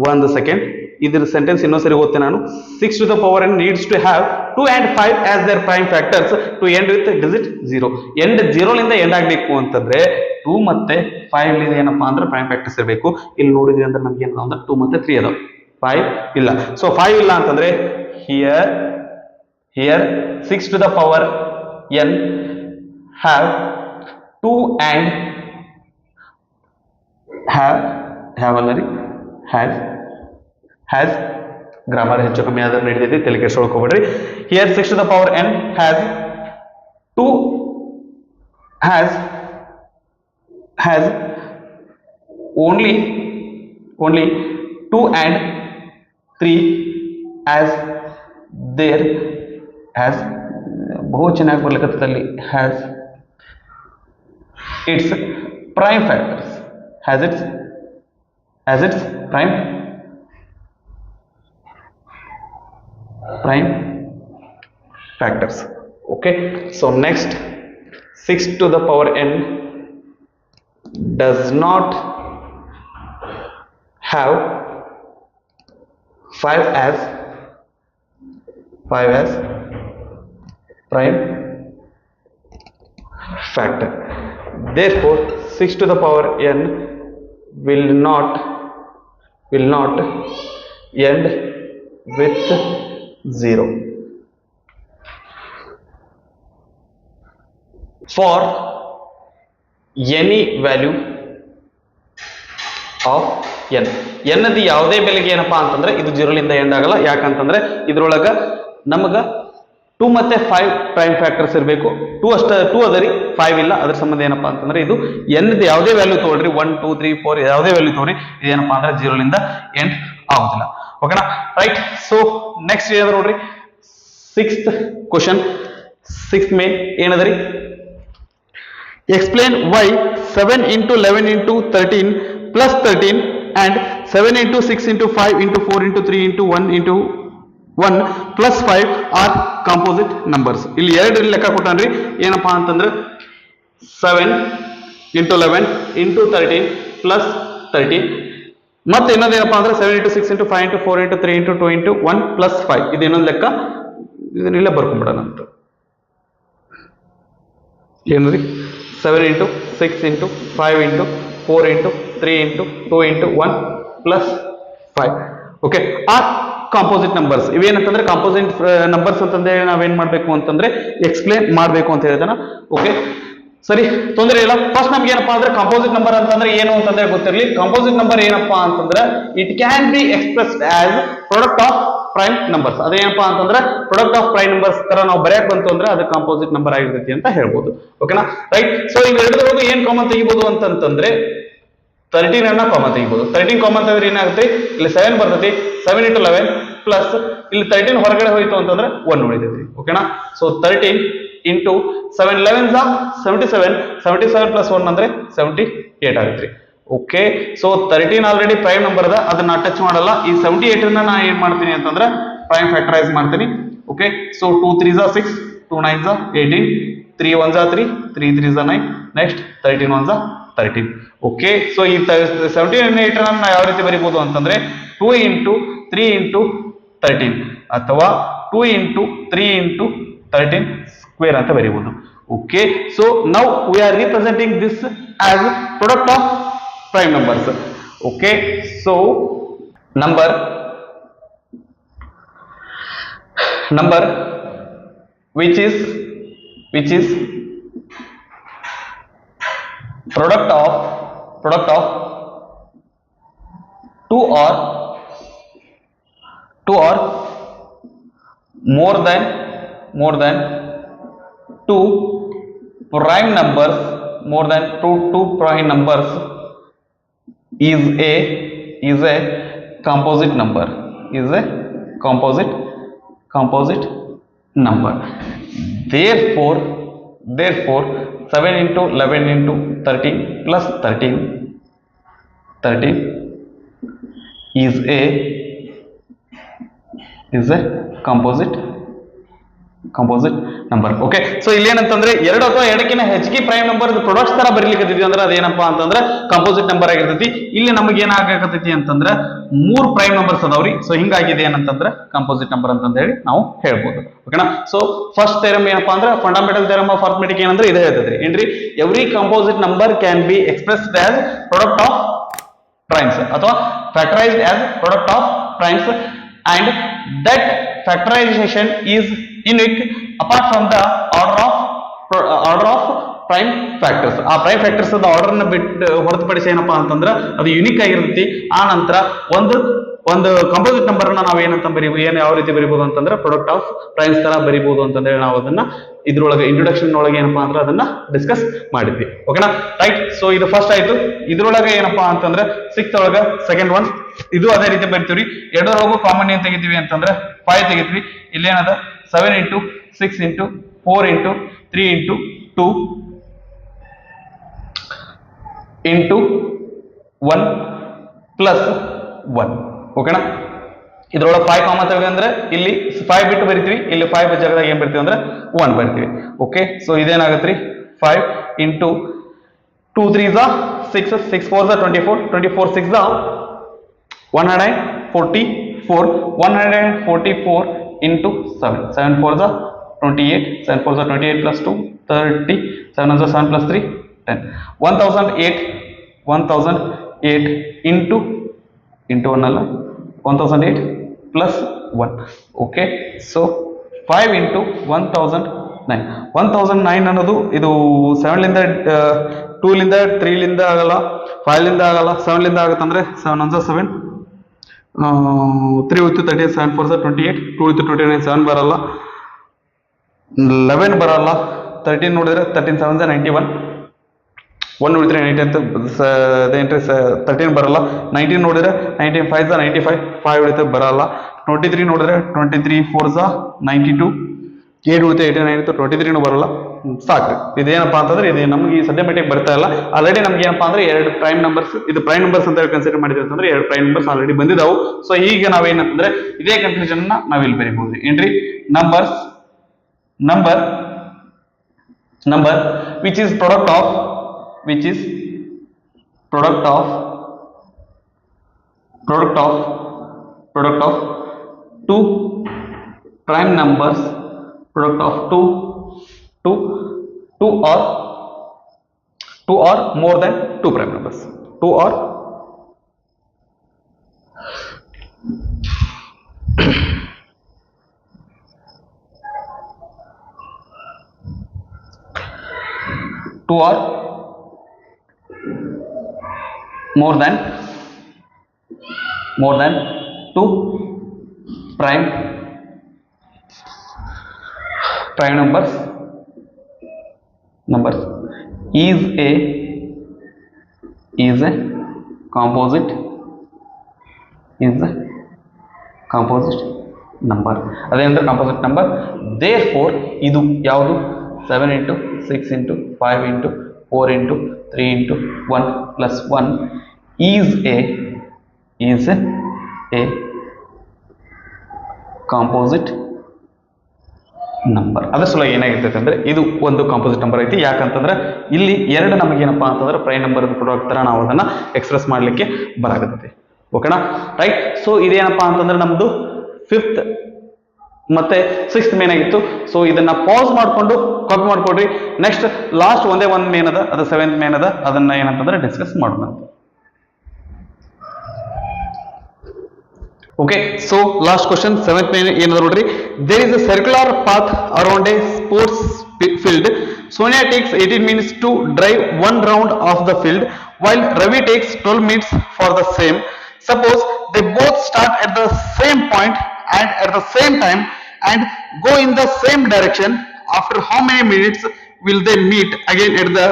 1 second, ಇದ್ರ ಸೆಂಟೆನ್ಸ್ ಇನ್ನೊಂದ್ಸರಿ ಓದ್ತೆ ನಾನು. 6 to the power n needs to have 2 and 5 as their prime factors to end with digit 0. end 0 ಲಿಂದ end ಆಗಬೇಕು ಅಂತಂದ್ರೆ 2 ಮತ್ತೆ 5 ಲಿಂದ ಏನಪ್ಪಾ ಅಂದ್ರೆ ಪ್ರೈಮ್ ಫ್ಯಾಕ್ಟರ್ಸ್ ಇರಬೇಕು. ಇಲ್ಲಿ ನೋಡಿದ್ವಿ ಅಂದ್ರೆ ನಮ್ಗೆ ಏನದ ಅಂದ್ರೆ 2 ಮತ್ತೆ 3 ಅದಾವ, 5 ಇಲ್ಲ. ಸೊ 5 ಇಲ್ಲ ಅಂತಂದ್ರೆ here 6 to the power n have 2 and have ಅಲ್ಲರಿ has ಗ್ರಾಮರ್ ಹೆಚ್ಚು ಕಮ್ಮಿ ಆದ್ರೆ ನಡೀತೈತಿ, ತಲೆ ಕೆಡಿಸ್ಕೊಳ್ಕೋಬೇಡ್ರಿ. Here 6 to the power n has 2 only 2 and 3 as their has ಬಹು ಚೆನ್ನಾಗಿ ಬರ್ಲಿಕ್ಕತ್ತಲ್ಲಿ has its prime factors, has its prime factors. Okay, so next 6 to the power n does not have 5 as prime factor. Therefore 6 to the power n will not end with 0. For any value of n, n the ಯಾವುದೇ ಬೆಲೆಗೆ ಏನಪ್ಪಾ ಅಂತಂದ್ರೆ ಇದು 0 ಲಿಂದ end ಆಗಲ್ಲ. ಯಾಕಂತಂದ್ರೆ ಇದ್ರೊಳಗ ನಮಗ 2 ಮತ್ತೆ 5 ಪ್ರೈಮ್ ಫ್ಯಾಕ್ಟರ್ಸ್ ಇರಬೇಕು. 2 ಅದರಿ, 5 ಇಲ್ಲ. ಅದ್ರ ಸಂಬಂಧ ಏನಪ್ಪಾ ಅಂತಂದ್ರೆ ಇದು n ದಿ ಯಾವುದೇ ವ್ಯಾಲ್ಯೂ ತಗೊಳ್ರಿ, 1 2 3 4 ಯಾವುದೇ ವ್ಯಾಲ್ಯೂ ತಗೊಳ್ರಿ, ಇದೇನಪ್ಪಾ ಅಂದ್ರೆ 0 ಲಿಂದ ಎಂಡ್ ಆಗುದಿಲ್ಲ. ಓಕೆನಾ, ರೈಟ್. ಸೊ ನೆಕ್ಸ್ಟ್ ಏನಾದ್ರು ನೋಡ್ರಿ, 6th ಕ್ವಶನ್. 6th ಮೇ ಏನದರಿ, explain why 7 into 11 into 13 plus 13 and 7 into 6 into 5 into 4 into 3 into 1 into 1 plus 5 are composite numbers. ಇಲ್ಲಿ ಎರಡು ಲೆಕ್ಕ ಕೊಟ್ಟಾನ್ರಿ. ಏನಪ್ಪಾ ಅಂತಂದ್ರೆ 7 into 11 into 13 plus 13 ಮತ್ತೆ ಇನ್ನೊಂದೇನಪ್ಪಾ ಅಂದ್ರೆ 7 into 6 into 5 into 4 into 3 into 2 into 1 plus 5. ಇದು ಇನ್ನೊಂದು ಲೆಕ್ಕ, ಇದನ್ನೆಲ್ಲ ಬರ್ಕೊಂಡ್ಬಿಡೋಣ ಅಂತ. ಏನ್ರಿ, 7 into 6 into 5 into 4 into 3 into 2 into 1 plus 5. Okay, are composite numbers. ಇವೇನಂತಂದ್ರೆ ಕಾಂಪೋಸಿಟ್ ನಂಬರ್ಸ್ ಅಂತಂದ್ರೆ ನಾವೇನ್ ಮಾಡ್ಬೇಕು ಅಂತಂದ್ರೆ ಎಕ್ಸ್ಪ್ಲೇನ್ ಮಾಡ್ಬೇಕು ಅಂತ ಹೇಳಿದಾನ. ಓಕೆ, ಸರಿ, ತೊಂದರೆ ಇಲ್ಲ. ಫಸ್ಟ್ ನಮ್ಗೆ ಏನಪ್ಪಾ ಅಂದ್ರೆ ಕಾಂಪೋಸಿಟ್ ನಂಬರ್ ಅಂತಂದ್ರೆ ಏನು ಅಂತಂದ್ರೆ ಗೊತ್ತಿರಲಿ. ಕಾಂಪೋಸಿಟ್ ನಂಬರ್ ಏನಪ್ಪಾ ಅಂತಂದ್ರೆ it can be expressed as product of prime numbers. ಅದೇನಪ್ಪಾ ಅಂತಂದ್ರೆ ಪ್ರಾಡಕ್ಟ್ ಆಫ್ ಪ್ರೈಮ್ ನಂಬರ್ಸ್ ತರ ನಾವು ಬರೆಯಕ್ ಬಂತು ಅಂದ್ರೆ ಅದು ಕಾಂಪೋಸಿಟ್ ನಂಬರ್ ಆಗಿರ್ತೈತಿ ಅಂತ ಹೇಳ್ಬೋದು. ಓಕೆನಾ, ರೈಟ್. ಸೊ ಈಗ ಎರಡರೊಳಗೆ ಏನ್ ಕಾಮನ್ ತೆಗಿಬಹುದು ಅಂತಂದ್ರೆ 13 ಅನ್ನ ಕಾಮನ್ ತೆಗಿಬಹುದು. 13 ಕಾಮನ್ ತೆಗೆದ್ರೆ ಏನಾಗುತ್ತೆ, ಇಲ್ಲಿ 7 ಬರ್ತೈತಿ. 7 into 11 ಪ್ಲಸ್ ಇಲ್ಲಿ 13 ಹೊರಗಡೆ ಹೋಯ್ತು ಅಂತಂದ್ರೆ 1 ಉಳಿತೈತಿ. ಓಕೆನಾ, so 13 into 7 11s are 77. 77 plus 1 ಅಂದ್ರೆ 78 ಆಗುತ್ತೆ. Okay, so 13 already prime number ಅದ, ಅದನ್ನ ಟಚ್ ಮಾಡಲ್ಲ. ಈ 78 ಅನ್ನ ನಾ ಏನ್ ಮಾಡ್ತೀನಿ ಅಂತಂದ್ರೆ ಪ್ರೈಮ್ ಫ್ಯಾಕ್ಟರೈಸ್ ಮಾಡ್ತೀನಿ. Okay, so 2 3s are 6, 2 9s are 18, 3 1s are 3, 3 3s are 9, next 13 1s are 13. Okay, so ಈ 78 ಅನ್ನ ಯಾವ ರೀತಿ ಬರೀಬಹುದು ಅಂತಂದ್ರೆ 2 into 3 into 13 ಅಥವಾ 2 into 3 into 13 ಸ್ಕ್ವೇರ್ ಅಂತ ಬರೀಬಹುದು. Okay, so now we are representing this as product of prime numbers. Okay, so number which is product of 2 or more than 2 prime numbers, more than two prime numbers is a composite number, composite number. Therefore 7 into 11 into 13 plus 13 13 is a composite number. Okay, so ಇಲ್ಲಿ ಏನಂತಂದ್ರೆ ಎರಡು ಅಥವಾ ಎರಡಕ್ಕಿಂತ ಹೆಚ್ಚಿಗೆ prime number products ತರ ಬರೀಲಿಕ್ಕೆ ಅಂದ್ರೆ ಅದೇನಪ್ಪಾ ಅಂತಂದ್ರೆ ಕಂಪೋಸಿಟ್ ನಂಬರ್ ಆಗಿರ್ತೈತಿ. ಇಲ್ಲಿ ನಮಗೆ ಏನಾಗತೈತಿ ಅಂತಂದ್ರೆ 3 ಪ್ರೈಮ್ ನಂಬರ್ಸ್ ಅದಾವ್ರಿ. ಸೊ ಹಿಂಗಾಗಿದೆ ಏನಂತಂದ್ರೆ ಕಂಪೋಸಿಟ್ ನಂಬರ್ ಅಂತ ಹೇಳಿ ನಾವು ಹೇಳ್ಬೋದು. ಓಕೆನಾ. ಸೊ ಫಸ್ಟ್ ಥಿಯರಮ್ ಏನಪ್ಪಾ ಅಂದ್ರೆ ಫಂಡಮೆಂಟಲ್ ಥಿಯರಮ್ ಆಫ್ ಅರ್ಥಮೆಟಿಕ್ ಏನಂದ್ರೆ ಇದೇ ಹೇಳ್ತೈತ್ರಿ ಏನ್ರಿ, every composite number can be expressed as product of primes ಅಥವಾ factorized as product of primes and that factorization is unique apart from the order of prime factors. ಆ prime factors ಅದ order ನ ಬಿಟ್ಟು ಹೊರತುಪಡಿಸಿ ಏನಪ್ಪಾ ಅಂತಂದ್ರೆ ಅದು ಯುನಿಕ್ ಆಗಿರ್ತೈತಿ. ಆ ನಂತರ ಒಂದು ಕಂಪೋಸಿಟ್ ನಂಬರ್ ಅನ್ನ ನಾವು ಏನಂತ ಬರೀಬಹುದು, ಯಾವ ರೀತಿ ಬರೀಬಹುದು ಅಂತಂದ್ರೆ ಪ್ರಾಡಕ್ಟ್ ಆಫ್ ಪ್ರೈಮ್ಸ್ ತರ ಬರೀಬಹುದು ಅಂತಂದ್ರೆ ನಾವು ಅದನ್ನ ಇದ್ರೊಳಗೆ ಇಂಟ್ರೊಡಕ್ಷನ್ ಒಳಗೆ ಏನಪ್ಪಾ ಅಂದ್ರೆ ಅದನ್ನ ಡಿಸ್ಕಸ್ ಮಾಡಿದ್ವಿ. ಓಕೆನಾ, ರೈಟ್. ಸೊ ಇದು ಫಸ್ಟ್ ಆಯ್ತು. ಇದ್ರೊಳಗೆ ಏನಪ್ಪಾ ಅಂತಂದ್ರೆ 6th ಒಳಗ ಸೆಕೆಂಡ್ ಒನ್ ಇದು ಅದೇ ರೀತಿ ಬರಿತೀವ್ರಿ. ಎರಡರೊಳಗೂ ಕಾಮನ್ ಏನ್ ತೆಗಿತೀವಿ ಅಂತಂದ್ರೆ 5 ತೆಗಿತೀವಿ. ಇಲ್ಲೇನದ 7 into 6 into 4 into 3 into 2 into 1 plus 1. ಓಕೆನಾ, ಇದ್ರೊಳಗೆ 5 ಕಾಮನ್ ತೆಗೆದು ಅಂದ್ರೆ ಇಲ್ಲಿ 5 ಬಿಟ್ಟು ಬರಿತೀವಿ, ಇಲ್ಲಿ 5 ಜಾಗದಾಗ ಏನ್ ಬರ್ತೀವಿ ಅಂದ್ರೆ 1 ಬರ್ತೀವಿ. ಓಕೆ, ಸೊ ಇದೇನಾಗತ್ರಿ 5 into 2 3s 6 6 4s 24 24 6s 144 144 into 7 7 4s 28 7 4s 28 plus 2 30 7 is 7 plus 3 10 1008 into 1 ಅಲ್ಲ 1008 plus 1. okay, so 5 into 1009 ಅನ್ನೋದು ಇದು 7 ಲಿಂದ 2 ಲಿಂದ 3 ಲಿಂದ ಆಗಲ್ಲ, 5 ಲಿಂದ ಆಗಲ್ಲ, 7 ಲಿಂದ ಆಗುತ್ತಂದ್ರೆ 7 1 7 3 with 30 7 4 28 2 with 29 7 ಬರಲ್ಲ, 11 ಬರಲ್ಲ, 13 ನೋಡಿದ್ರೆ 13 7 91 1 ನೋಡಿದ್ರೆ 90 ಅಂತ ಅದೇನ್ರಿ 13 ಬರಲ್ಲ, 19 ನೋಡಿದ್ರೆ 19 5 95 5 ಉಳಿತ ಬರಲ್ಲ, 23 ನೋಡಿದ್ರೆ 23 4 92 8 ಉಳಿತ 89 ಇತ್ತು 23 ಬರಲ್ಲ. ಸಾಕ್ರಿ, ಇದೇನಪ್ಪಾ ಅಂತಂದ್ರೆ ಇದು ನಮ್ಗೆ ಈ ಸದ್ಯ ಮಟ್ಟಿಗೆ ಬರ್ತಾ ಇಲ್ಲ. ಆಲ್ರೆಡಿ ನಮ್ಗೆ ಏನಪ್ಪಾ ಅಂದ್ರೆ 2 ಪ್ರೈಮ್ ನಂಬರ್ಸ್, ಇದು ಪ್ರೈಮ್ ನಂಬರ್ಸ್ ಅಂತ ಕನ್ಸಿಡರ್ ಮಾಡಿದ್ರೆ ಅಂತಂದ್ರೆ 2 ಪ್ರೈಮ್ ನಂಬರ್ಸ್ ಆಲ್ರೆಡಿ ಬಂದಿದಾವು. ಸೊ ಈಗ ನಾವೇನಂತಂದ್ರೆ ಇದೇ ಕನ್ಫ್ಯೂಷನ್ ನಾವಿಲ್ಲಿ ಬರೀಬಹುದು ಏನ್ರಿ, number which is product of two prime numbers, product of two or more than 2 prime numbers, 2 or more than 2 prime numbers is a composite number. ಅದೇಂದ್ರೆ composite number. therefore ಇದು ಯಾವುದು 7 into 6 into 5 into 4 into 3 into 1 plus 1 is a composite number. ಅದ್ರ ಸಲುವಾಗಿ ಏನಾಗಿರ್ತೈತೆ ಅಂದ್ರೆ ಇದು ಒಂದು composite number ಐತಿ. ಯಾಕಂತಂದ್ರೆ ಇಲ್ಲಿ ಎರಡು ನಮಗೆ ಏನಪ್ಪಾ ಅಂತಂದ್ರೆ ಪ್ರೈಮ್ ನಂಬರ್ ಪ್ರಾಡಕ್ಟ್ ತರ ನಾವು ಅದನ್ನ ಎಕ್ಸ್ಪ್ರೆಸ್ ಮಾಡ್ಲಿಕ್ಕೆ ಬರಾಕತ್ತೈತಿ. ಓಕೆನಾ, ರೈಟ್. ಸೊ ಇದೇನಪ್ಪಾ ಅಂತಂದ್ರೆ ನಮ್ದು 5th ಮತ್ತೆ 6th ಮೇನ್ ಆಗಿತ್ತು. ಸೊ ಇದನ್ನ ಪಾಸ್ ಮಾಡ್ಕೊಂಡು ಕಾಪಿ ಮಾಡ್ಕೊಡ್ರಿ. ನೆಕ್ಸ್ಟ್ ಲಾಸ್ಟ್ ಒಂದೇ ಒಂದು ಮೇನ್ ಅದ, ಅದು 7th ಮೇನ್ ಅದ, ಅದನ್ನ ಏನಂತಂದ್ರೆ ಡಿಸ್ಕಸ್ ಮಾಡೋಣ. Okay, so last question 7th main ಏನದ ನೋಡ್ರಿ. there is a circular path around a sports field. Sonia takes 18 minutes to drive one round of the field while Ravi takes 12 minutes for the same. Suppose they both start at the same point and at the same time and go in the same direction. After how many minutes will they meet again at the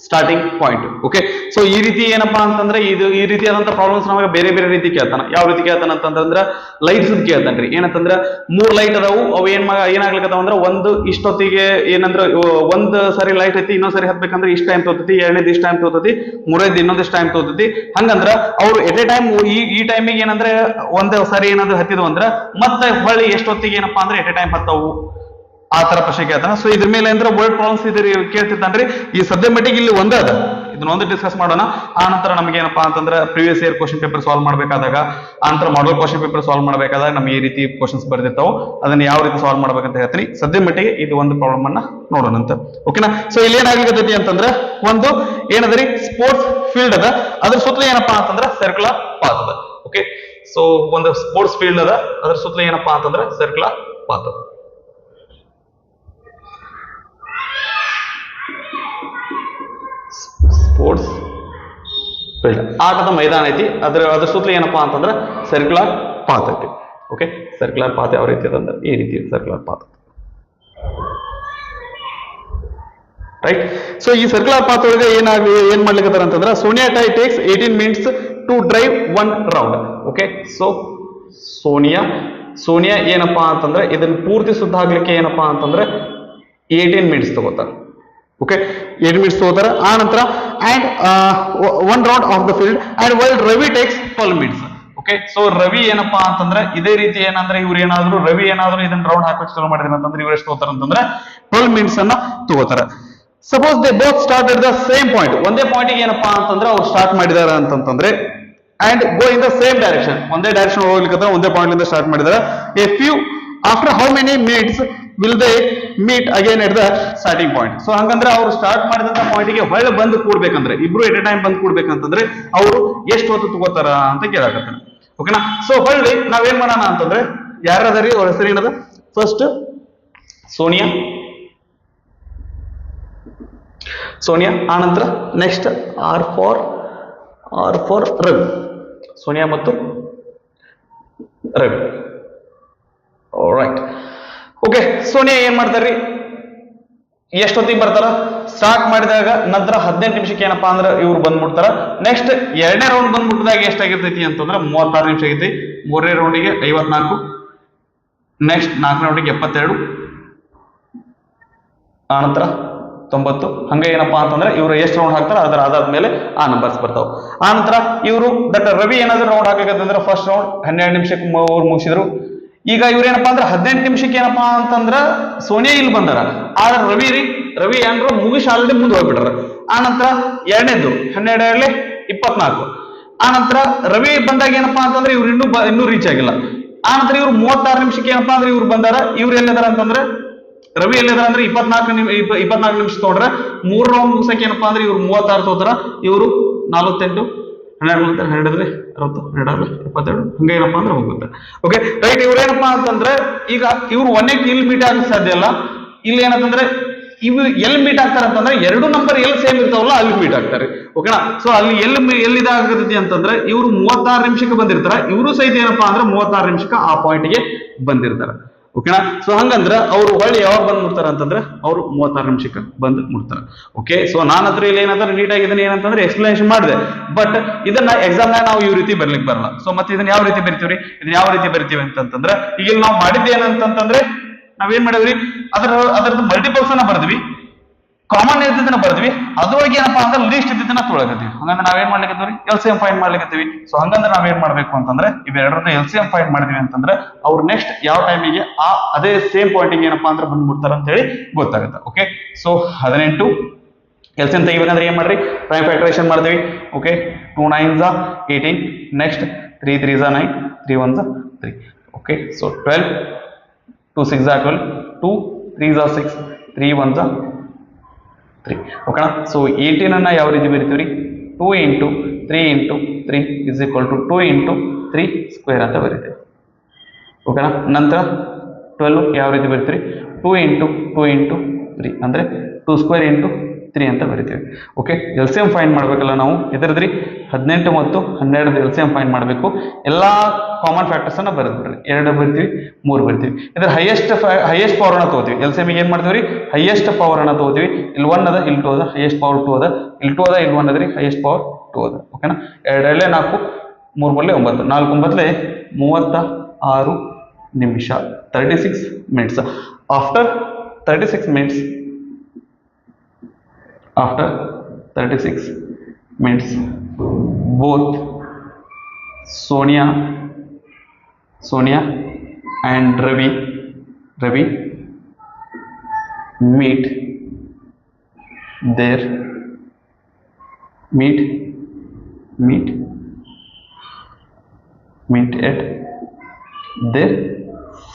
starting point. Okay, so ಈ ರೀತಿ ಏನಪ್ಪಾ ಅಂತಂದ್ರೆ ಇದು ಈ ರೀತಿಯಾದಂತ problems ನಮಗೆ ಬೇರೆ ಬೇರೆ ರೀತಿ ಕೇಳ್ತಾನ. ಯಾವ ರೀತಿ ಕೇಳ್ತಾನ ಅಂತಂದ್ರ ಲೈಟ್ಸ್ ಕೇಳ್ತಾನ್ರಿ. ಏನಂತಂದ್ರ 3 ಲೈಟ್ ಅದಾವು, ಅವು ಏನಾಗ್ಲಿಕ್ಕತ್ತಾವ ಅಂದ್ರೆ ಒಂದು ಇಷ್ಟೊತ್ತಿಗೆ ಏನಂದ್ರ ಒಂದ್ ಸರಿ ಲೈಟ್ ಐತಿ, ಇನ್ನೊಂದ್ ಸರಿ ಹತ್ಬೇಕಂದ್ರೆ ಇಷ್ಟ ಟೈಮ್ ತೋತತಿ, ಎರಡನೇದು ಇಷ್ಟ ಟೈಮ್ ತೋತತಿ, ಮೂರನೇದು ಇನ್ನೊಂದಿಷ್ಟು ಟೈಮ್ ತೋತತಿ. ಹಂಗಂದ್ರ ಅವ್ರು ಎಟ್ ಎ ಟೈಮ್ ಈ ಟೈಮಿಗೆ ಏನಂದ್ರೆ ಒಂದ್ ಸರಿ ಏನಾದ್ರು ಹತ್ತಿದ್ವು ಅಂದ್ರ ಮತ್ತೆ ಹೊಳ್ಳಿ ಎಷ್ಟೊತ್ತಿಗೆ ಏನಪ್ಪಾ ಅಂದ್ರೆ ಎಟ್ ಎ ಟೈಮ್ ಹತ್ತವು, ಆ ತರ ಪ್ರಶ್ನೆ ಕೇಳ್ತಾನ. ಸೊ ಇದ್ರ ಮೇಲೆ ಅಂದ್ರೆ ವರ್ಡ್ ಪ್ರಾಬ್ಲಮ್ಸ್ ಇದ್ರಿ ಕೇಳ್ತಿದ್ದಾನ್ರಿ. ಈ ಸದ್ಯ ಮಟ್ಟಿಗೆ ಇಲ್ಲಿ ಒಂದೇ ಅದ, ಇದನ್ನೊಂದು ಡಿಸ್ಕಸ್ ಮಾಡೋಣ. ಆ ನಂತರ ನಮ್ಗೆ ಏನಪ್ಪಾ ಅಂತಂದ್ರೆ previous year question paper solve ಮಾಡ್ಬೇಕಾದಾಗ, ಆ ನಂತರ ಮಾಡಲ್ ಕ್ವಶನ್ ಪೇಪರ್ ಸಾಲ್ವ್ ಮಾಡ್ಬೇಕಾದಾಗ ನಮ್ಗೆ ಈ ರೀತಿ ಕ್ವಶನ್ಸ್ ಬರ್ದಿರ್ತಾವ, ಅದನ್ನ ಯಾವ ರೀತಿ ಸಾಲ್ವ್ ಮಾಡ್ಬೇಕಂತ ಹೇಳ್ತೀನಿ. ಸದ್ಯ ಮಟ್ಟಿಗೆ ಇದು ಒಂದು ಪ್ರಾಬ್ಲಮ್ ಅನ್ನ ನೋಡೋಣ ಅಂತ. ಓಕೆನಾ? ಸೊ ಇಲ್ಲಿ ಏನಾಗ್ಲಿಕ್ಕತ್ತೈತಿ ಅಂತಂದ್ರೆ ಒಂದು ಏನದ್ರಿ ಸ್ಪೋರ್ಟ್ಸ್ ಫೀಲ್ಡ್ ಅದ, ಅದ್ರ ಸುತ್ತಲೂ ಏನಪ್ಪಾ ಅಂತಂದ್ರೆ ಸರ್ಕ್ಯುಲರ್ ಪಾತ್ ಅದ. ಓಕೆ, ಸೊ ಒಂದು ಸ್ಪೋರ್ಟ್ಸ್ ಫೀಲ್ಡ್ ಅದ, ಅದ್ರ ಸುತ್ತಲೂ ಏನಪ್ಪಾ ಅಂತಂದ್ರೆ ಸರ್ಕ್ಯುಲರ್ ಪಾತ್ ಅದ. ಸ್ಪೋರ್ಟ್ಸ್ ಫೀಲ್ಡ್ ಆಟದ ಮೈದಾನ ಐತಿ, ಅದ್ರ ಸುತ್ತಲೂ ಏನಪ್ಪಾ ಅಂತಂದ್ರೆ ಸರ್ಕ್ಯುಲರ್ ಪಾತ್ ಐತಿ. ಓಕೆ, ಸರ್ಕ್ಯುಲರ್ ಪಾತ್ ಯಾವ ರೀತಿ ಅದಂದ್ರೆ ಈ ರೀತಿ ಸರ್ಕ್ಯುಲರ್ ಪಾತ್. ರೈಟ್. ಸೊ ಈ ಸರ್ಕ್ಯುಲರ್ ಪಾತ್ ಒಳಗೆ ಏನ್ ಮಾಡ್ಲಿಕ್ಕೆ ಅಂತಂದ್ರೆ Sonia takes 18 minutes to drive 1 round. Okay, so Sonia ಏನಪ್ಪಾ ಅಂತಂದ್ರೆ ಇದನ್ನ ಪೂರ್ತಿ ಸುತ್ತ ಹಾಕ್ಲಿಕ್ಕೆ ಏನಪ್ಪಾ ಅಂತಂದ್ರೆ 18 minutes ತಗೋತಾರೆ. ಓಕೆ, 8 minutes ತಗೋತಾರ. ಆ ನಂತರ and 1 round of the field and while Ravi takes 12 minutes. Okay, so Ravi ಏನಪ್ಪಾ ಅಂತಂದ್ರೆ ಇದೇ ರೀತಿ ಏನಂದ್ರೆ ರವಿ ಏನಾದ್ರು ಇದನ್ನ ರೌಂಡ್ ಹಾಕಕ್ಕೆ ಶುರು ಮಾಡಿದ್ರೆ ಅಂತಂದ್ರೆ ಇವ್ರು ಎಷ್ಟು ತಗೋತಾರ ಅಂತಂದ್ರೆ 12 minutes ಅನ್ನ ತಗೋತಾರ. Suppose they both start at the same point, ಒಂದೇ ಪಾಯಿಂಟ್ ಏನಪ್ಪಾ ಅಂತಂದ್ರೆ ಅವ್ರು ಸ್ಟಾರ್ಟ್ ಮಾಡಿದಾರ ಅಂತಂದ್ರೆ and go in the same direction, ಒಂದೇ ಡೈರೆಕ್ಷನ್ ಹೋಗ್ಲಿಕ್ಕೆ ಒಂದೇ ಪಾಯಿಂಟ್ ಇಂದ ಸ್ಟಾರ್ಟ್ ಮಾಡಿದಾರೆ. After how many minutes will they meet again at the starting point. So ಹಂಗಂದ್ರೆ ಅವ್ರು ಸ್ಟಾರ್ಟ್ ಮಾಡಿದಂತ ಪಾಯಿಂಟ್ಗೆ ಹೊಳ್ಳಿ ಬಂದು ಕೂಡ್ಬೇಕಂದ್ರೆ ಇಬ್ರು ಎಟ್ ಎ ಟೈಮ್ ಬಂದು ಕೂಡ್ಬೇಕಂತಂದ್ರೆ ಅವರು ಎಷ್ಟು ಹೊತ್ತು ತಗೋತಾರ ಅಂತ ಕೇಳಕತ್ತಾನೆ. ಓಕೆನಾ? ಸೊ ಹೊಳ್ಳಿ ನಾವೇನ್ ಮಾಡೋಣ ಅಂತಂದ್ರೆ ಯಾರದರಿ ಅವ್ರ ಹೆಸರು ಏನದ? ಫಸ್ಟ್ ಸೋನಿಯಾ, ಆನಂತರ next are for Ravi, Sonia ಮತ್ತು ರವಿ. ರೈಟ್. ಓಕೆ, ಸೋನಿಯಾ ಏನ್ ಮಾಡ್ತಾರ್ರಿ, ಎಷ್ಟೊತ್ತಿಗೆ ಬರ್ತಾರ? ಸ್ಟಾರ್ಟ್ ಮಾಡಿದಾಗ ನಂತರ 18 ನಿಮಿಷಕ್ಕೆ ಏನಪ್ಪಾ ಅಂದ್ರೆ ಇವ್ರು ಬಂದ್ಬಿಡ್ತಾರ. ನೆಕ್ಸ್ಟ್ ಎರಡನೇ ರೌಂಡ್ ಬಂದ್ಬಿಟ್ಟಿದಾಗ ಎಷ್ಟಾಗಿರ್ತೈತಿ ಅಂತಂದ್ರೆ 36 ನಿಮಿಷ ಆಗೈತಿ. ಮೂರನೇ ರೌಂಡಿಗೆ 54, ನೆಕ್ಸ್ಟ್ 4ನೇ ರೌಂಡಿಗೆ 72, ಆನಂತರ 90. ಹಂಗೆ ಏನಪ್ಪಾ ಅಂತಂದ್ರೆ ಇವ್ರು ಎಷ್ಟು ರೌಂಡ್ ಹಾಕ್ತಾರ ಅದಾದ್ಮೇಲೆ ಆ ನಂಬರ್ಸ್ ಬರ್ತಾವ. ಆನಂತರ ಇವರು ರವಿ ಏನಾದ್ರು ರೌಂಡ್ ಹಾಕಬೇಕಂತಂದ್ರೆ ಫಸ್ಟ್ ರೌಂಡ್ 12 ನಿಮಿಷಕ್ಕೆ ಅವ್ರು ಮುಗಿಸಿದ್ರು. ಈಗ ಇವ್ರು ಏನಪ್ಪಾ ಅಂದ್ರೆ 18 ನಿಮಿಷಕ್ಕೆ ಏನಪ್ಪಾ ಅಂತಂದ್ರ ಸೋನಿಯಾ ಇಲ್ಲಿ ಬಂದಾರ, ಆದ್ರೆ ರವಿ ಏನ್ರು ಮುಗಿಸಿ ಆಲ್ರೆಡಿ ಮುಂದೆ ಹೋಗ್ಬಿಟ್ರ. ಆನಂತರ ಎರಡನೇದು 12 24. ಆನಂತರ ರವಿ ಬಂದಾಗ ಏನಪ್ಪಾ ಅಂತಂದ್ರೆ ಇವ್ರು ಇನ್ನೂ ರೀಚ್ ಆಗಿಲ್ಲ. ಆನಂತರ ಇವ್ರು 36 ನಿಮಿಷಕ್ಕೆ ಏನಪ್ಪಾ ಅಂದ್ರೆ ಇವ್ರು ಬಂದಾರ. ಇವ್ರು ಎಲ್ಲಿದಾರ ಅಂತಂದ್ರೆ ರವಿ ಎಲ್ಲಿದಾರ ಅಂದ್ರೆ 24 ನಿಮಿಷ ತಗೊಂಡ್ರೆ 3 ರೌಂಡ್ ಮುಗಿಸಕ್ಕೆ ಏನಪ್ಪಾ ಅಂದ್ರೆ ಇವ್ರು 36 ತಗೋತಾರ, ಇವರು 48, 12 12 60 12 72 ಹಂಗೆ ಏನಪ್ಪಾ ಅಂದ್ರೆ ಹೋಗುತ್ತೆ. Okay, right. ಇವ್ರು ಏನಪ್ಪಾ ಅಂತಂದ್ರೆ ಈಗ ಇವ್ರು ಒಂದೇ ಇಲ್ಲಿ ಮೀಟ್ ಆಗಕ್ಕೆ ಸಾಧ್ಯ ಇಲ್ಲ. ಇಲ್ಲಿ ಏನಂತಂದ್ರೆ ಇವು ಎಲ್ಲಿ ಮೀಟ್ ಆಗ್ತಾರೆ ಅಂತಂದ್ರೆ ಎರಡು ನಂಬರ್ ಎಲ್ಲಿ ಸೇಮ್ ಇರ್ತಾವಲ್ಲ ಅಲ್ಲಿ ಮೀಟ್ ಆಗ್ತಾರೆ. ಓಕೆನಾ? ಸೊ ಅಲ್ಲಿ ಎಲ್ಲಿದಾಗತೈತಿ ಅಂತಂದ್ರೆ ಇವ್ರು 36 ನಿಮಿಷಕ್ಕೆ ಬಂದಿರ್ತಾರ, ಇವರು ಸಹಿತ ಏನಪ್ಪಾ ಅಂದ್ರೆ 36 ನಿಮಿಷಕ್ಕೆ ಆ ಪಾಯಿಂಟ್ಗೆ ಬಂದಿರ್ತಾರ. ಓಕೆನಾ? ಸೊ ಹಂಗಂದ್ರ ಅವ್ರು ಹೊಳ್ಳಿ ಯಾವಾಗ ಬಂದ್ ಮುಡ್ತಾರ ಅಂತಂದ್ರೆ ಅವ್ರು 36 ನಿಮಿಷಕ್ಕೆ ಬಂದ್ ಮುಡ್ತಾರ. ಓಕೆ, ಸೊ ನಾನು ಹತ್ರ ಇಲ್ಲಿ ಏನಂದ್ರೆ ನೀಟಾಗಿ ಇದನ್ನ ಏನಂತಂದ್ರೆ ಎಕ್ಸ್ಪ್ಲನೇಷನ್ ಮಾಡಿದೆ. ಬಟ್ ಇದನ್ನ ಎಕ್ಸಾಮ್ ನಾಗ ನಾವು ಈ ರೀತಿ ಬರ್ಲಿಕ್ಕೆ ಬರಲ್ಲ. ಸೊ ಮತ್ತೆ ಇದನ್ನ ಯಾವ ರೀತಿ ಬರಿತೀವ್ರಿ, ಇದನ್ನ ಯಾವ ರೀತಿ ಬರಿತೀವಿ ಅಂತಂದ್ರೆ ಈಗ ಇಲ್ಲಿ ನಾವು ಮಾಡಿದ್ದೇನಂತಂದ್ರೆ ನಾವೇನ್ ಮಾಡಿದ್ವಿ, ಅದ್ರದ್ದು ಮಲ್ಟಿಪಲ್ಸ್ ಅನ್ನ ಬರ್ದ್ವಿ, ಕಾಮನ್ ಇದ್ದದನ್ನ ಬರ್ದ್ವಿ, ಅದ್ರೊಳಗೆ ಏನಪ್ಪಾ ಅಂದ್ರೆ ಲೀಸ್ಟ್ ಇದ್ದದನ್ನ ತೊಳಗತ್ತೀವಿ. ಹಂಗಂದ್ರೆ ನಾವೇನ್ ಮಾಡ್ಲಿಕ್ಕತ್ತೀವಿ, LCM ಫೈಂಡ್ ಮಾಡ್ಲಿಕ್ಕತ್ತೀವಿ. ಸೊ ಹಂಗಂದ್ರೆ ನಾವೇನ್ ಮಾಡ್ಬೇಕು ಅಂತಂದ್ರೆ ಇವೆರಡರದ್ದು LCM ಫೈಂಡ್ ಮಾಡಿದ್ವಿ ಅಂತಂದ್ರೆ ಅವ್ರು ನೆಕ್ಸ್ಟ್ ಯಾವ ಟೈಮಿಗೆ ಅದೇ ಸೇಮ್ ಪಾಯಿಂಟಿಗೆ ಏನಪ್ಪಾ ಅಂದ್ರೆ ಬಂದ್ಬಿಡ್ತಾರ ಅಂತ ಹೇಳಿ ಗೊತ್ತಾಗುತ್ತೆ. ಓಕೆ, ಸೊ 18 LCM ತೆಗಿಬೇಕಂದ್ರೆ ಏನ್ ಮಾಡ್ರಿ, ಪ್ರೈಮ್ ಫ್ಯಾಕ್ಟರೇಷನ್ ಮಾಡ್ತೀವಿ. Okay, 2 9s 18, next 3 3s 9, 3 1s 3. Okay, so 12, 2 6s 12, 2 3s 6, 3 1s 3. ಓಕೆನಾ? ಸೊ 18 ಅನ್ನ ಯಾವ ರೀತಿ ಬರಿತೀವ್ರಿ, 2 into 3 into 3 is equal to 2 into 3 square ಅಂತ ಬರೀತೀವಿ. ಓಕೆನಾ? ನಂತರ 12 ಯಾವ ರೀತಿ ಬರಿತೀರಿ, 2 into 2 into 3 ಅಂದ್ರೆ 2 ಸ್ಕ್ವೇರ್ into 3 ಅಂತ ಬರಿತೀವಿ. ಓಕೆ, LCM ಫೈಂಡ್ ಮಾಡಬೇಕಲ್ಲ ನಾವು ಎದರದ್ರಿ 18 ಮತ್ತು 12 LCM ಫೈಂಡ್ ಮಾಡಬೇಕು. ಎಲ್ಲ ಕಾಮನ್ ಫ್ಯಾಕ್ಟರ್ಸ್ ಅನ್ನ ಬರೆದ್ಬಿಡ್ರಿ. 2 ಬರ್ತೀವಿ, 3 ಬರ್ತೀವಿ. ಇದ್ರ ಹೈಯೆಸ್ಟ್ ಪವರ್ ಅನ್ನ ತಗೋತೀವಿ. LCM ಏನ್ ಮಾಡ್ತೀವಿ ರೀ, ಹೈಯೆಸ್ಟ್ ಪವರ್ ಅನ್ನ ತಗೋತೀವಿ. ಇಲ್ಲಿ 1 ಅದ, ಇಲ್ಲಿ 2 ಅದ, ಹೈಯೆಸ್ಟ್ ಪವರ್ 2 ಅದ, ಇಲ್ಲಿ 2 ಅದ, ಇಲ್ಲಿ 1 ಅದ್ರಿ, ಹೈಯೆಸ್ಟ್ ಪವರ್ 2 ಅದ. ಓಕೆನಾ, 2 4 3 ಬರಲಿ 9, 4 9 36 ನಿಮಿಷ, 36 minutes. After 36 minutes, both Sonia and Ravi meet at their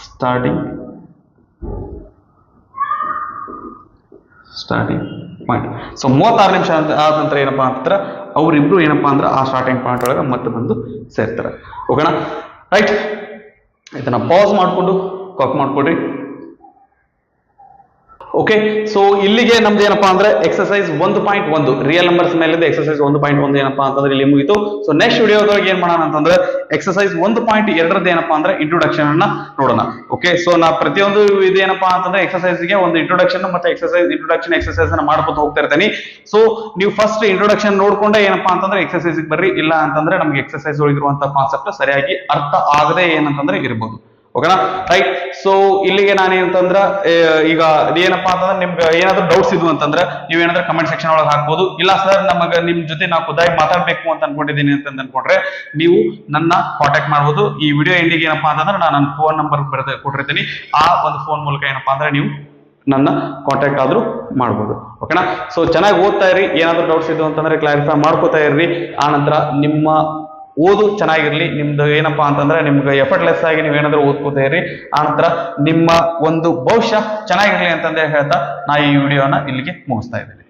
starting point. So 36 ನಿಮಿಷ ಆದ ನಂತರ ಏನಪ್ಪಾ ಅಂತಂದ್ರೆ ಅವರಿಬ್ರು ಏನಪ್ಪಾ ಅಂದ್ರೆ ಆ ಸ್ಟಾರ್ಟಿಂಗ್ ಪಾಯಿಂಟ್ ಒಳಗೆ ಮತ್ತೆ ಬಂದು ಸೇರ್ತಾರೆ. ಓಕೆನಾ, ರೈಟ್. ಇದನ್ನ ಪಾಸ್ ಮಾಡಿಕೊಂಡು ಕಾಕ್ ಮಾಡ್ಕೊಡ್ರಿ. ಓಕೆ, ಸೊ ಇಲ್ಲಿಗೆ ನಮ್ದು ಏನಪ್ಪಾ ಅಂದ್ರೆ ಎಕ್ಸರ್ಸೈಸ್ 1.1 ರಿಯಲ್ ನಂಬರ್ಸ್ ಮೇಲಿಂದ ಎಕ್ಸರ್ಸೈಸ್ 1.1 ಏನಪ್ಪಾ ಅಂತಂದ್ರೆ ಇಲ್ಲಿ ಮುಗಿತು. ಸೊ ನೆಕ್ಸ್ಟ್ ವಿಡಿಯೋದೊಳಗೆ ಏನ್ ಮಾಡೋಣ ಅಂತಂದ್ರೆ ಎಕ್ಸರ್ಸೈಸ್ 1.2 ಏನಪ್ಪಾ ಅಂದ್ರೆ ಇಂಟ್ರೊಡಕ್ಷನ್ ಅನ್ನ ನೋಡೋಣ. ಓಕೆ, ಸೊ ನಾ ಪ್ರತಿಯೊಂದು ಇದೇನಪ್ಪಾ ಅಂತಂದ್ರೆ ಎಕ್ಸರ್ಸೈಸ್ ಗೆ ಒಂದು ಇಂಟ್ರೊಡಕ್ಷನ್ ಮತ್ತೆ ಇಂಟ್ರೊಡಕ್ಷನ್ ಎಕ್ಸರ್ಸೈಸ್ ಅನ್ನ ಮಾಡ್ಕೊತ ಹೋಗ್ತಾ ಇರ್ತೀನಿ. ಸೊ ನೀವು ಫಸ್ಟ್ ಇಂಟ್ರೊಡಕ್ಷನ್ ನೋಡ್ಕೊಂಡೆ ಏನಪ್ಪಾ ಅಂತಂದ್ರೆ ಎಕ್ಸರ್ಸೈಸ್ ಬರ್ರಿ. ಇಲ್ಲ ಅಂತಂದ್ರೆ ನಮ್ಗೆ ಎಕ್ಸರ್ಸೈಸ್ ಒಳಗಿರುವಂತಹ ಕಾನ್ಸೆಪ್ಟ್ ಸರಿಯಾಗಿ ಅರ್ಥ ಆಗದೆ ಏನಂತಂದ್ರೆ ಇರ್ಬೋದು. ಓಕೆನಾ, ರೈಟ್. ಸೊ ಇಲ್ಲಿಗೆ ನಾನೇನಂತಂದ್ರ ಈಗ ಏನಪ್ಪಾ ಅಂತಂದ್ರೆ ನಿಮ್ಗೆ ಏನಾದ್ರು ಡೌಟ್ಸ್ ಇದ್ವು ಅಂತಂದ್ರೆ ನೀವೇನಾದ್ರೂ ಕಮೆಂಟ್ ಸೆಕ್ಷನ್ ಒಳಗೆ ಹಾಕ್ಬೋದು. ಇಲ್ಲ ಸರ್ ನಮಗ ನಿಮ್ ಜೊತೆ ನಾವು ಖುದ್ದಾಗಿ ಮಾತಾಡ್ಬೇಕು ಅಂತ ಅನ್ಕೊಂಡಿದ್ದೀನಿ ಅಂತ ಅನ್ಕೊಂಡ್ರೆ ನೀವು ನನ್ನ ಕಾಂಟ್ಯಾಕ್ಟ್ ಮಾಡ್ಬೋದು. ಈ ವಿಡಿಯೋ ಎಂಡಿಗೆ ಏನಪ್ಪಾ ಅಂತಂದ್ರೆ ನಾನು ನನ್ನ ಫೋನ್ ನಂಬರ್ ಕೊಟ್ಟಿರ್ತೀನಿ. ಆ ಒಂದು ಫೋನ್ ಮೂಲಕ ಏನಪ್ಪಾ ಅಂದ್ರೆ ನೀವು ನನ್ನ ಕಾಂಟ್ಯಾಕ್ಟ್ ಆದ್ರೂ ಮಾಡ್ಬೋದು. ಓಕೆನಾ, ಸೊ ಚೆನ್ನಾಗಿ ಓದ್ತಾ ಇರಿ. ಏನಾದ್ರು ಡೌಟ್ಸ್ ಇದ್ವು ಅಂತಂದ್ರೆ ಕ್ಲಾರಿಫೈ ಮಾಡ್ಕೋತಾ ಇರ್ರಿ. ಆ ನಂತರ ನಿಮ್ಮ ಓದು ಚೆನ್ನಾಗಿರ್ಲಿ. ನಿಮ್ದು ಏನಪ್ಪಾ ಅಂತಂದ್ರೆ ನಿಮ್ಗೆ ಎಫರ್ಟ್ಲೆಸ್ ಆಗಿ ನೀವು ಏನಾದ್ರೂ ಓದ್ಕೋತಾ ಇರ್ರಿ. ಆ ನಂತರ ನಿಮ್ಮ ಒಂದು ಭವಿಷ್ಯ ಚೆನ್ನಾಗಿರ್ಲಿ ಅಂತಂದೇ ಹೇಳ್ತಾ ನಾ ಈ ವಿಡಿಯೋನ ಇಲ್ಲಿಗೆ ಮುಗಿಸ್ತಾ ಇದ್ದೀನಿ.